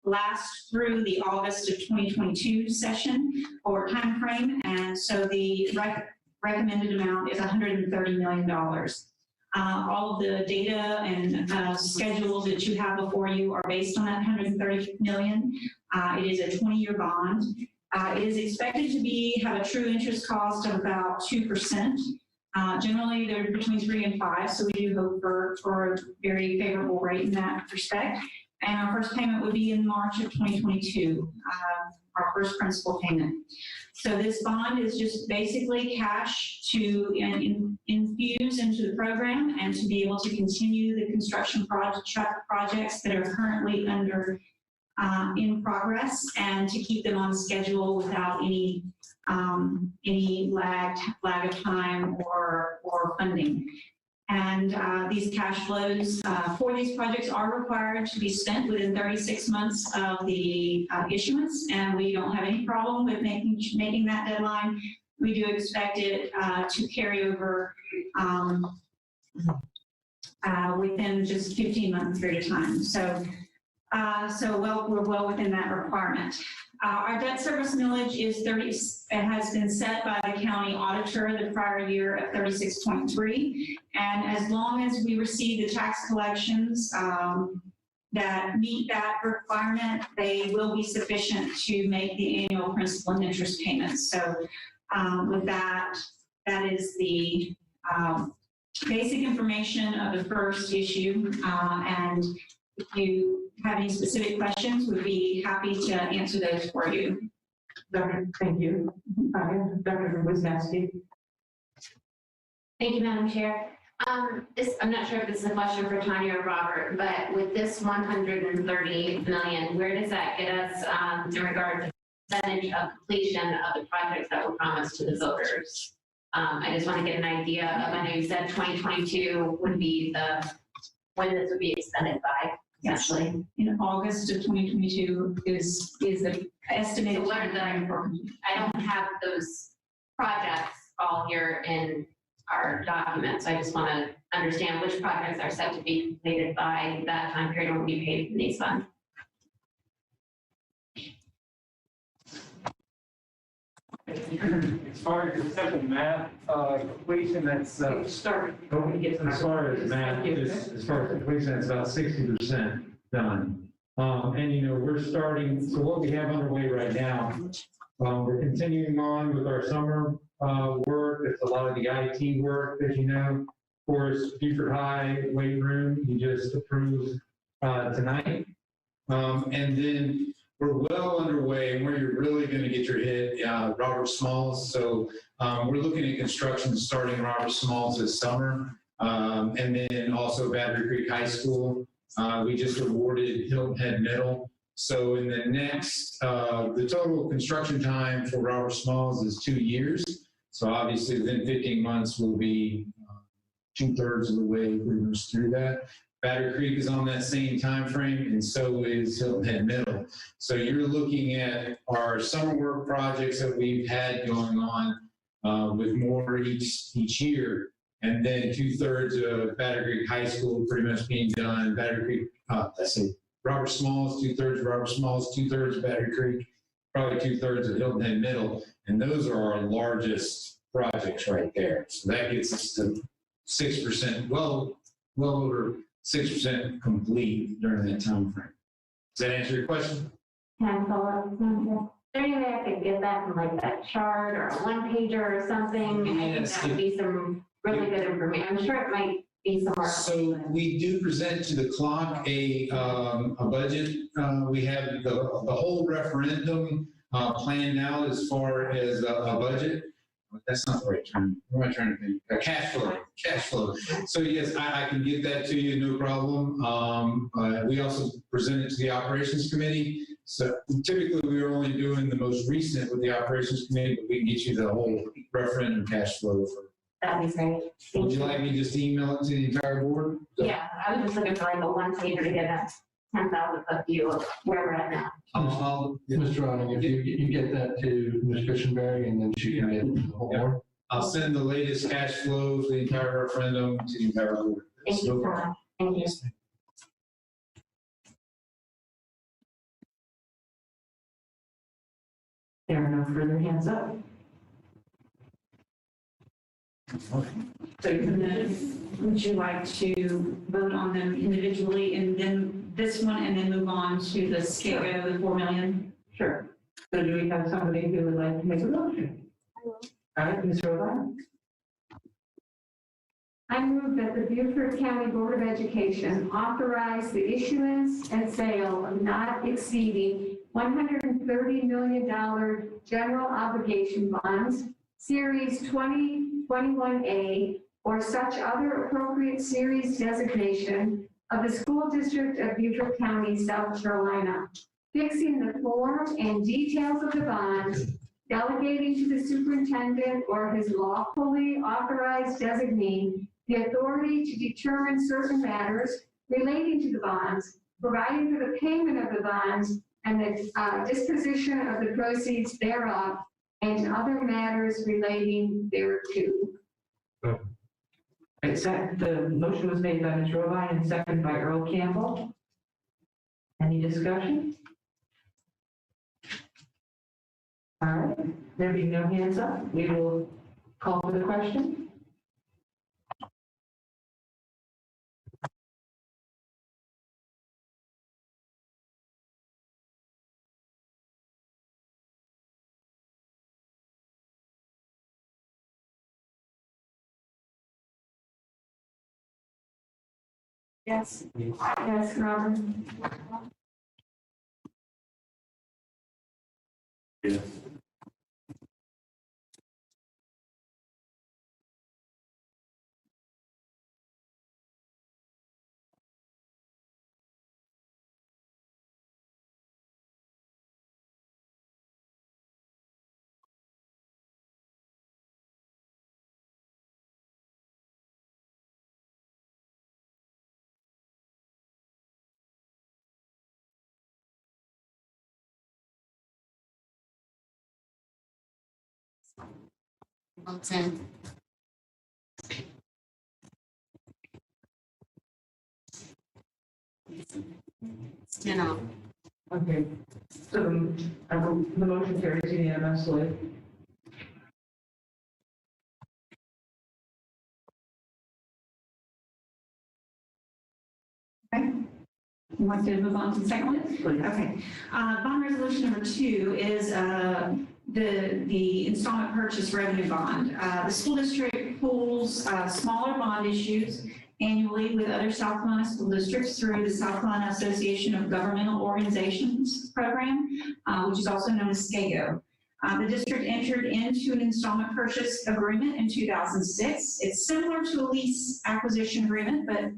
last through the August of 2022 session or time frame, and so the recommended amount is $130 million. All of the data and schedules that you have before you are based on that $130 million. It is a 20-year bond. It is expected to have a true interest cost of about 2%. Generally, they're between 3 and 5, so we do hope for a very favorable rate in that respect. And our first payment would be in March of 2022, our first principal payment. So this bond is just basically cash to infuse into the program and to be able to continue the construction projects that are currently in progress, and to keep them on schedule without any lag of time or funding. And these cash flows for these projects are required to be spent within 36 months of the issuance, and we don't have any problem with making that deadline. We do expect it to carry over within just 15-month period of time. So we're well within that requirement. Our debt service millage has been set by the county auditor the prior year at 36.3. And as long as we receive the tax collections that meet that requirement, they will be sufficient to make the annual principal and interest payments. So with that, that is the basic information of the first issue. And if you have any specific questions, we'd be happy to answer those for you. Dr. Thank you. Dr. Wisniewski. Thank you, Madam Chair. I'm not sure if this is a question for Tanya or Robert, but with this 130 million, where does that get us in regard to percentage of completion of the projects that were promised to the voters? I just want to get an idea of, I know you said 2022 would be when this would be expended by, essentially. In August of 2022 is the estimated. So what are I don't have those projects all here in our documents. I just want to understand which projects are set to be completed by that time period and will be paid from these funds. As far as the simple math completion, that's as far as math, as far as completion, that's about 60% done. And you know, we're starting. So what we have underway right now, we're continuing on with our summer work. It's a lot of the IT work, as you know. Of course, Beaufort High weight room you just approved tonight, and then we're well underway, and where you're really going to get your hit, Robert Smalls. So we're looking at construction starting Robert Smalls this summer, and then also Battery Creek High School. We just awarded Hilton Head Middle. So in the next, the total construction time for Robert Smalls is 2 years. So obviously within 15 months, we'll be 2/3 of the way pretty much through that. Battery Creek is on that same time frame, and so is Hilton Head Middle. So you're looking at our summer work projects that we've had going on with more each year, and then 2/3 of Battery Creek High School pretty much being done. Battery Creek, Robert Smalls, 2/3 Robert Smalls, 2/3 Battery Creek, probably 2/3 of Hilton Head Middle, and those are our largest projects right there. So that gets us to 6%, well over 6% complete during that time frame. Does that answer your question? Can I follow up? Is there any way I could get that from like that chart or a one-pager or something? I think that would be some really good information. I'm sure it might be somewhere else. So we do present to the clock a budget. We have the whole referendum planned out as far as a budget. That's not the right term. What am I trying to think? Cash flow. So yes, I can get that to you, no problem. We also present it to the operations committee. So typically we are only doing the most recent with the operations committee, but we can get you the whole referendum cash flow. That'd be great. Would you like me to just email it to the entire board? Yeah, I was just looking for like a one-pager to get a 10,000-foot view of where we're at now. Mr. Ronning, if you get that to Ms. Christenberry, and then she can get it to the whole board. I'll send the latest cash flow for the entire referendum to the entire board. Thank you so much. Thank you. There are no further hands up. So then, would you like to vote on them individually and then this one and then move on to the SCAGO, the 4 million? Sure. So do we have somebody who would like to make a motion? All right, Ms. Rovine. I move that the Beaufort County Board of Education authorize the issuance and sale of not exceeding $130 million general obligation bonds, Series 2021A, or such other appropriate series designation of the School District of Beaufort County, South Carolina, fixing the form and details of the bonds, delegating to the superintendent or his lawfully authorized designee the authority to determine certain matters relating to the bonds, providing for the payment of the bonds and the disposition of the proceeds thereof, and other matters relating thereto. The motion was made by Ms. Rovine and seconded by Earl Campbell. Any discussion? All right, there being no hands up, we will call for the question. Yes. Yes, Robin. Yes. Mountain. It's 10-0. Okay, so the motion carries unanimously. Okay. You want to move on to the second one? Please. Okay. Bond resolution number 2 is the installment purchase revenue bond. The school district pools smaller bond issues annually with other South Carolina school districts through the South Carolina Association of Governmental Organizations program, which is also known as SCAGO. The district entered into an installment purchase agreement in 2006. It's similar to a lease acquisition agreement, but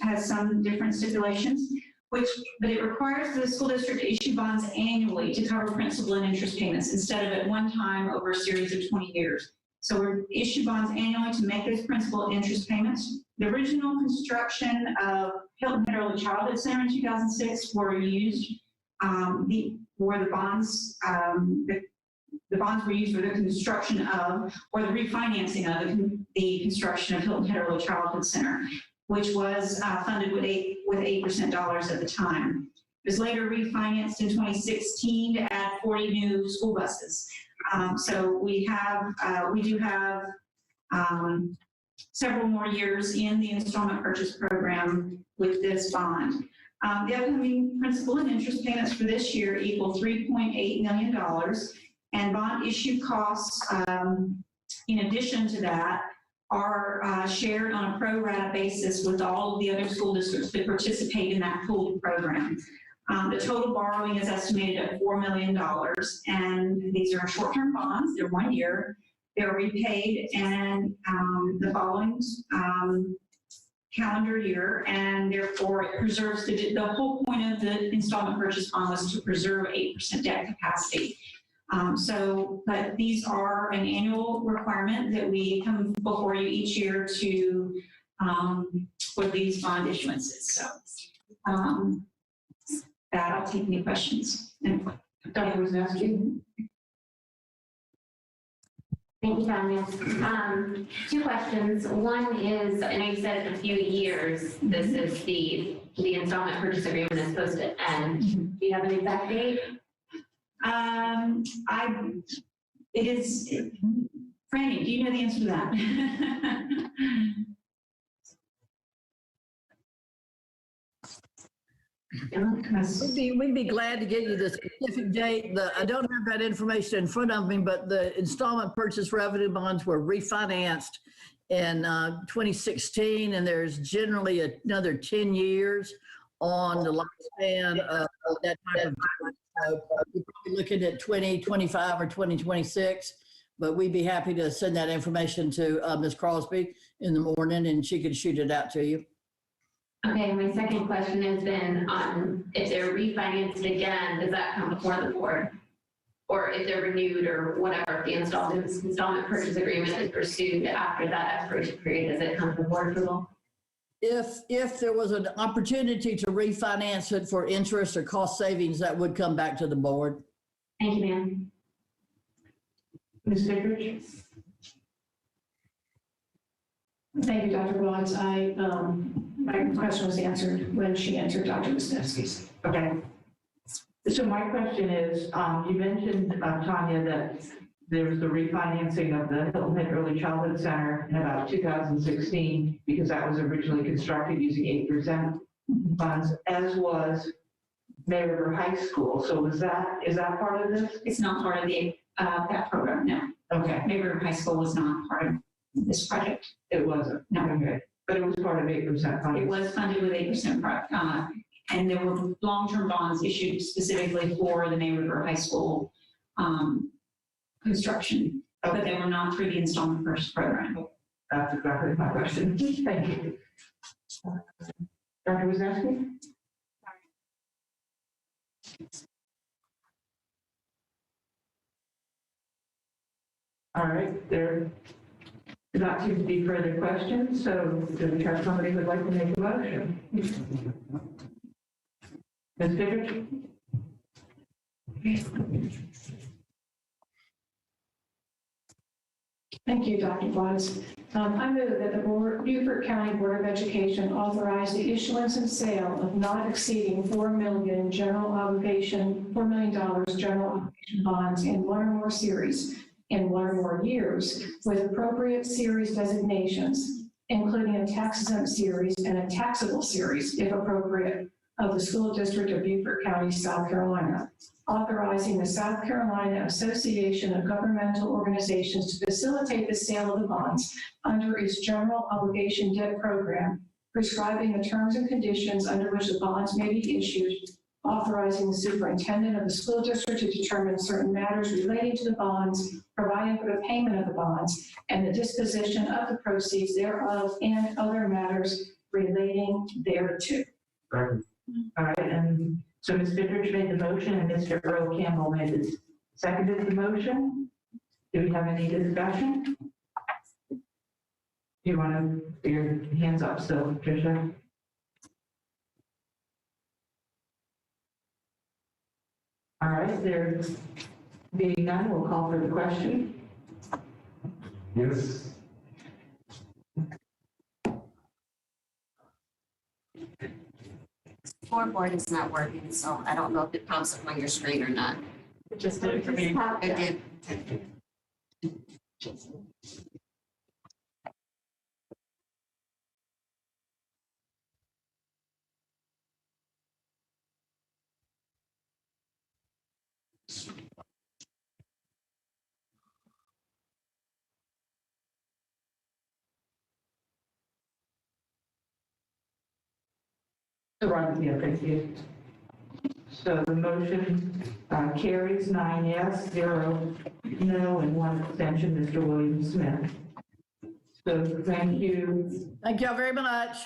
has some different stipulations, but it requires the school district to issue bonds annually to cover principal and interest payments instead of at one time over a series of 20 years. So we're issue bonds annually to make those principal and interest payments. The original construction of Hilton Head Early Childhood Center in 2006 were used for the bonds. The bonds were used for the construction of, or the refinancing of the construction of Hilton Head Early Childhood Center, which was funded with 8% dollars at the time. It was later refinanced in 2016 to add 40 new school buses. So we do have several more years in the installment purchase program with this bond. The upcoming principal and interest payments for this year equal $3.8 million, and bond issue costs, in addition to that, are shared on a pro rata basis with all of the other school districts that participate in that pooled program. The total borrowing is estimated at $4 million, and these are short-term bonds. They're 1 year. They're repaid and the following calendar year, and therefore it preserves the whole point of the installment purchase bond was to preserve 8% debt capacity. But these are an annual requirement that we come before you each year to for these bond issuances. So that I'll take any questions. Dr. Wisniewski? Thank you, Tanya. 2 questions. One is, I know you said in a few years, this is the installment purchase agreement is supposed to end. Do you have an exact date? It is, Franny, do you know the answer to that? We'd be glad to get you the specific date. I don't have that information in front of me, but the installment purchase revenue bonds were refinanced in 2016, and there's generally another 10 years on the lifespan of that type of bond. So we're probably looking at 2025 or 2026, but we'd be happy to send that information to Ms. Crosby in the morning, and she can shoot it out to you. Okay, my second question is then on if they're refinanced again, does that come before the board? Or if they're renewed or whatever, if the installment purchase agreement is pursued after that expiration period, does it come to board approval? If there was an opportunity to refinance it for interest or cost savings, that would come back to the board. Thank you, ma'am. Ms. Vickers? Thank you, Dr. Watts. My question was answered when she answered Dr. Wisniewski's. Okay. So my question is, you mentioned, Tanya, that there was the refinancing of the Hilton Head Early Childhood Center in about 2016, because that was originally constructed using 8% funds, as was May River High School. So is that part of this? It's not part of that program, no. Okay. May River High School was not part of this project. It wasn't? No. Okay. But it was part of 8% funding. It was funded with 8%, and there were long-term bonds issued specifically for the May River High School construction, but they were not through the installment purchase program. That's exactly my question. Thank you. Dr. Wisniewski? All right, there do not seem to be further questions, so do we have somebody who would like to make a motion? Ms. Vickers? Thank you, Dr. Wise. I move that the Beaufort County Board of Education authorize the issuance and sale of not exceeding $4 million general obligation bonds in one or more series in one or more years with appropriate series designations, including a tax-exempt series and a taxable series, if appropriate, of the School District of Beaufort County, South Carolina, authorizing the South Carolina Association of Governmental Organizations to facilitate the sale of the bonds under its general obligation debt program, prescribing the terms and conditions under which the bonds may be issued, authorizing the superintendent of the school district to determine certain matters relating to the bonds, providing for the payment of the bonds, and the disposition of the proceeds thereof and other matters relating thereto. All right, and so Ms. Vickers made the motion and Mr. Earl Campbell seconded the motion. Do we have any discussion? Do you want to put your hands up still, Tricia? All right, there being none, we'll call for the question. Yes. Scoreboard is not working, so I don't know if it pops up on your screen or not. It just did it for me. It did. Yeah, thank you. So the motion carries 9 yes, 0 no, and 1 abstention, Mr. William Smith. So thank you. Thank y'all very much.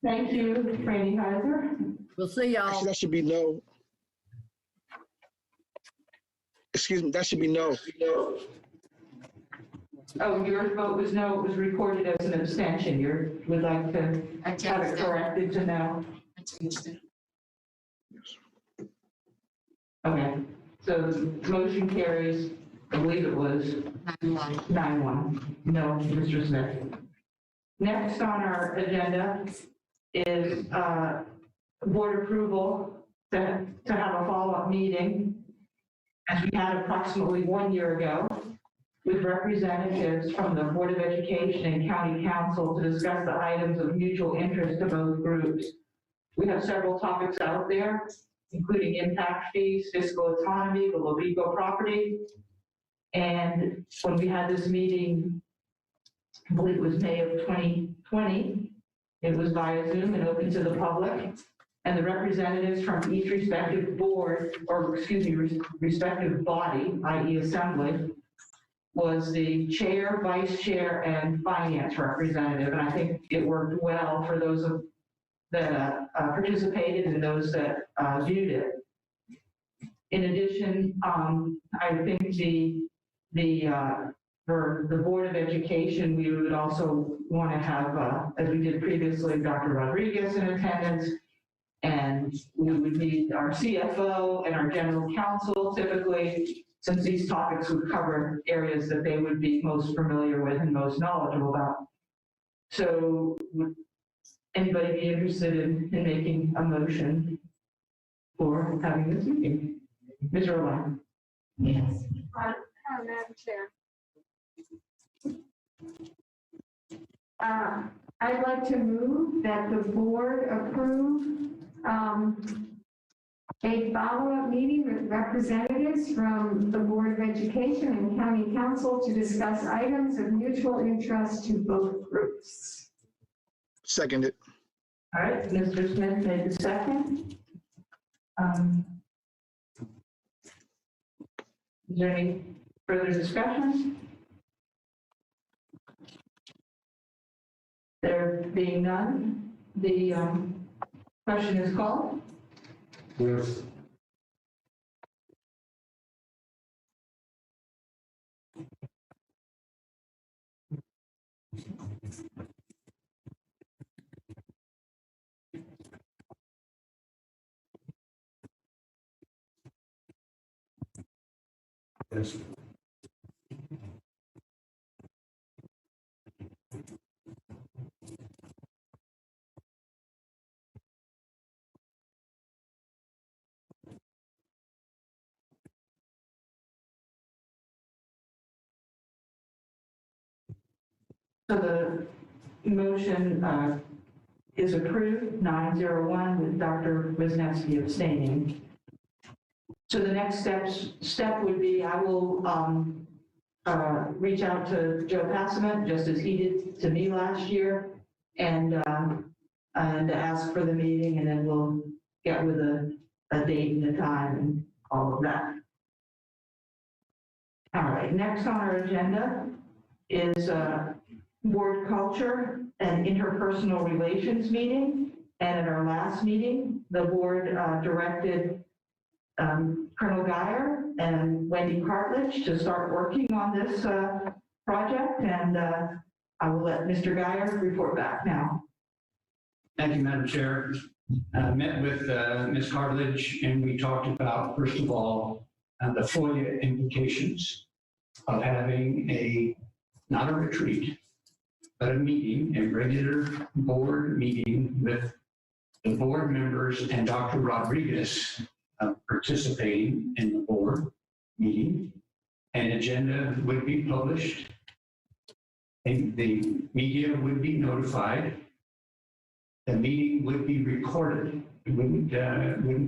Thank you, Franny Heiser. We'll see y'all. Actually, that should be no. Excuse me, that should be no. Oh, your vote was no, it was recorded as an abstention. You would like to have it corrected to no? Okay, so the motion carries, I believe it was 9-1. No, Mr. Smith. Next on our agenda is board approval to have a follow-up meeting, as we had approximately 1 year ago, with representatives from the Board of Education and County Council to discuss the items of mutual interest to both groups. We have several topics out there, including impact fees, fiscal autonomy, the Lovico property. And when we had this meeting, I believe it was May of 2020, it was via Zoom and open to the public. And the representatives from each respective board, or excuse me, respective body, i.e. assembly, was the chair, vice chair, and finance representative. And I think it worked well for those that participated and those that viewed it. In addition, I think for the Board of Education, we would also want to have, as we did previously, Dr. Rodriguez in attendance, and we would need our CFO and our general counsel typically, since these topics would cover areas that they would be most familiar with and most knowledgeable about. So would anybody be interested in making a motion for having this meeting? Ms. Irvine? Yes. Madam Chair. I'd like to move that the board approve a follow-up meeting with representatives from the Board of Education and County Council to discuss items of mutual interest to both groups. Seconded. All right, Mr. Smith made the second. Is there any further discussion? There being none, the question is called. Yes. Yes. So the motion is approved, 901, with Dr. Wisniewski abstaining. So the next step would be I will reach out to Joe Passman, just as he did to me last year, and ask for the meeting, and then we'll get with a date and a time and all of that. All right, next on our agenda is board culture and interpersonal relations meeting. And at our last meeting, the board directed Colonel Geyer and Wendy Cartledge to start working on this project, and I will let Mr. Geyer report back now. Thank you, Madam Chair. I met with Ms. Cartledge, and we talked about, first of all, the FOIA implications of having not a retreat, but a meeting, a regular board meeting with the board members and Dr. Rodriguez participating in the board meeting. An agenda would be published, and the media would be notified. The meeting would be recorded. It wouldn't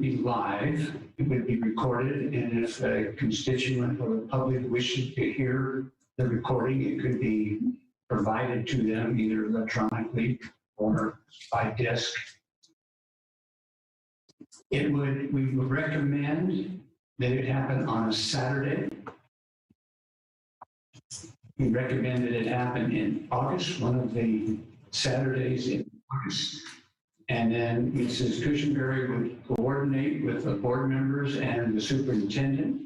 be live. It would be recorded, and if a constituent or the public wishes to hear the recording, it could be provided to them either electronically or by disc. We would recommend that it happen on a Saturday. We recommend that it happen in August, one of the Saturdays in August. And then Mrs. Cushenberry would coordinate with the board members and the superintendent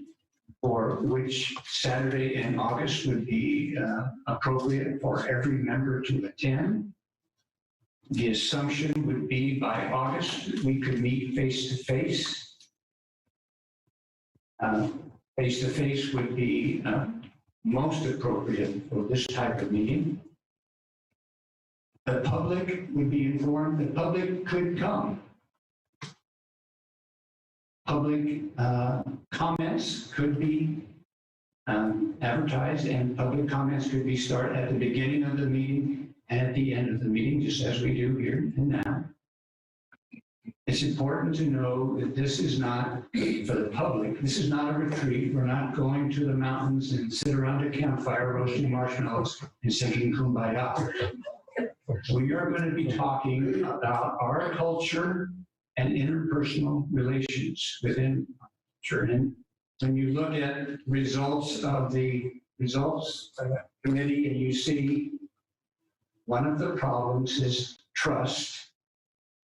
for which Saturday in August would be appropriate for every member to attend. The assumption would be by August, we could meet face-to-face. Face-to-face would be most appropriate for this type of meeting. The public would be informed. The public could come. Public comments could be advertised, and public comments could be started at the beginning of the meeting and at the end of the meeting, just as we do here and now. It's important to know that this is not for the public. This is not a retreat. We're not going to the mountains and sit around a campfire roasting marshmallows and singing Kumbaya. We are going to be talking about our culture and interpersonal relations within church. And when you look at results of the results committee, and you see one of the problems is trust,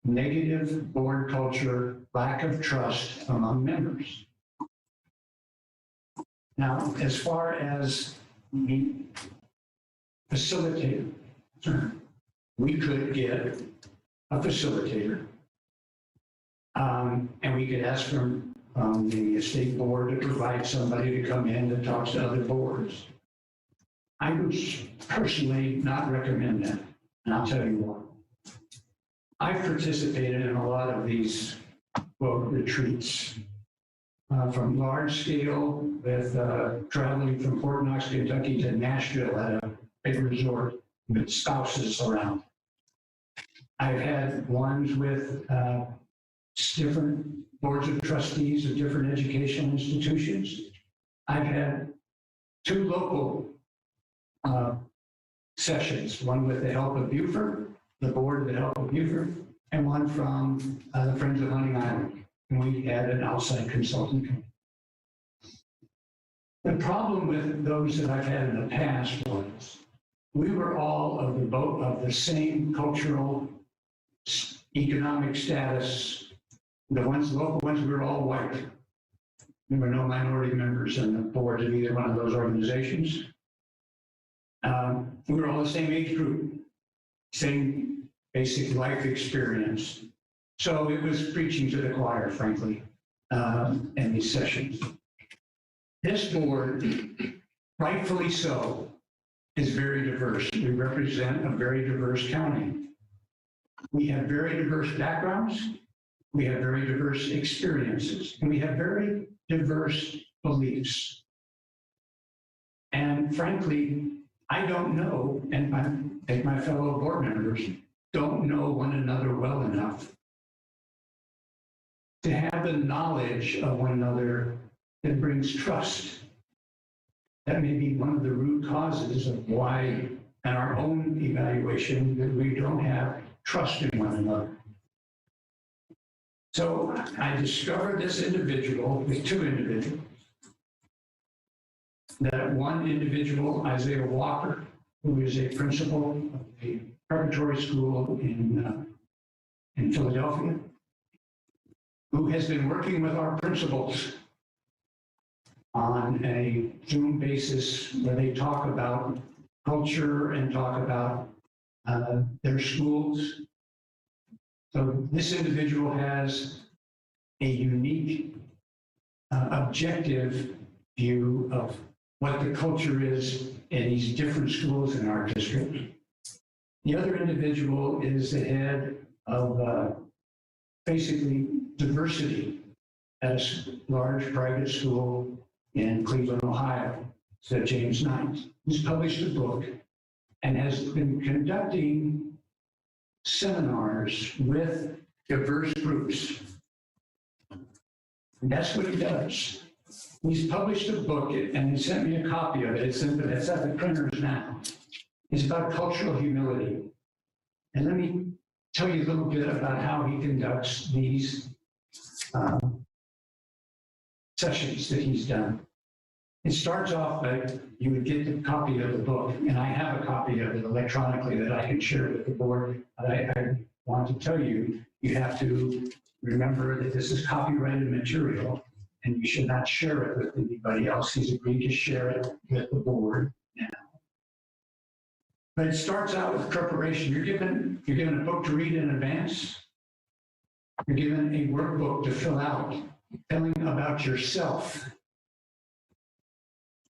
negative board culture, lack of trust among members. Now, as far as the facilitator, we could get a facilitator, and we could ask from the state board to provide somebody to come in that talks to other boards. I would personally not recommend that, and I'll tell you why. I've participated in a lot of these retreats, from large scale with traveling from Fort Knox, Kentucky to Nashville at a big resort with spouses around. I've had ones with different boards of trustees of different educational institutions. I've had 2 local sessions, one with the help of Beaufort the Board of the Health of Beaufort, and one from the Friends of Hunting Island. And we had an outside consultant come. The problem with those that I've had in the past was we were all of the boat of the same cultural, economic status. The local ones, we were all white. There were no minority members on the board of either one of those organizations. We were all the same age group, same basic life experience. So it was preaching to the choir, frankly, in these sessions. This board, rightfully so, is very diverse. We represent a very diverse county. We have very diverse backgrounds. We have very diverse experiences, and we have very diverse beliefs. And frankly, I don't know, and I think my fellow board members don't know one another well enough to have the knowledge of one another that brings trust. That may be one of the root causes of why, in our own evaluation, that we don't have trust in one another. So I discovered this individual with two individuals. That one individual, Isaiah Walker, who is a principal of a preparatory school in Philadelphia, who has been working with our principals on a Zoom basis where they talk about culture and talk about their schools. So this individual has a unique, objective view of what the culture is in these different schools in our district. The other individual is the head of basically diversity at a large private school in Cleveland, Ohio, St. James Knight. He's published a book and has been conducting seminars with diverse groups. And that's what he does. He's published a book and he sent me a copy of it. It's at the printers now. It's about cultural humility. And let me tell you a little bit about how he conducts these sessions that he's done. It starts off by you would get a copy of the book, and I have a copy of it electronically that I can share with the board. I want to tell you, you have to remember that this is copyrighted material, and you should not share it with anybody else. He's agreed to share it with the board now. But it starts out with preparation. You're given a book to read in advance. You're given a workbook to fill out, telling about yourself.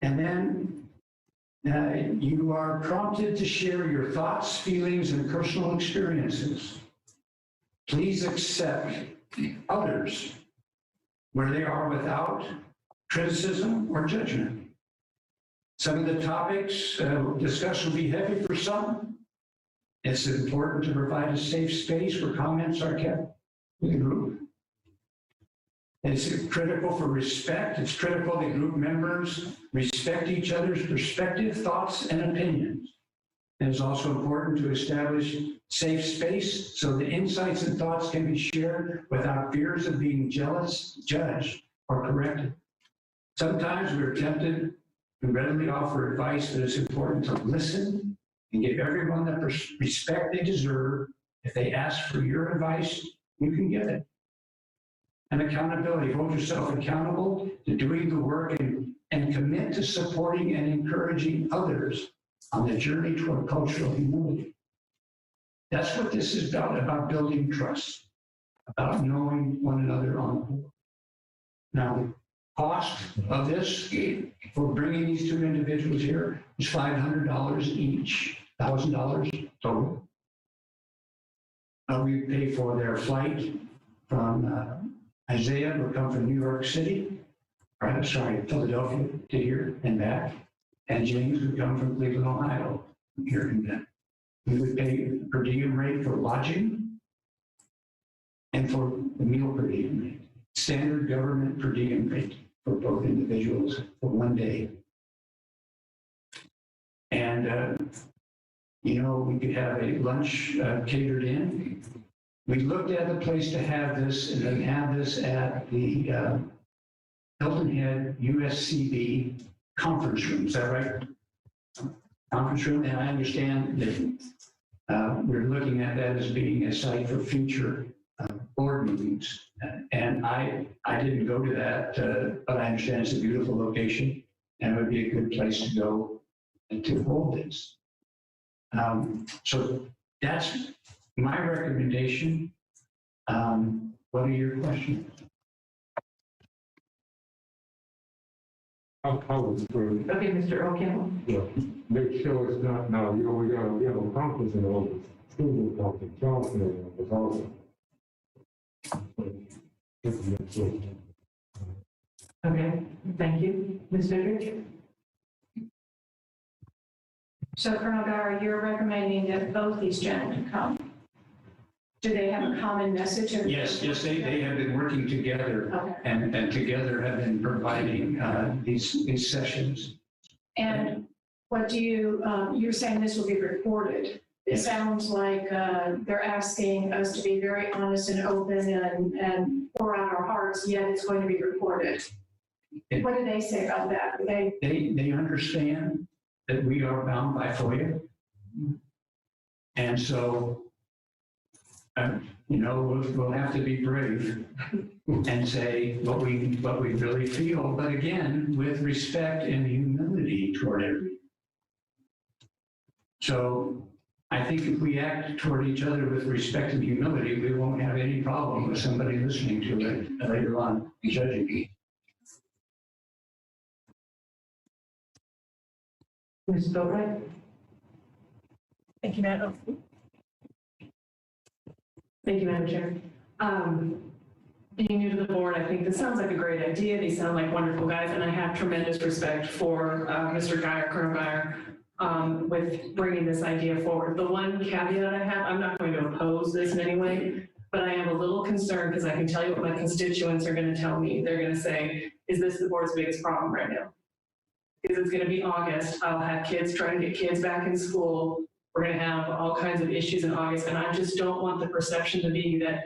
And then you are prompted to share your thoughts, feelings, and personal experiences. Please accept others where they are without criticism or judgment. Some of the topics discussed will be heavy for some. It's important to provide a safe space where comments are kept with the group. It's critical for respect. It's critical that group members respect each other's perspective, thoughts, and opinions. It is also important to establish safe space so the insights and thoughts can be shared without fears of being jealous, judged, or corrected. Sometimes we're tempted to readily offer advice, but it's important to listen and give everyone the respect they deserve. If they ask for your advice, you can give it. And accountability, hold yourself accountable to doing the work and commit to supporting and encouraging others on the journey toward cultural humility. That's what this is about building trust, about knowing one another on the board. Now, the cost of this for bringing these two individuals here is $500 each, $1,000 total. We pay for their flight from Isaiah will come from New York City, Philadelphia to here and back. And James would come from Cleveland, Ohio, here and back. We would pay per diem rate for lodging and for the meal per diem rate. Standard government per diem rate for both individuals for one day. And you know, we could have a lunch catered in. We looked at the place to have this, and then have this at the Hilton Head USCB conference room. Is that right? Conference room, and I understand that we're looking at that as being a site for future board meetings. And I didn't go to that, but I understand it's a beautiful location, and it would be a good place to go and to hold this. So that's my recommendation. What are your questions? I was for, Okay, Mr. O'Connell. yeah, make sure it's not, now, you know, we have a conference in August, student conference, Johnson was also. Okay, thank you. Ms. Frederick? So Colonel Gower, you're recommending that both these gentlemen come? Do they have a common message? Yes, they have been working together, Okay. and together have been providing these sessions. And what do you, you're saying this will be recorded? It Yes. sounds like they're asking us to be very honest and open and pour out our hearts, yet it's going to be recorded. What do they say about that? They understand that we are bound by FOIA. And so, you know, we'll have to be brave and say what we really feel, but again, with respect and humility toward everyone. So I think if we act toward each other with respect and humility, we won't have any problem with somebody listening to it later on and judging me. Ms. Boatright? Thank you, Madam. Thank you, Madam Chair. Being new to the board, I think this sounds like a great idea. These sound like wonderful guys, and I have tremendous respect for Mr. Geyer, Colonel Geyer, with bringing this idea forward. The one caveat I have, I'm not going to oppose this in any way, but I am a little concerned because I can tell you what my constituents are going to tell me. They're going to say, is this the board's biggest problem right now? Because it's going to be August. I'll have kids trying to get kids back in school. We're going to have all kinds of issues in August, and I just don't want the perception to be that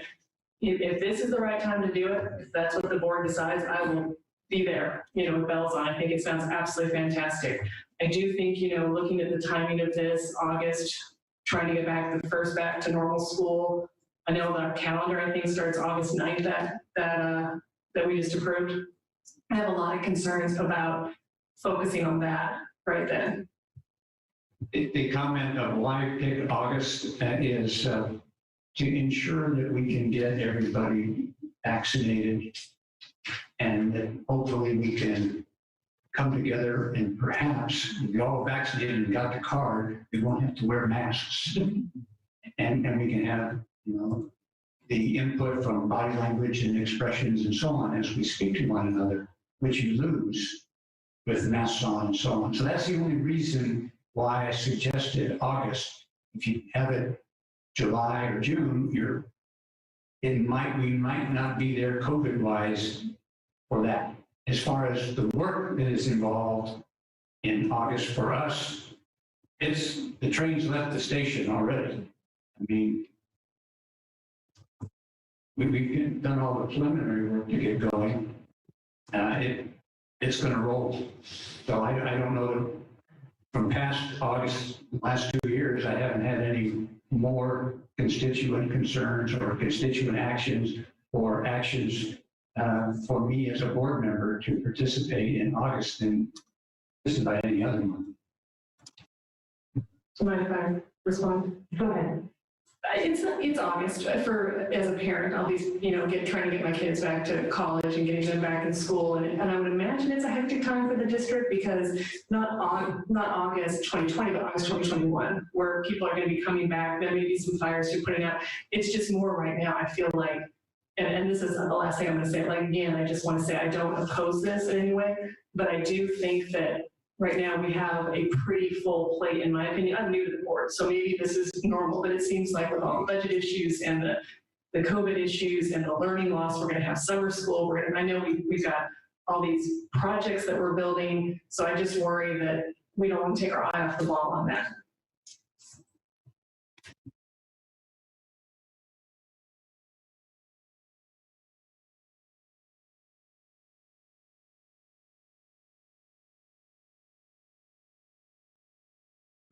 if this is the right time to do it, if that's what the board decides, I will be there, you know, with bells on. I think it sounds absolutely fantastic. I do think, you know, looking at the timing of this, August, trying to get back to normal school. I know that our calendar, I think, starts August 9th that we just approved. I have a lot of concerns about focusing on that right then. The comment of why pick August is to ensure that we can get everybody vaccinated, and that hopefully we can come together and perhaps if we all vaccinated and got the card, we won't have to wear masks. And we can have, you know, the input from body language and expressions and so on as we speak to one another, which you lose with masks on and so on. So that's the only reason why I suggested August. If you have it July or June, we might not be there COVID-wise for that. As far as the work that is involved in August for us, the train's left the station already. I mean, we've done all the preliminary work to get going. It's going to roll. So I don't know, from past August, last 2 years, I haven't had any more constituent concerns or constituent actions or actions for me as a board member to participate in August than just about any other month. Do you mind if I respond? Go ahead. It's August as a parent. I'll be, you know, trying to get my kids back to college and getting them back in school. And I would imagine it's a hectic time for the district because not August 2020, but August 2021, where people are going to be coming back. There may be some fires you're putting out. It's just more right now. I feel like, and this is the last thing I'm going to say. Like, again, I just want to say I don't oppose this in any way, but I do think that right now we have a pretty full plate, in my opinion. I'm new to the board, so maybe this is normal, but it seems like with all the budget issues and the COVID issues and the learning loss, we're going to have summer school. I know we've got all these projects that we're building, so I just worry that we don't want to take our eye off the ball on that.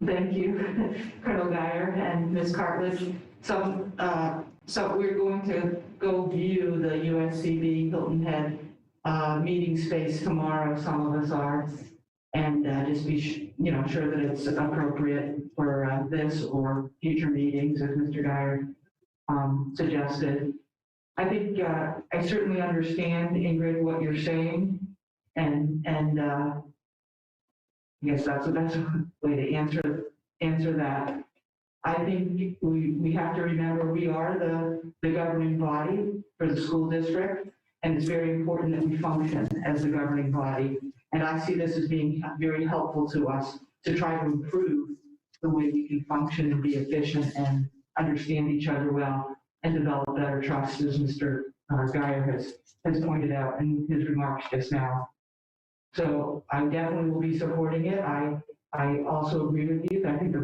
Thank you, Colonel Geyer and Ms. Cartledge. So we're going to go view the USCB Hilton Head meeting space tomorrow. Some of us are, and just be sure that it's appropriate for this or future meetings, as Mr. Geyer suggested. I think I certainly understand, Ingrid, what you're saying, and I guess that's the best way to answer that. I think we have to remember we are the governing body for the school district, and it's very important that we function as the governing body. And I see this as being very helpful to us to try to improve the way we can function and be efficient and understand each other well and develop better trust, as Mr. Geyer has pointed out in his remarks just now. So I definitely will be supporting it. I also agree with you. I think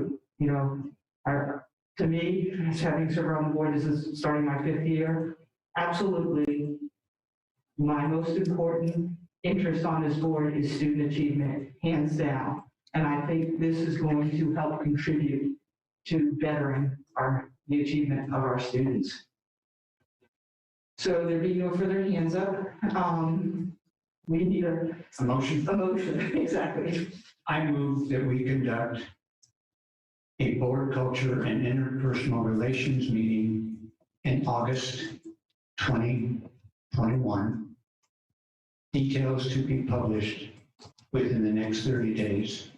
to me, as having served on the board, this is starting my 5th year. Absolutely, my most important interest on this board is student achievement, hands down. And I think this is going to help contribute to bettering the achievement of our students. So there being no further hands up, we need a motion. A motion, exactly. I move that we conduct a board culture and interpersonal relations meeting in August 2021. Details to be published within the next 30 days.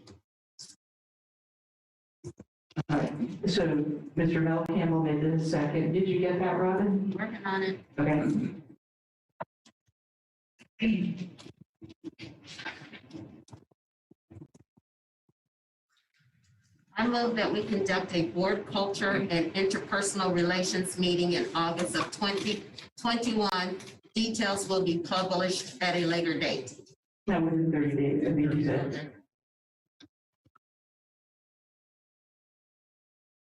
All right, so Mr. Mel Campbell made the second. Did you get that, Robin? Working on it. Okay. I move that we conduct a board culture and interpersonal relations meeting in August of 2021. Details will be published at a later date. No, within 30 days, I think you said.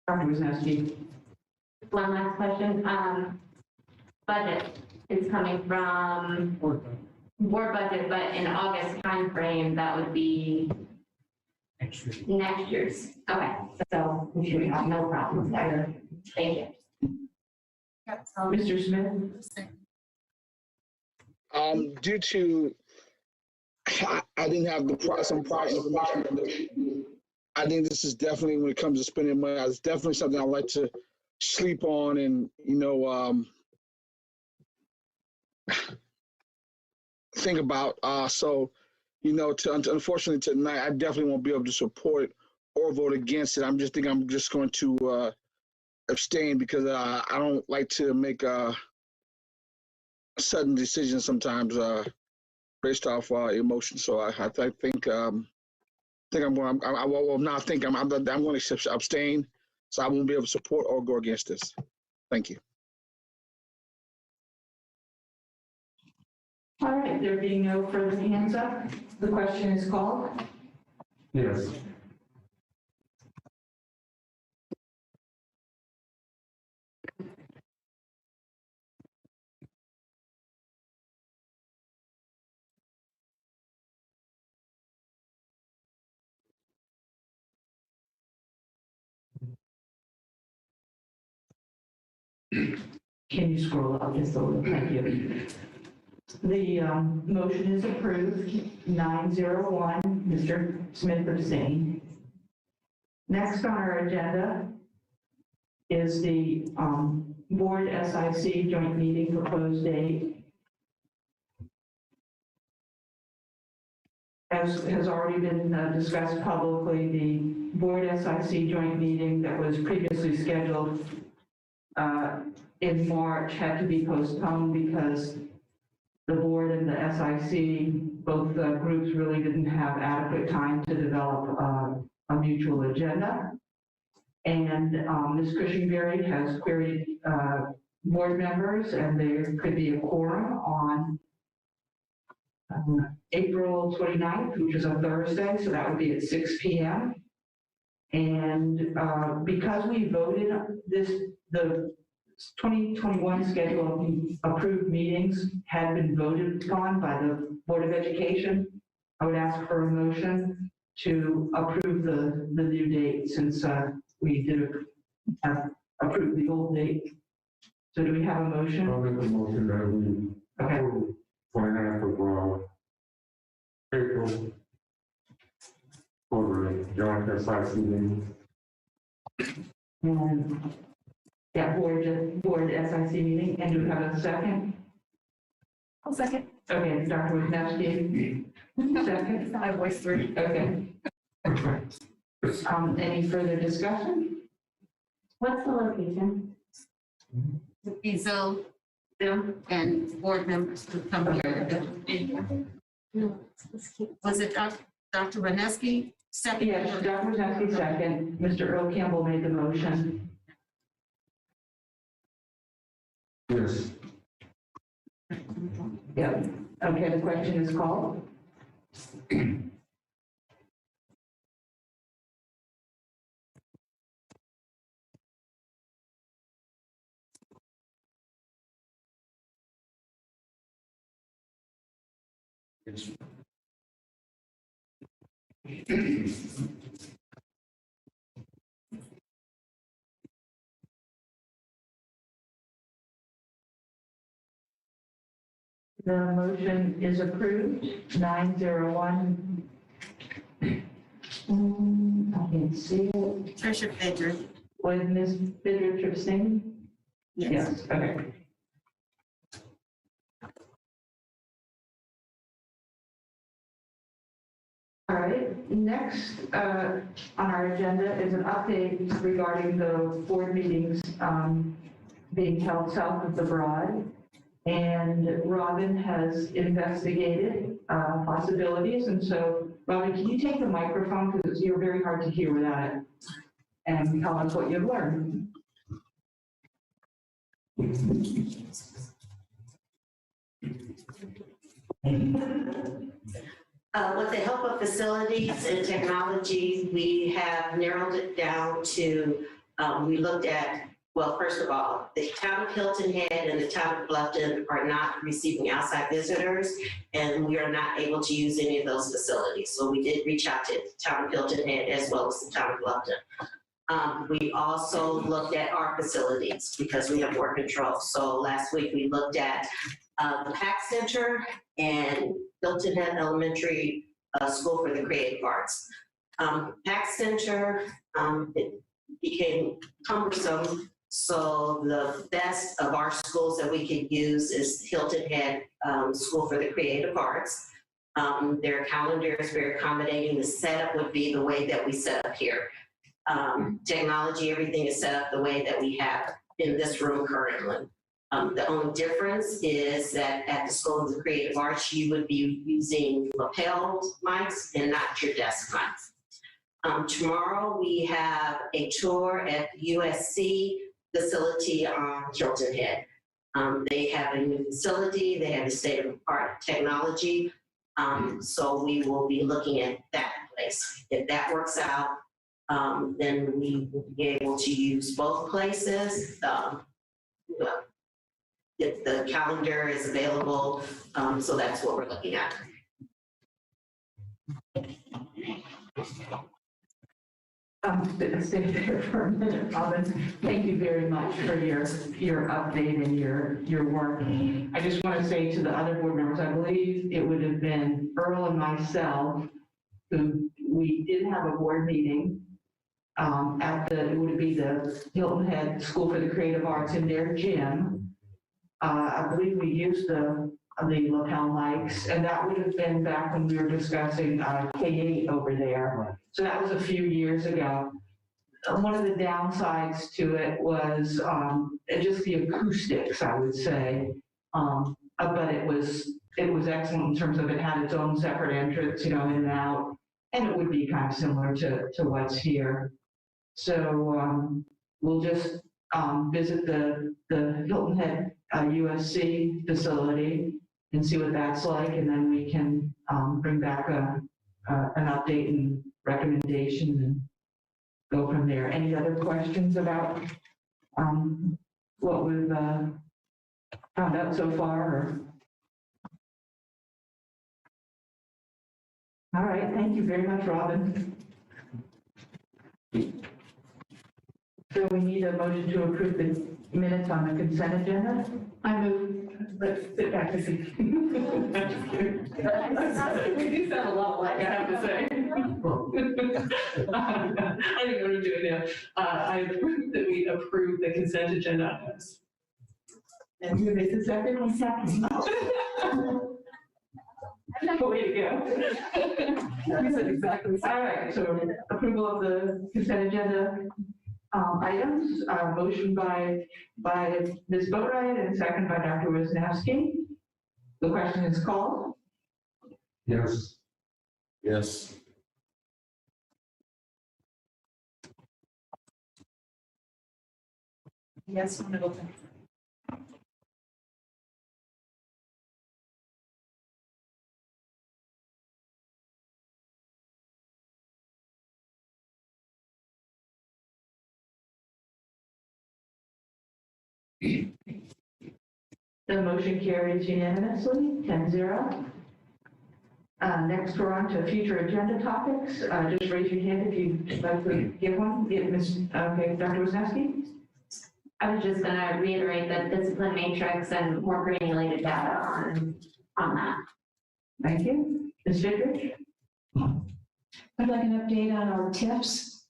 Dr. Wisniewski. One last question. Budget is coming from board budget, but in August timeframe, that would be next year's. Okay, so we should have no problems there. Thank you. Mr. Smith? Due to, I didn't have some prior information on this. I think this is definitely, when it comes to spending money, it's definitely something I like to sleep on and, think about. Unfortunately tonight, I definitely won't be able to support or vote against it. I'm just going to abstain because I don't like to make sudden decisions sometimes based off emotion. So I think I'm going to abstain, so I won't be able to support or go against this. Thank you. All right, there being no further hands up, the question is called. Yes. Can you scroll up just a little? Thank you. The motion is approved, 901. Mr. Smith abstained. Next on our agenda is the board SIC joint meeting proposed date. As has already been discussed publicly, the board SIC joint meeting that was previously scheduled in March had to be postponed because the board and the SIC, both groups really didn't have adequate time to develop a mutual agenda. And Ms. Cushingberry has queried board members, and there could be a quorum on April 29th, which is a Thursday, so that would be at 6 p.m. And because we voted the 2021 schedule of approved meetings had been voted upon by the Board of Education, I would ask for a motion to approve the new date since we did approve the old date. So do we have a motion? I'll make a motion that we approve 29th of April for the joint SIC meeting. And yeah, board SIC meeting, and do we have a second? I'll second. Okay, Dr. Wisniewski. Second? I voice three. Okay. Any further discussion? What's the location? Be Zoom, and board members to come here. Was it Dr. Reneski? Second? Yes, Dr. Wisniewski second. Mr. Earl Campbell made the motion. Yes. Yep. Okay, the question is called. Yes. The motion is approved, 901. I can't see it. Trisha Fidger. Was Ms. Fidger abstaining? Yes. Okay. All right, next on our agenda is an update regarding the board meetings being held south of the Broad. And Robin has investigated possibilities. And so, Robin, can you take the microphone because you're very hard to hear without it, and tell us what you've learned. With the help of facilities and technology, we have narrowed it down to, we looked at, well, first of all, the town of Hilton Head and the town of Bluffton are not receiving outside visitors, and we are not able to use any of those facilities. So we did reach out to the town of Hilton Head as well as the town of Bluffton. We also looked at our facilities because we have more control. So last week we looked at the PAC Center and Hilton Head Elementary School for the Creative Arts. PAC Center, it became cumbersome. So the best of our schools that we could use is Hilton Head School for the Creative Arts. Their calendar is very accommodating. The setup would be the way that we set up here. Technology, everything is set up the way that we have in this room currently. The only difference is that at the School of the Creative Arts, you would be using lapel mics and not your desk mics. Tomorrow, we have a tour at the USC facility on Hilton Head. They have a new facility, they have a state-of-the-art technology, so we will be looking at that place. If that works out, then we will be able to use both places. If the calendar is available, so that's what we're looking at. Stay there for a minute, Robin. Thank you very much for your update and your work. I just want to say to the other board members, I believe it would have been Earl and myself who we did have a board meeting it would be the Hilton Head School for the Creative Arts in their gym. I believe we used the lapel mics, and that would have been back when we were discussing K-8 over there. So that was a few years ago. One of the downsides to it was just the acoustics, I would say. But it was excellent in terms of it had its own separate entrance, in and out, and it would be kind of similar to what's here. So we'll just visit the Hilton Head USC facility and see what that's like, and then we can bring back an update and recommendation and go from there. Any other questions about what we've found out so far? Or? All right, thank you very much, Robin. So we need a motion to approve the minutes on the consent agenda. I move, let's sit back and see. We do sound a lot like I have to say. I think what I'm doing now, I move that we approve the consent agenda items. And who makes the second? One second. Way to go. You said exactly. All right, so approval of the consent agenda items, motion by Ms. Boatright and second by Dr. Wisniewski. The question is called. Yes. Yes. Yes, Middleton. The motion carries unanimously, 10-0. Next, we're on to future agenda topics. Just raise your hand if you'd like to give one. Okay, Dr. Wisniewski? I was just gonna reiterate that discipline matrix and more granulated data on that. Thank you. Ms. Fidrich? I'd like an update on our TIFs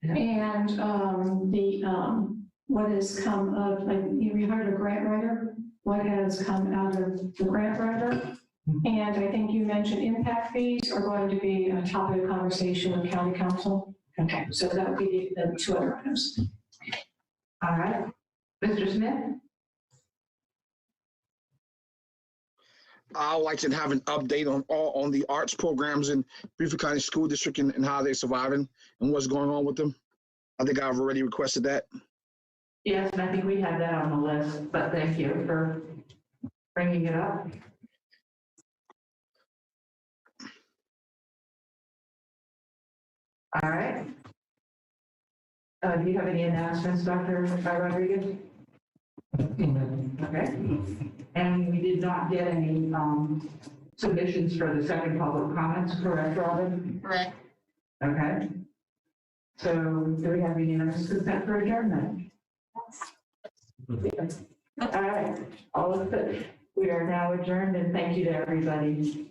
and what has come of, like, you heard a grant writer, what has come out of the grant writer. And I think you mentioned impact fees are going to be a topic of conversation with county council. Okay, so that would be the two other items. All right. Mr. Smith? I would like to have an update on the arts programs in Beaufort County School District and how they're surviving and what's going on with them. I think I've already requested that. Yes, and I think we have that on the list, but thank you for bringing it up. All right. Do you have any announcements, Dr. Rodriguez? Okay. And we did not get any submissions for the second public comments, correct, Robin? Correct. Okay. So do we have unanimous consent for adjournment? All right. All of it. We are now adjourned, and thank you to everybody.